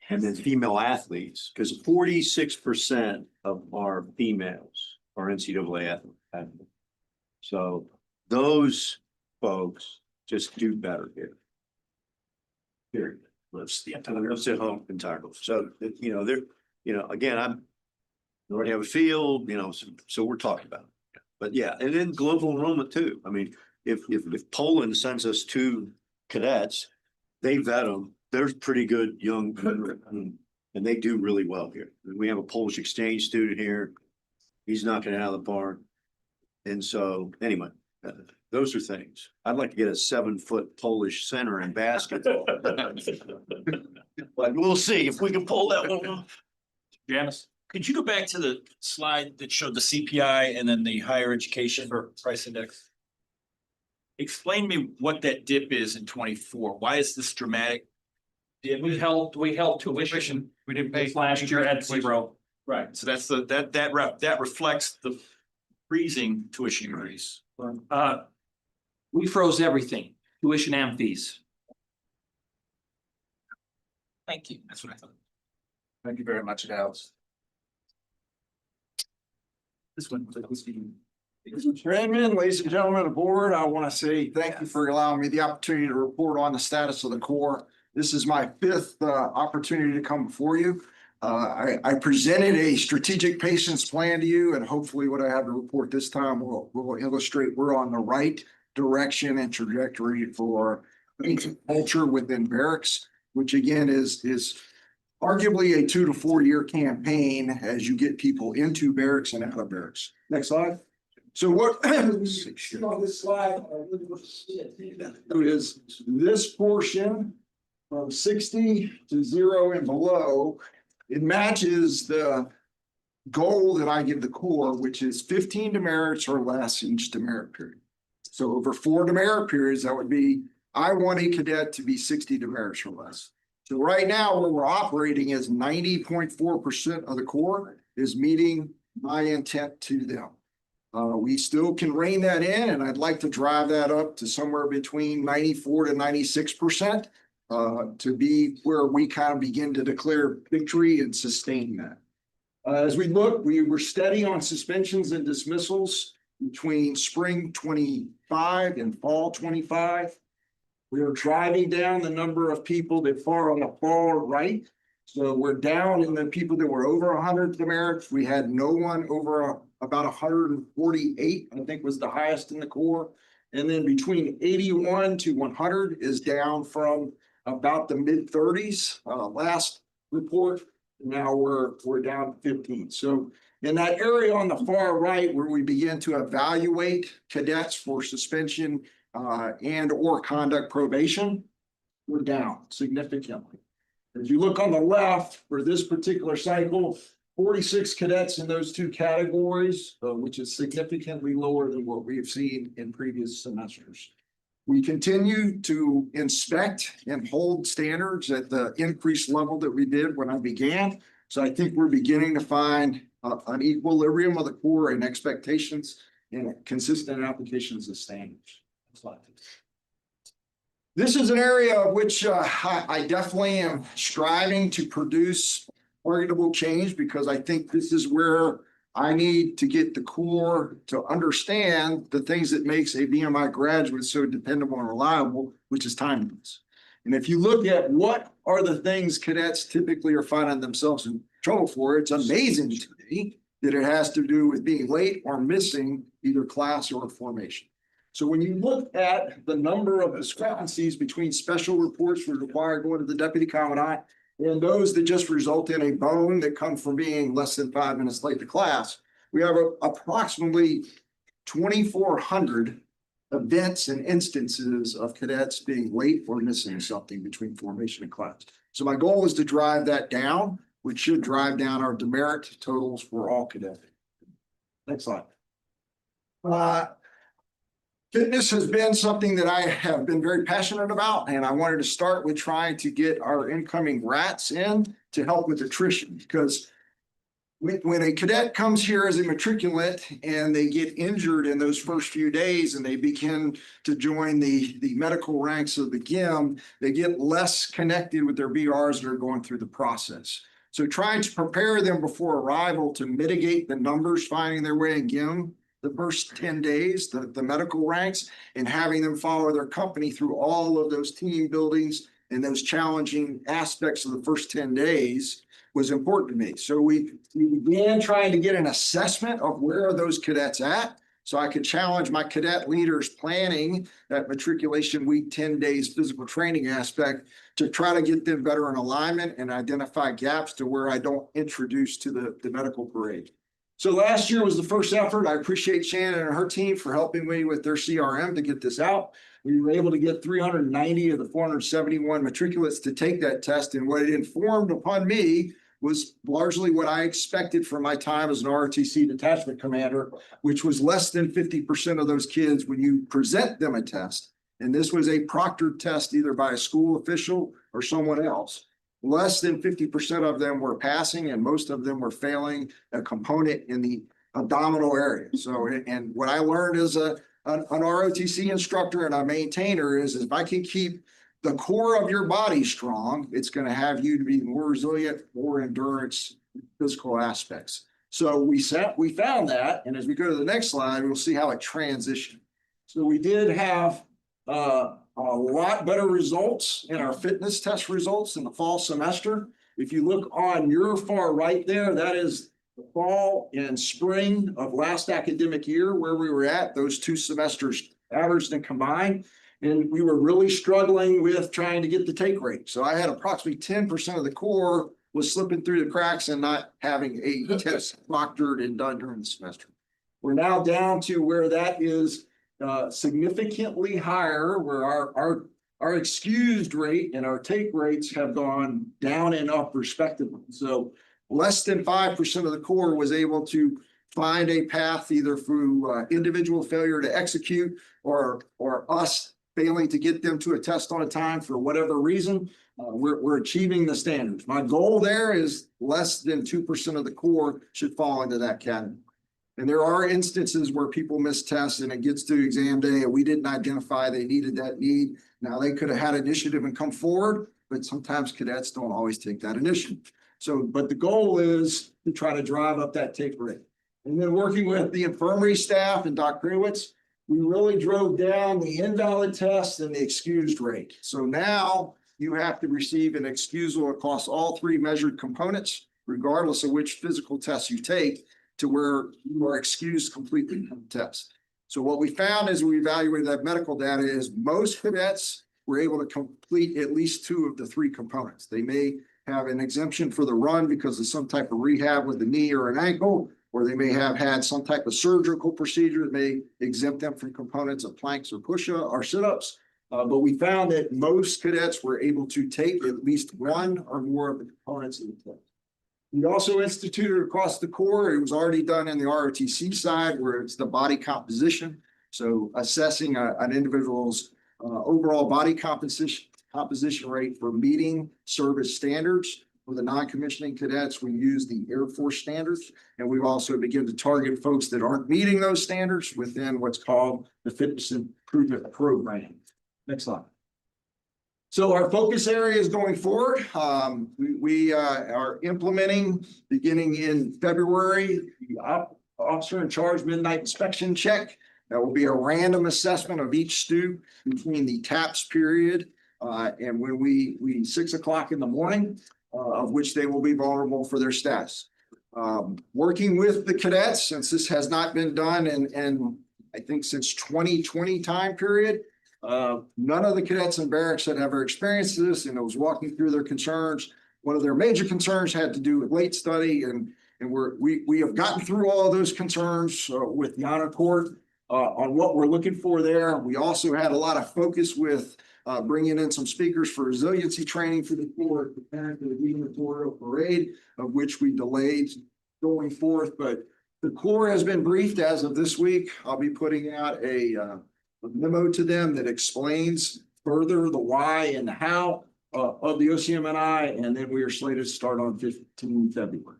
And then female athletes, because 46% of our females are NCAA athletes. So those folks just do better here. Period. Let's sit home entirely. So, again, we already have a field, so we're talking about it. But yeah, and then global enrollment too. I mean, if Poland sends us 2 cadets, they vet them. They're pretty good young, and they do really well here. We have a Polish exchange student here. He's knocking it out of the park. And so, anyway, those are things. I'd like to get a 7-foot Polish center in basketball. But we'll see if we can pull that one off. Janice? Could you go back to the slide that showed the CPI and then the higher education price index? Explain me what that dip is in 24. Why is this dramatic? We held tuition. We didn't pay. Last year at 0. Right, so that's that reflects the freezing tuition increase. We froze everything, tuition and fees. Thank you, that's what I thought. Thank you very much, Alex. This one. Mr. Chairman, ladies and gentlemen of the board, I want to say thank you for allowing me the opportunity to report on the status of the Corps. This is my 5th opportunity to come before you. I presented a strategic patience plan to you, and hopefully what I have to report this time will illustrate we're on the right direction and trajectory for culture within barracks, which again is arguably a 2 to 4 year campaign as you get people into barracks and out of barracks. Next slide. So what on this slide is this portion from 60 to 0 and below. It matches the goal that I give the Corps, which is 15 demerits or less each demerit period. So over 4 demerit periods, that would be, I want a cadet to be 60 demerits or less. So right now, where we're operating is 90.4% of the Corps is meeting my intent to them. We still can rein that in, and I'd like to drive that up to somewhere between 94 to 96%. To be where we kind of begin to declare victory and sustain that. As we look, we were steady on suspensions and dismissals between spring 25 and fall 25. We are driving down the number of people that fall on the far right. So we're down in the people that were over 100 demerits. We had no one over about 148, I think was the highest in the Corps. And then between 81 to 100 is down from about the mid 30s last report. Now we're down to 15. So in that area on the far right where we begin to evaluate cadets for suspension and or conduct probation, we're down significantly. If you look on the left for this particular cycle, 46 cadets in those 2 categories, which is significantly lower than what we've seen in previous semesters. We continue to inspect and hold standards at the increased level that we did when I began. So I think we're beginning to find an equilibrium of the Corps and expectations and consistent applications of standards. This is an area of which I definitely am striving to produce targetable change because I think this is where I need to get the Corps to understand the things that makes a VMI graduate so dependable and reliable, which is timeliness. And if you look at what are the things cadets typically are finding themselves in trouble for, it's amazing to me that it has to do with being late or missing either class or formation. So when you look at the number of discrepancies between special reports for required going to the deputy commandant and those that just result in a bone that come from being less than 5 minutes late to class, we have approximately 2,400 events and instances of cadets being late or missing something between formation and class. So my goal is to drive that down, which should drive down our demerit totals for all cadets. Next slide. Fitness has been something that I have been very passionate about, and I wanted to start with trying to get our incoming rats in to help with attrition, because when a cadet comes here as a matriculant and they get injured in those first few days and they begin to join the medical ranks of the GIM, they get less connected with their BRs that are going through the process. So trying to prepare them before arrival to mitigate the numbers finding their way in GIM the first 10 days, the medical ranks, and having them follow their company through all of those team buildings and those challenging aspects of the first 10 days was important to me. So we began trying to get an assessment of where are those cadets at, so I could challenge my cadet leaders planning that matriculation week, 10 days physical training aspect to try to get them better in alignment and identify gaps to where I don't introduce to the medical parade. So last year was the first effort. I appreciate Shannon and her team for helping me with their CRM to get this out. We were able to get 390 of the 471 matriculates to take that test. And what it informed upon me was largely what I expected from my time as an ROTC detachment commander, which was less than 50% of those kids when you present them a test. And this was a proctored test either by a school official or someone else. Less than 50% of them were passing and most of them were failing a component in the abdominal area. So, and what I learned as an ROTC instructor and a maintainer is if I can keep the core of your body strong, it's going to have you to be more resilient, more endurance, physical aspects. So we found that, and as we go to the next slide, we'll see how it transitioned. So we did have a lot better results in our fitness test results in the fall semester. If you look on your far right there, that is the fall and spring of last academic year where we were at, those 2 semesters averaged and combined. And we were really struggling with trying to get the take rate. So I had approximately 10% of the core was slipping through the cracks and not having a test proctored and done during the semester. We're now down to where that is significantly higher, where our excused rate and our take rates have gone down and up respectively. So less than 5% of the core was able to find a path either through individual failure to execute or us failing to get them to a test on a time for whatever reason. We're achieving the standards. My goal there is less than 2% of the core should fall into that category. And there are instances where people miss tests and it gets to exam day and we didn't identify they needed that need. Now they could have had initiative and come forward, but sometimes cadets don't always take that initiative. So, but the goal is to try to drive up that take rate. And then working with the infirmary staff and Doc Krewitz, we really drove down the invalid test and the excused rate. So now you have to receive an excusal across all 3 measured components, regardless of which physical test you take, to where you are excused completely from the test. So what we found as we evaluated that medical data is most cadets were able to complete at least 2 of the 3 components. They may have an exemption for the run because of some type of rehab with a knee or an ankle, or they may have had some type of surgical procedure that may exempt them from components of planks or push-ups or sit-ups. But we found that most cadets were able to take at least 1 or more of the components of the test. We also instituted across the core, it was already done in the ROTC side where it's the body composition. So assessing an individual's overall body composition rate for meeting service standards. For the non-commissioning cadets, we use the Air Force standards, and we've also begun to target folks that aren't meeting those standards within what's called the Fitness Improvement Program. Next slide. So our focus areas going forward, we are implementing beginning in February, the officer in charge midnight inspection check. That will be a random assessment of each student between the TAPS period and when we 6 o'clock in the morning, of which they will be vulnerable for their status. Working with the cadets, since this has not been done in I think since 2020 time period, none of the cadets in barracks had ever experienced this, and it was walking through their concerns. One of their major concerns had to do with late study, and we have gotten through all of those concerns with the honor court on what we're looking for there. We also had a lot of focus with bringing in some speakers for resiliency training for the Corps, preparing for the gubernatorial parade, of which we delayed going forth. But the Corps has been briefed as of this week. I'll be putting out a memo to them that explains further the why and the how of the OCMNI, and then we are slated to start on 15 February.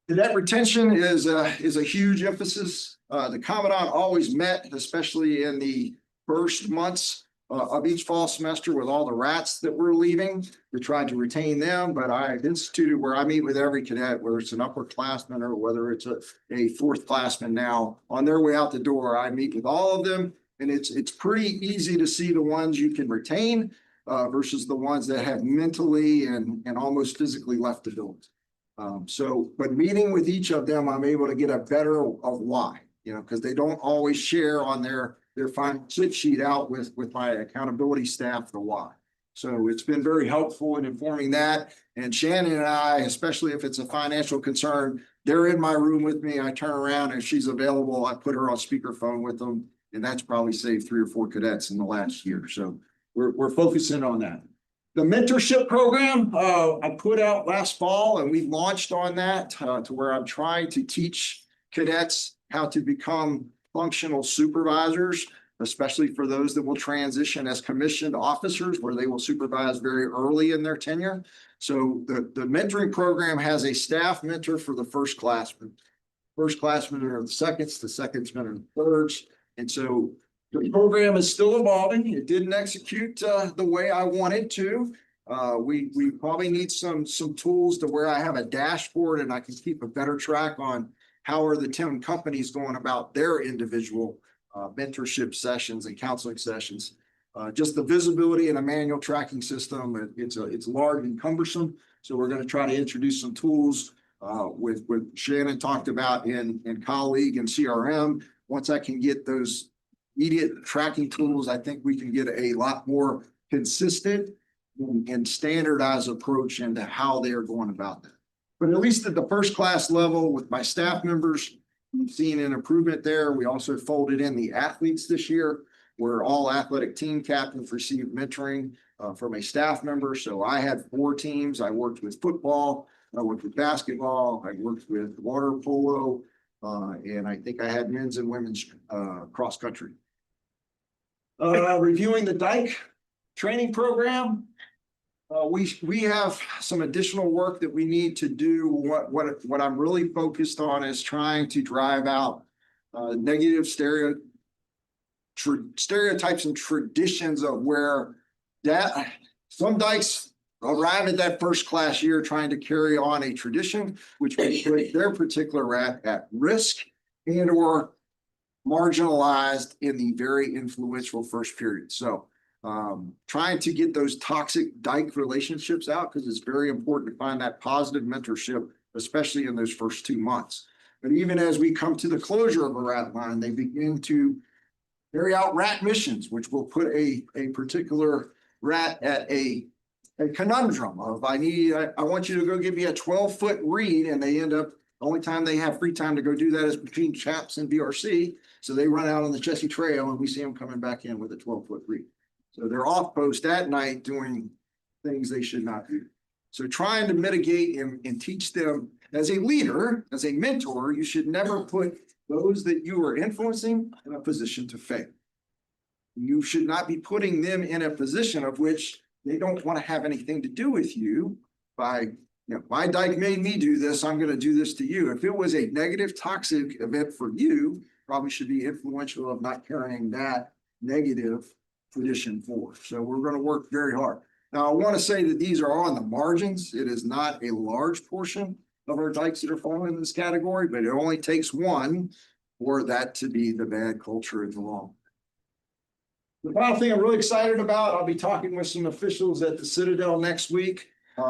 Cadet retention is a huge emphasis. The Commandant always met, especially in the first months of each fall semester with all the rats that were leaving. We tried to retain them, but I've instituted where I meet with every cadet, whether it's an upperclassman or whether it's a fourth classman now, on their way out the door, I meet with all of them. And it's pretty easy to see the ones you can retain versus the ones that have mentally and almost physically left the building. But meeting with each of them, I'm able to get a better of why, because they don't always share on their final slip sheet out with my accountability staff, the why. So it's been very helpful in informing that. And Shannon and I, especially if it's a financial concern, they're in my room with me. I turn around and she's available. I put her on speakerphone with them. And that's probably saved 3 or 4 cadets in the last year. So we're focusing on that. The mentorship program I put out last fall, and we launched on that to where I'm trying to teach cadets how to become functional supervisors, especially for those that will transition as commissioned officers, where they will supervise very early in their tenure. So the mentoring program has a staff mentor for the first classmen. First classmen are the seconds, the secondsmen are the thirds. And so the program is still evolving. It didn't execute the way I wanted to. We probably need some tools to where I have a dashboard and I can keep a better track on how are the 10 companies going about their individual mentorship sessions and counseling sessions. Just the visibility in a manual tracking system, it's large and cumbersome. So we're going to try to introduce some tools with Shannon talked about in colleague and CRM. Once I can get those immediate tracking tools, I think we can get a lot more consistent and standardized approach into how they are going about that. But at least at the first class level with my staff members, we've seen an improvement there. We also folded in the athletes this year, where all athletic team captains received mentoring from a staff member. So I had 4 teams. I worked with football, I worked with basketball, I worked with water polo, and I think I had men's and women's cross country. Reviewing the Dyke training program. We have some additional work that we need to do. What I'm really focused on is trying to drive out negative stereotypes and traditions of where some dykes arrive at that first class year trying to carry on a tradition, which may put their particular rat at risk and or marginalized in the very influential first period. So trying to get those toxic dyke relationships out, because it's very important to find that positive mentorship, especially in those first 2 months. But even as we come to the closure of a rat line, they begin to carry out rat missions, which will put a particular rat at a conundrum of I want you to go give me a 12-foot read, and they end up the only time they have free time to go do that is between chaps and BRC. So they run out on the Chessie Trail and we see them coming back in with a 12-foot read. So they're off post at night doing things they should not do. So trying to mitigate and teach them as a leader, as a mentor, you should never put those that you are influencing in a position to fail. You should not be putting them in a position of which they don't want to have anything to do with you by, my dyke made me do this, I'm going to do this to you. If it was a negative, toxic event for you, probably should be influential of not carrying that negative tradition forward. So we're going to work very hard. Now, I want to say that these are on the margins. It is not a large portion of our dykes that are falling in this category, but it only takes one for that to be the bad culture in the long. The final thing I'm really excited about, I'll be talking with some officials at the Citadel next week,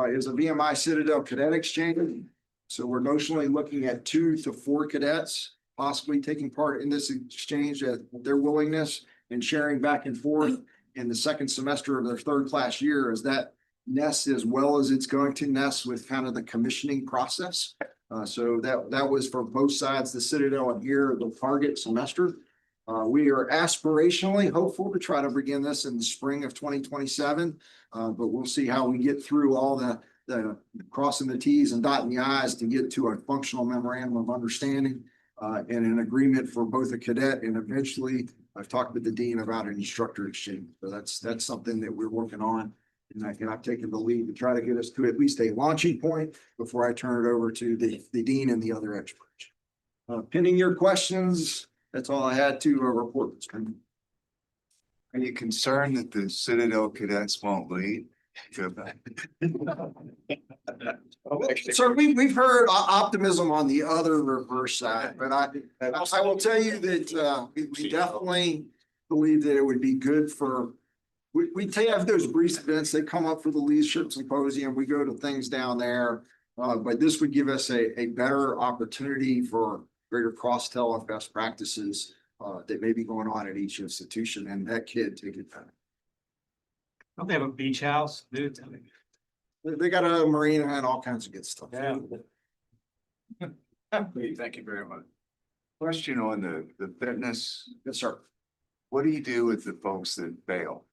is a VMI Citadel Cadet Exchange. So we're notionally looking at 2 to 4 cadets possibly taking part in this exchange at their willingness and sharing back and forth in the second semester of their 3rd class year, as that nests as well as it's going to nest with kind of the commissioning process. So that was for both sides, the Citadel and here, the target semester. We are aspirationally hopeful to try to begin this in the spring of 2027, but we'll see how we get through all the crossing the T's and dotting the I's to get to a functional memorandum of understanding and an agreement for both a cadet and eventually I've talked with the dean about an instructor exchange, so that's something that we're working on. And I've taken the lead to try to get us to at least a launching point before I turn it over to the dean and the other experts. Pending your questions, that's all I had to report. Mr. Chairman. Are you concerned that the Citadel cadets won't lead? So we've heard optimism on the other reverse side, but I will tell you that we definitely believe that it would be good for, we have those brief events that come up for the leadership symposium. We go to things down there. But this would give us a better opportunity for greater cross-tell of best practices that may be going on at each institution, and that kid take it. Don't they have a beach house, dude? They got a marina and all kinds of good stuff. Yeah. Thank you very much. Question on the fitness. Yes, sir. What do you do with the folks that fail?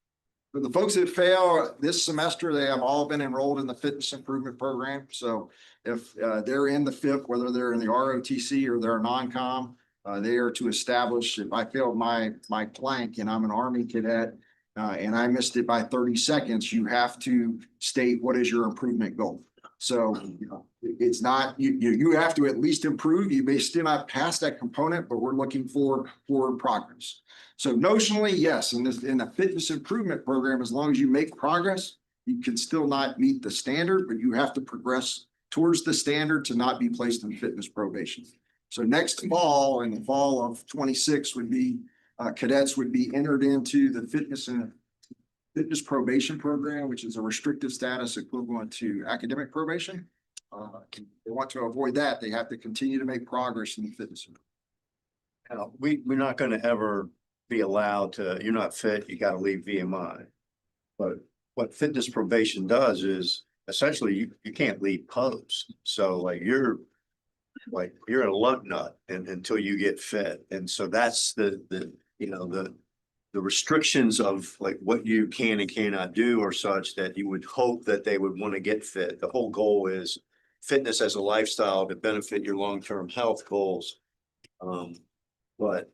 For the folks that fail this semester, they have all been enrolled in the fitness improvement program. So if they're in the FIP, whether they're in the ROTC or they're a non-com, they are to establish, if I failed my plank and I'm an Army cadet, and I missed it by 30 seconds, you have to state what is your improvement goal. So, you know, it's not, you have to at least improve. You may still not pass that component, but we're looking for forward progress. So notionally, yes, in the fitness improvement program, as long as you make progress, you can still not meet the standard, but you have to progress towards the standard to not be placed in fitness probation. So next fall, in the fall of 26 would be, cadets would be entered into the fitness probation program, which is a restrictive status equivalent to academic probation. They want to avoid that. They have to continue to make progress in the fitness. Now, we're not gonna ever be allowed to, you're not fit, you gotta leave VMI. But what fitness probation does is essentially you can't leave post. So you're a lug nut until you get fit. And so that's the restrictions of like what you can and cannot do are such that you would hope that they would want to get fit. The whole goal is fitness as a lifestyle to benefit your long-term health goals. But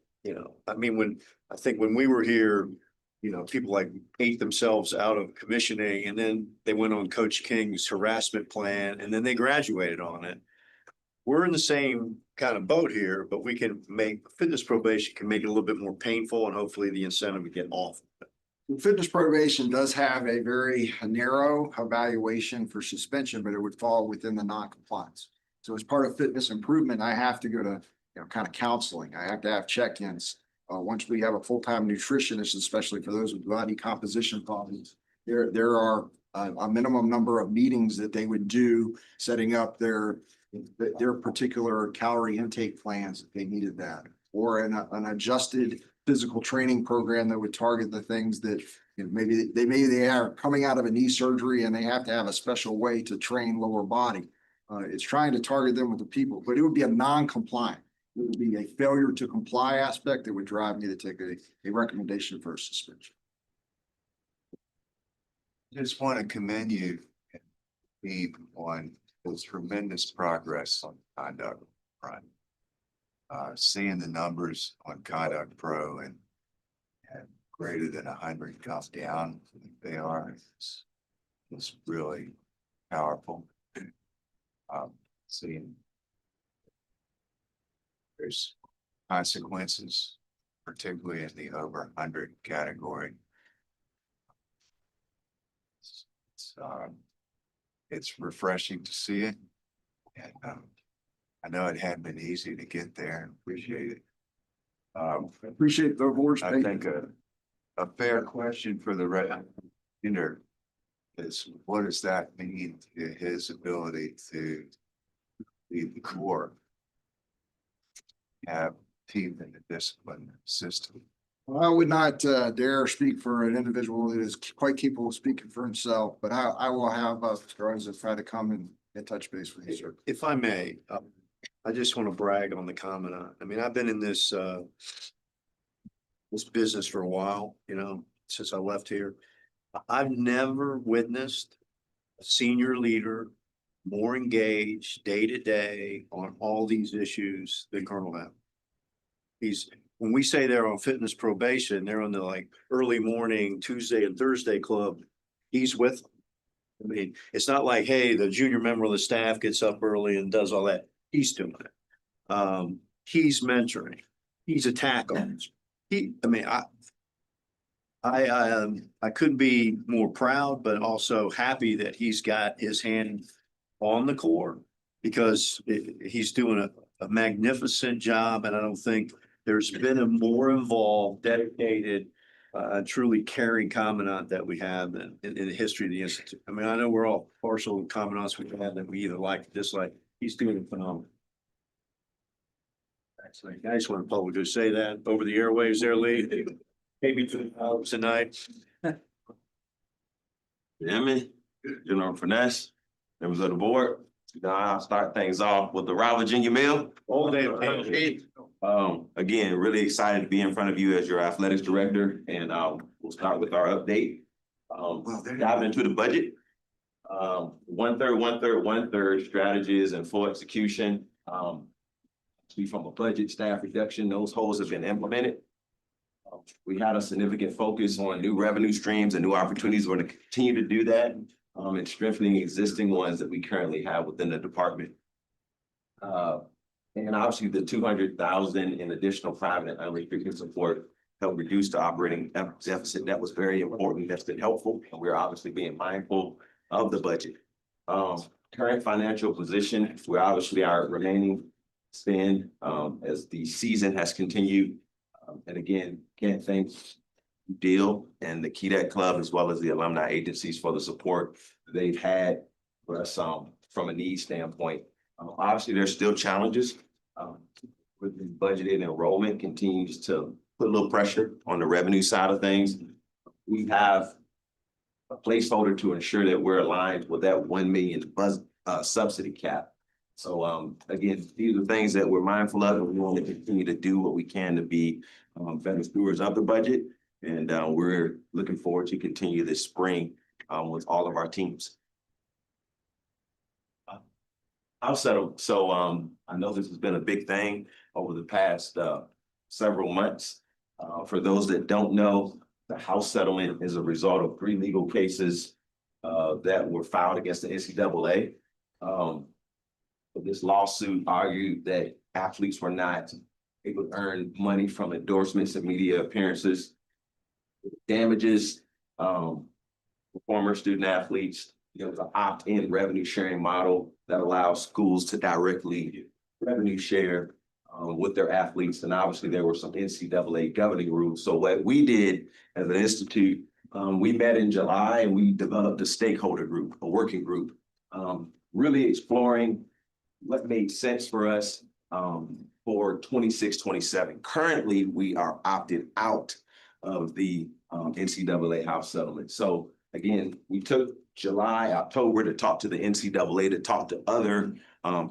I mean, I think when we were here, people like ate themselves out of commissioning, and then they went on Coach King's harassment plan, and then they graduated on it. We're in the same kind of boat here, but we can make fitness probation can make it a little bit more painful, and hopefully the incentive to get off. Fitness probation does have a very narrow evaluation for suspension, but it would fall within the non-compliance. So as part of fitness improvement, I have to go to kind of counseling. I have to have check-ins. Once we have a full-time nutritionist, especially for those with body composition problems, there are a minimum number of meetings that they would do, setting up their particular calorie intake plans if they needed that, or an adjusted physical training program that would target the things that maybe they are coming out of a knee surgery and they have to have a special way to train lower body. It's trying to target them with the people, but it would be a non-compliant. It would be a failure to comply aspect that would drive me to take a recommendation for a suspension. Just want to commend you, Steve, on those tremendous progress on conduct front. Seeing the numbers on Conduct Pro and greater than 100 comes down, they are, it's really powerful. Seeing there's consequences, particularly in the over 100 category. It's refreshing to see it. And I know it hadn't been easy to get there, and appreciate it. Appreciate the board's. I think a fair question for the representative is, what does that mean to his ability to lead the Corps, have team in the discipline system? I would not dare speak for an individual that is quite capable of speaking for himself, but I will have Mr. Isaac try to come and touch base with you, sir. If I may, I just want to brag on the comment. I mean, I've been in this business for a while, since I left here. I've never witnessed a senior leader more engaged day to day on all these issues than Colonel M. when we say they're on fitness probation, they're on the like early morning Tuesday and Thursday club. He's with them. I mean, it's not like, hey, the junior member of the staff gets up early and does all that. He's doing it. He's mentoring. He's a tackle. I couldn't be more proud, but also happy that he's got his hand on the core because he's doing a magnificent job. And I don't think there's been a more involved, dedicated, truly caring commandant that we have in the history of the Institute. I mean, I know we're all partial commandants we have that we either like or dislike. He's doing phenomenal. Excellent. I just want to publicly say that over the airwaves there, Lee. Maybe to the house tonight. Jimmy, General Finesse, members of the board. Now I'll start things off with the Raw Virginia meal. All day. Again, really excited to be in front of you as your athletics director, and we'll start with our update. Diving into the budget. 1/3 strategies and full execution. From a budget staff reduction, those holes have been implemented. We had a significant focus on new revenue streams and new opportunities. We're going to continue to do that and strengthening existing ones that we currently have within the department. And obviously the 200,000 in additional private and unrestricted support helped reduce the operating deficit. That was very important. That's been helpful. And we're obviously being mindful of the budget. Current financial position, we obviously are remaining spend as the season has continued. And again, can't thank Deal and the KeyDet Club as well as the alumni agencies for the support they've had for us from a need standpoint. Obviously, there's still challenges with the budgeted enrollment continues to put a little pressure on the revenue side of things. We have a placeholder to ensure that we're aligned with that 1 million subsidy cap. So again, these are things that we're mindful of, and we want to continue to do what we can to be better stewards of the budget. And we're looking forward to continue this spring with all of our teams. I'll settle. So I know this has been a big thing over the past several months. For those that don't know, the House settlement is a result of 3 legal cases that were filed against the NCAA. This lawsuit argued that athletes were not able to earn money from endorsements and media appearances, damages for former student athletes. There was an opt-in revenue sharing model that allows schools to directly revenue share with their athletes. And obviously there were some NCAA governing rules. So what we did as an institute, we met in July and we developed a stakeholder group, a working group, really exploring what made sense for us for 26-27. Currently, we are opted out of the NCAA House settlement. So again, we took July, October to talk to the NCAA, to talk to other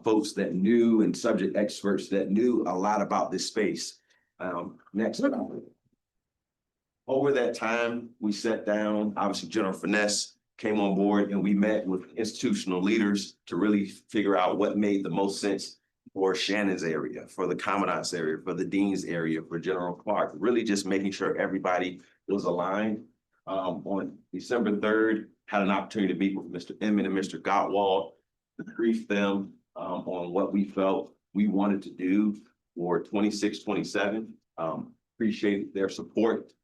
folks that knew and subject experts that knew a lot about this space. Next, over that time, we sat down, obviously General Finesse came on board and we met with institutional leaders to really figure out what made the most sense for Shannon's area, for the Commandant's area, for the Dean's area, for General Clark, really just making sure everybody was aligned. On December 3rd, had an opportunity to meet with Mr. Inman and Mr. Gottwald to brief them on what we felt we wanted to do for 26-27. Appreciate their support.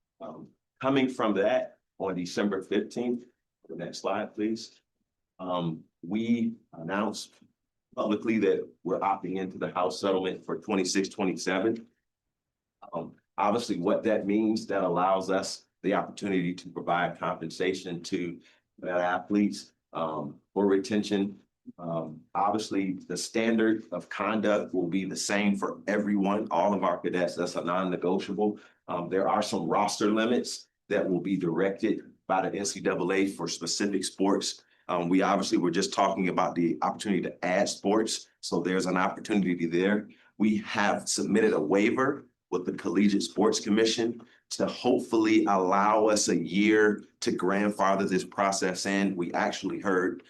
Coming from that, on December 15th, the next slide, please. We announced publicly that we're opting into the House settlement for 26-27. Obviously, what that means, that allows us the opportunity to provide compensation to athletes for retention. Obviously, the standard of conduct will be the same for everyone, all of our cadets. That's a non-negotiable. There are some roster limits that will be directed by the NCAA for specific sports. We obviously were just talking about the opportunity to add sports. So there's an opportunity there. We have submitted a waiver with the Collegiate Sports Commission to hopefully allow us a year to grandfather this process in. We actually heard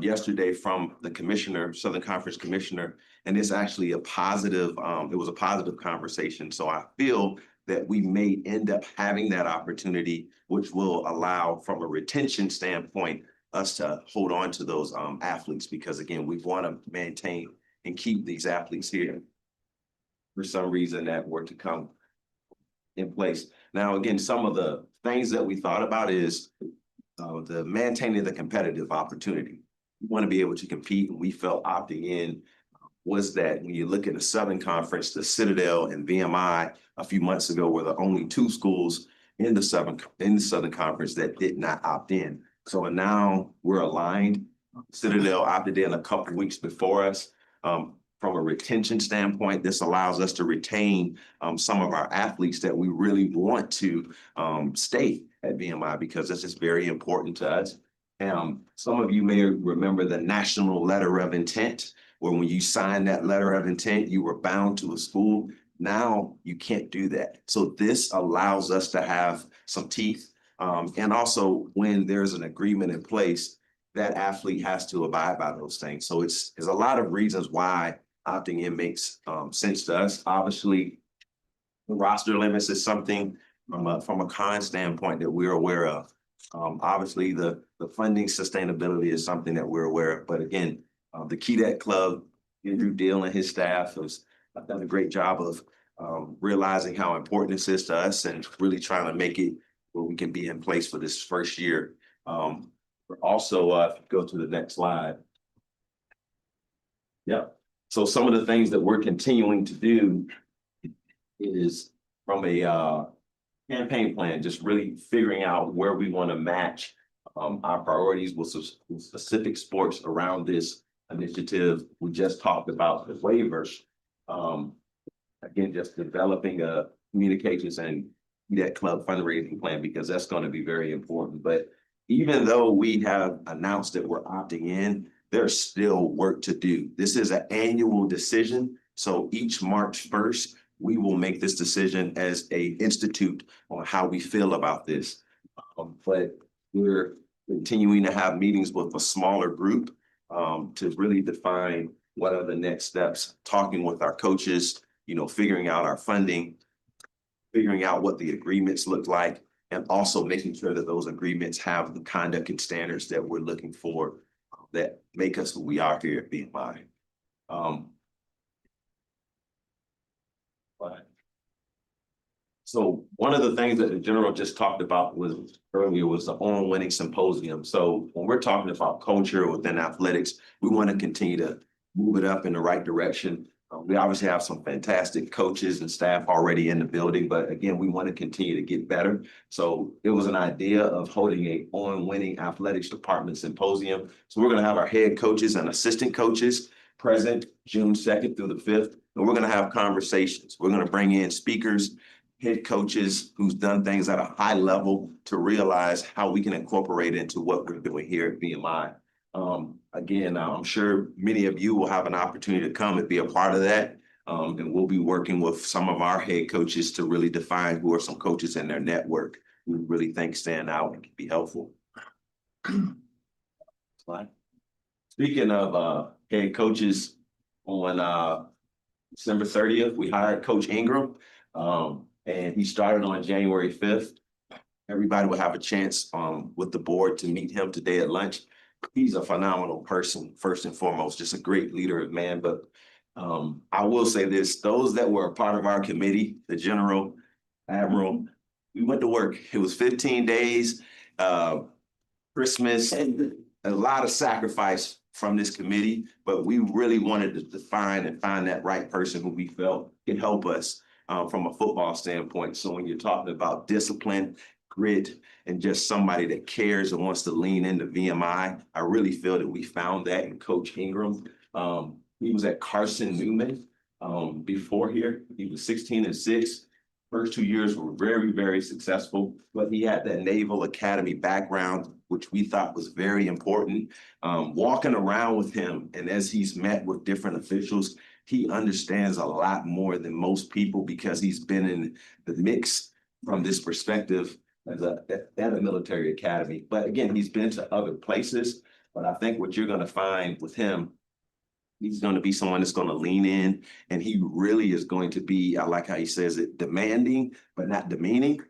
yesterday from the commissioner, Southern Conference Commissioner, And it's actually a positive, it was a positive conversation. So I feel that we may end up having that opportunity, which will allow from a retention standpoint, us to hold on to those athletes, because again, we want to maintain and keep these athletes here for some reason that were to come in place. Now, again, some of the things that we thought about is the maintaining the competitive opportunity. We want to be able to compete, and we felt opting in was that when you look at the Southern Conference, the Citadel and VMI a few months ago were the only two schools in the Southern Conference that did not opt in. So now we're aligned. Citadel opted in a couple weeks before us. From a retention standpoint, this allows us to retain some of our athletes that we really want to stay at VMI, because this is very important to us. Some of you may remember the national letter of intent, where when you sign that letter of intent, you were bound to a school. Now you can't do that. So this allows us to have some teeth. And also when there's an agreement in place, that athlete has to abide by those things. So there's a lot of reasons why opting in makes sense to us. Obviously, the roster limits is something from a con standpoint that we're aware of. Obviously, the funding sustainability is something that we're aware of. But again, the Keydett Club, Andrew Deal and his staff have done a great job of realizing how important this is to us and really trying to make it where we can be in place for this first year. Also, go to the next slide. Yep. So some of the things that we're continuing to do is from a campaign plan, just really figuring out where we want to match our priorities with specific sports around this initiative. We just talked about the waivers. Again, just developing a communications and that club fundraising plan, because that's going to be very important. But even though we have announced that we're opting in, there's still work to do. This is an annual decision. So each March 1st, we will make this decision as a institute on how we feel about this. But we're continuing to have meetings with a smaller group to really define what are the next steps, talking with our coaches, figuring out our funding, figuring out what the agreements look like, and also making sure that those agreements have the conduct and standards that we're looking for that make us who we are here at BMI. So one of the things that the general just talked about earlier was the on-winning symposium. So when we're talking about culture within athletics, we want to continue to move it up in the right direction. We obviously have some fantastic coaches and staff already in the building, but again, we want to continue to get better. So it was an idea of holding a on-winning athletics department symposium. So we're going to have our head coaches and assistant coaches present June 2nd through the 5th, and we're going to have conversations. We're going to bring in speakers, head coaches who's done things at a high level to realize how we can incorporate into what we're doing here at VMI. Again, I'm sure many of you will have an opportunity to come and be a part of that. And we'll be working with some of our head coaches to really define who are some coaches in their network who we really think stand out and can be helpful. Slide. Speaking of head coaches, on December 30th, we hired Coach Ingram, and he started on January 5th. Everybody will have a chance with the board to meet him today at lunch. He's a phenomenal person, first and foremost, just a great leader of man. But I will say this, those that were a part of our committee, the General, Admiral, we went to work. It was 15 days, Christmas, and a lot of sacrifice from this committee, but we really wanted to define and find that right person who we felt could help us from a football standpoint. So when you're talking about discipline, grit, and just somebody that cares and wants to lean into VMI, I really feel that we found that in Coach Ingram. He was at Carson Newman before here. He was 16-6. First 2 years were very, very successful, but he had that Naval Academy background, which we thought was very important. Walking around with him, and as he's met with different officials, he understands a lot more than most people because he's been in the mix from this perspective at a military academy. But again, he's been to other places. But I think what you're going to find with him He's going to be someone that's going to lean in, and he really is going to be, I like how he says it, demanding, but not demeaning.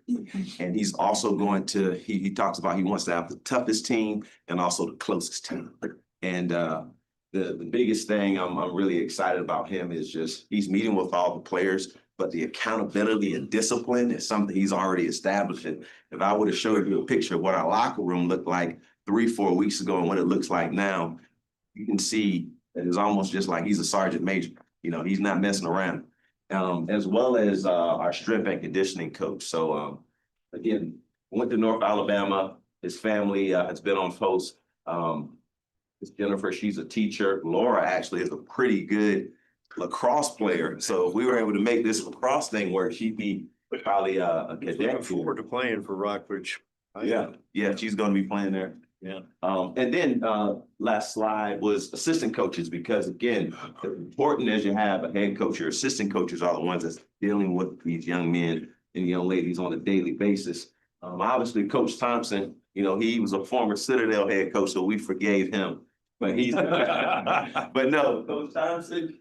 And he's also going to, he talks about he wants to have the toughest team and also the closest team. And the biggest thing I'm really excited about him is just he's meeting with all the players, but the accountability and discipline is something he's already established. And if I would have showed you a picture of what our locker room looked like 3-4 weeks ago and what it looks like now, you can see that it's almost just like he's a sergeant major. You know, he's not messing around. As well as our strength and conditioning coach. So again, went to North Alabama. His family has been on post. It's Jennifer, she's a teacher. Laura actually is a pretty good lacrosse player. So if we were able to make this lacrosse thing work, she'd be probably a cadet. Looking forward to playing for Rockbridge. Yeah, she's gonna be playing there. Yeah. And then last slide was assistant coaches, because again, as important as you have a head coach, your assistant coaches are the ones that's dealing with these young men and young ladies on a daily basis. Obviously, Coach Thompson, you know, he was a former Citadel head coach, so we forgave him. But he's, but no, Coach Thompson,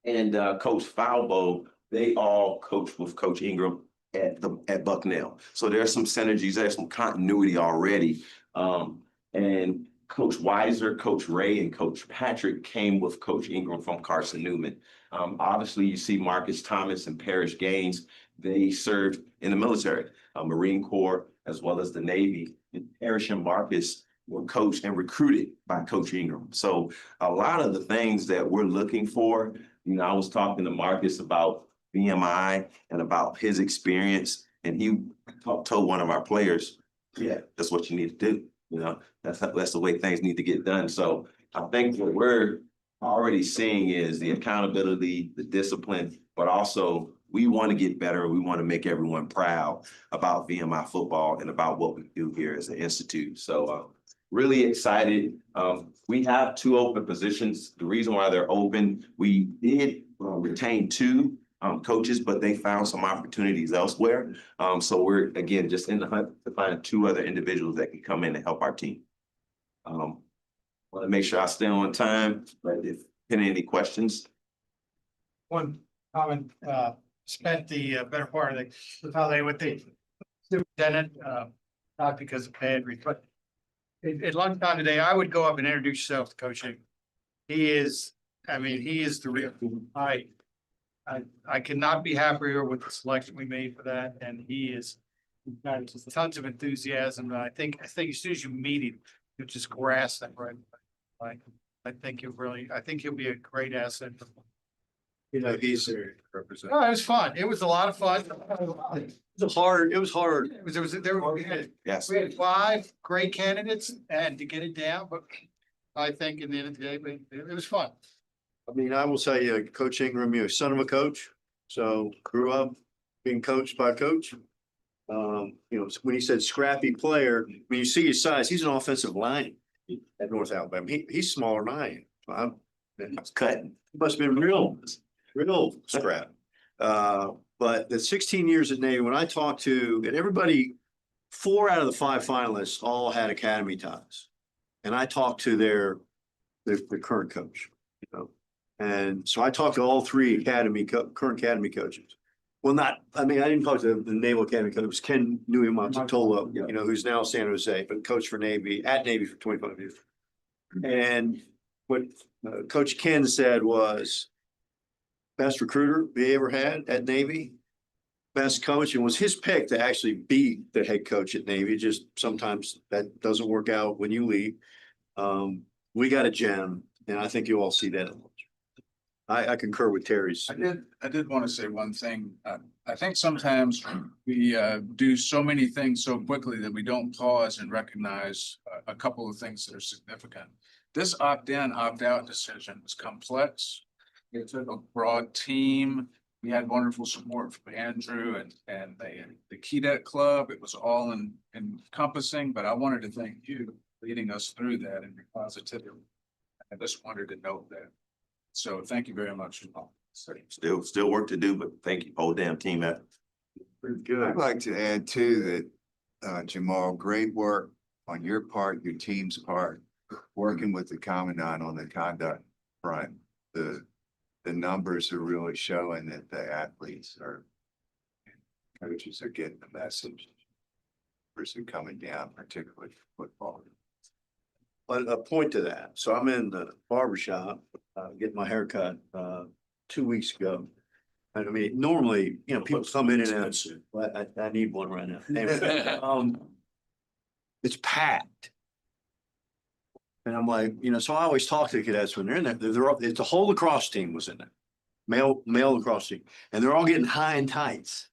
and Coach Falbo, they all coach with Coach Ingram at Bucknell. So there's some synergies, there's some continuity already. And Coach Weiser, Coach Ray, and Coach Patrick came with Coach Ingram from Carson Newman. Obviously, you see Marcus Thomas and Parrish Gaines, they served in the military, Marine Corps, as well as the Navy. And Parrish and Marcus were coached and recruited by Coach Ingram. So a lot of the things that we're looking for, you know, I was talking to Marcus about VMI and about his experience, and he told one of our players, yeah, that's what you need to do. You know, that's the way things need to get done. So I think what we're already seeing is the accountability, the discipline, but also we want to get better. We want to make everyone proud about VMI football and about what we do here as an institute. So really excited. We have 2 open positions. The reason why they're open, we did retain 2 coaches, but they found some opportunities elsewhere. So we're, again, just in the hunt to find 2 other individuals that can come in and help our team. Want to make sure I stay on time, but if any questions. One comment, spent the better part of the holiday with the superintendent, not because of bad, but at lunchtime today, I would go up and introduce yourself to Coach Ingram. He is the real, I cannot be happier with the selection we made for that, and he is got tons of enthusiasm. And I think as soon as you meet him, you'll just grasp that right. I think he'll be a great asset. You know, he's there to represent. Oh, it was fun. It was a lot of fun. It was hard. Yes. We had 5 great candidates and to get it down, but I think in the end of the day, it was fun. I mean, I will tell you, Coach Ingram, you're a son of a coach, so grew up being coached by a coach. You know, when he said scrappy player, when you see his size, he's an offensive line at North Alabama. He's smaller than I am. I was cutting. He must have been real scrap. But the 16 years at Navy, when I talked to, and everybody, 4 out of the 5 finalists all had academy ties. And I talked to their current coach, you know. And so I talked to all 3 current academy coaches. Well, I didn't talk to the Naval Academy coach. It was Ken Nui-Matsutolo, you know, who's now San Jose, but coached for Navy, at Navy for 25 years. And what Coach Ken said was, best recruiter they ever had at Navy, best coach, and was his pick to actually be the head coach at Navy. Just sometimes that doesn't work out when you leave. We got a gem, and I think you all see that. I concur with Terry's. I did want to say one thing. I think sometimes we do so many things so quickly that we don't pause and recognize a couple of things that are significant. This opt-in, opt-out decision was complex. It took a broad team. We had wonderful support from Andrew and the Kedet Club. It was all encompassing, but I wanted to thank you for leading us through that and your positivity. I just wanted to note that. So thank you very much. Still work to do, but thank you, whole damn team. Pretty good. I'd like to add too that, Jamal, great work on your part, your team's part. working with the commandant on the conduct front, the numbers are really showing that the athletes are, coaches are getting the message. Numbers are coming down, particularly football. But a point to that. So I'm in the barber shop, getting my hair cut, 2 weeks ago. And I mean, normally, you know, people come in and out, but I need one right now. Anyway, it's packed. And I'm like, you know, so I always talk to the cadets when they're in there, it's the whole lacrosse team was in there. Male lacrosse team, and they're all getting high and tights.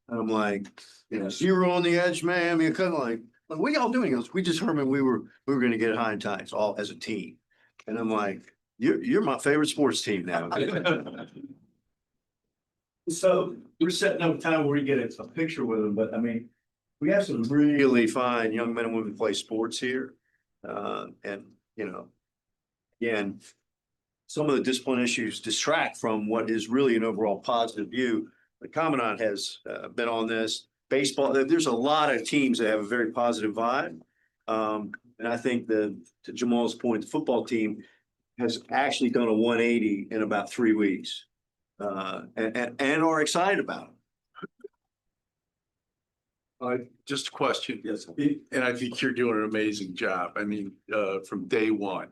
And I'm like, you know, zero on the edge, man. I mean, kind of like, what y'all doing? He goes, we just determined we were gonna get high and tights all as a team. And I'm like, you're my favorite sports team now. So we're setting up a time where we get a picture with them, but I mean, we have some really fine young men and women who play sports here. And, you know, again, some of the discipline issues distract from what is really an overall positive view. The commandant has been on this. Baseball, there's a lot of teams that have a very positive vibe. And I think to Jamal's point, the football team has actually done a 180 in about 3 weeks. And are excited about it. Just a question. Yes. And I think you're doing an amazing job. I mean, from day one.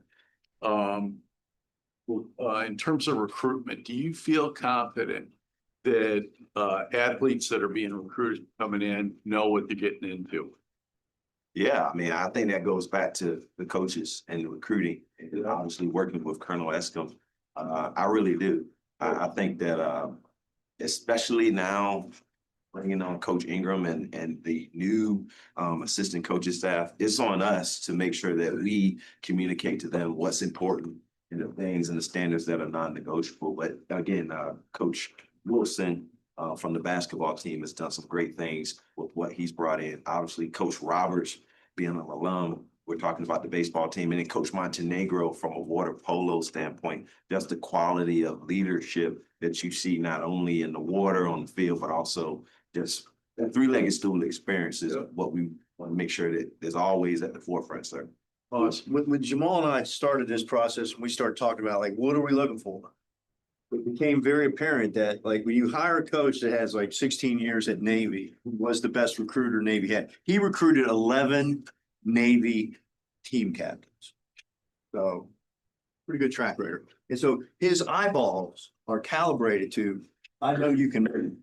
In terms of recruitment, do you feel confident that athletes that are being recruited coming in know what they're getting into? Yeah, I mean, I think that goes back to the coaches and the recruiting, and obviously working with Colonel Escom. I really do. I think that especially now bringing on Coach Ingram and the new assistant coaching staff, it's on us to make sure that we communicate to them what's important and the things and the standards that are non-negotiable. But again, Coach Wilson from the basketball team has done some great things with what he's brought in. Obviously, Coach Roberts being an alum, we're talking about the baseball team, and then Coach Montenegro from a water polo standpoint, just the quality of leadership that you see not only in the water on the field, but also just that three-legged stool experience is what we want to make sure that is always at the forefront, sir. When Jamal and I started this process, we started talking about like, what are we looking for? It became very apparent that like when you hire a coach that has like 16 years at Navy, who was the best recruiter Navy had, he recruited 11 Navy team captains. So pretty good track record. And so his eyeballs are calibrated to, I know you can.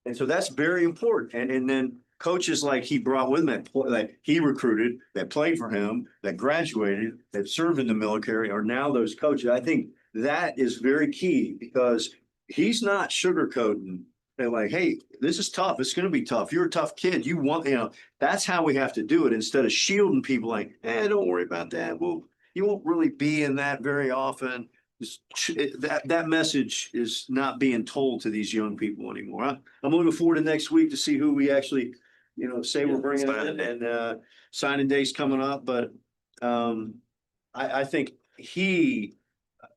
And so that's very important. And then coaches like he brought with him that he recruited, that played for him, that graduated, that served in the military are now those coaches. I think that is very key because he's not sugarcoating and like, hey, this is tough. It's going to be tough. You're a tough kid. You want, you know, that's how we have to do it instead of shielding people like, don't worry about that. Well, you won't really be in that very often. That message is not being told to these young people anymore. I'm looking forward to next week to see who we actually, you know, say we're bringing in, and signing day's coming up. But I think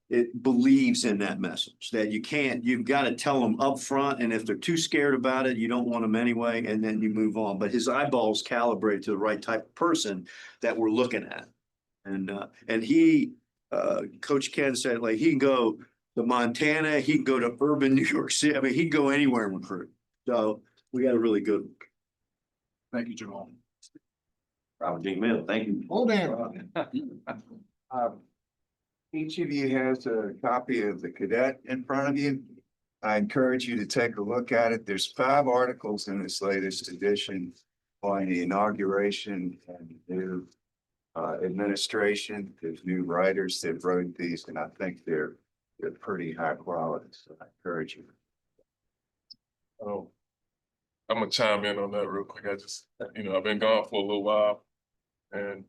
it believes in that message that you've got to tell them up front. And if they're too scared about it, you don't want them anyway, and then you move on. But his eyeballs calibrate to the right type of person that we're looking at. And he, Coach Ken said, like, he can go to Montana, he can go to urban New York City. I mean, he can go anywhere and recruit. So we got a really good one. Thank you, Jamal. Robert J. Mill, thank you. Hold on. Each of you has a copy of the cadet in front of you. I encourage you to take a look at it. There's 5 articles in this latest edition on the inauguration and new administration. There's new writers that wrote these, and I think they're pretty high quality. So I encourage you. Oh, I'm gonna chime in on that real quick. I just, I've been gone for a little while, and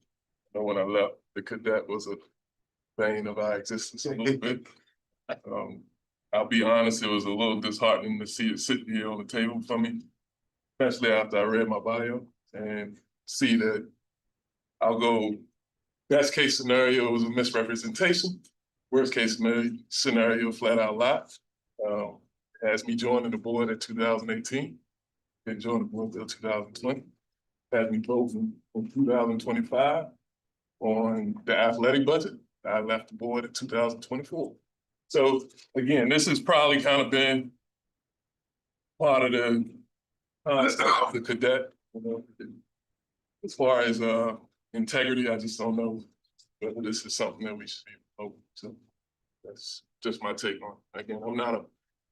when I left, the cadet was a bane of our existence a little bit. I'll be honest, it was a little disheartening to see it sitting here on the table for me, especially after I read my bio and see that I'll go, best case scenario was a misrepresentation. Worst case scenario, flat out lie. Has me joining the board in 2018. Didn't join the board until 2020. Had me vote in 2025. on the athletic budget. I left the board in 2024. So again, this has probably kind of been part of the cadet, you know. As far as integrity, I just don't know whether this is something that we should be open to. That's just my take on it. Again, I'm not a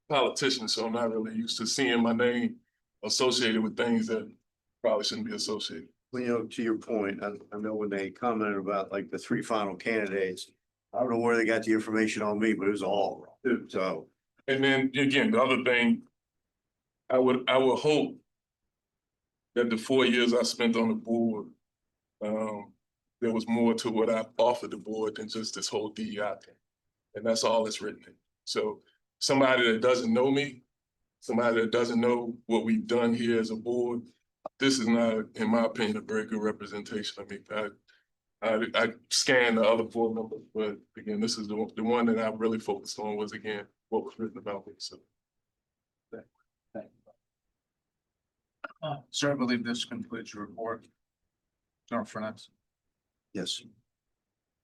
politician, so I'm not really used to seeing my name associated with things that probably shouldn't be associated. Well, you know, to your point, I know when they commented about like the 3 final candidates, I don't know where they got the information on me, but it was all wrong. So. And then again, the other thing, I would hope that the 4 years I spent on the board, there was more to what I offered the board than just this whole DEI thing. And that's all that's written in. So somebody that doesn't know me, somebody that doesn't know what we've done here as a board, this is not, in my opinion, a very good representation of me. I scanned the other board members, but again, this is the one that I really focused on was, again, what was written about me. So. Sir, I believe this concludes your report. General Furness. Yes.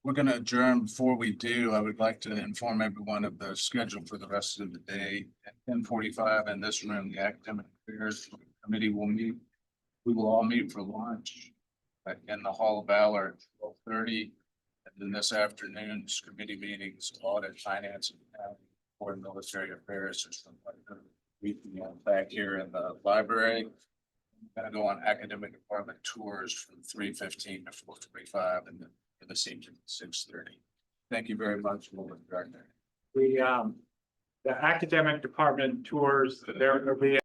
We're going to adjourn. Before we do, I would like to inform everyone of the schedule for the rest of the day. At 10:45 in this room, the Academic Affairs Committee will meet. We will all meet for lunch in the Hall of Valor at 12:30. And then this afternoon's committee meetings, audit, finance, and accounting, or military affairs, or something like that. We can back here in the library. I'm gonna go on academic department tours from 3:15 to 4:45 and then for the senior 6:30. Thank you very much. Director. The academic department tours, there will be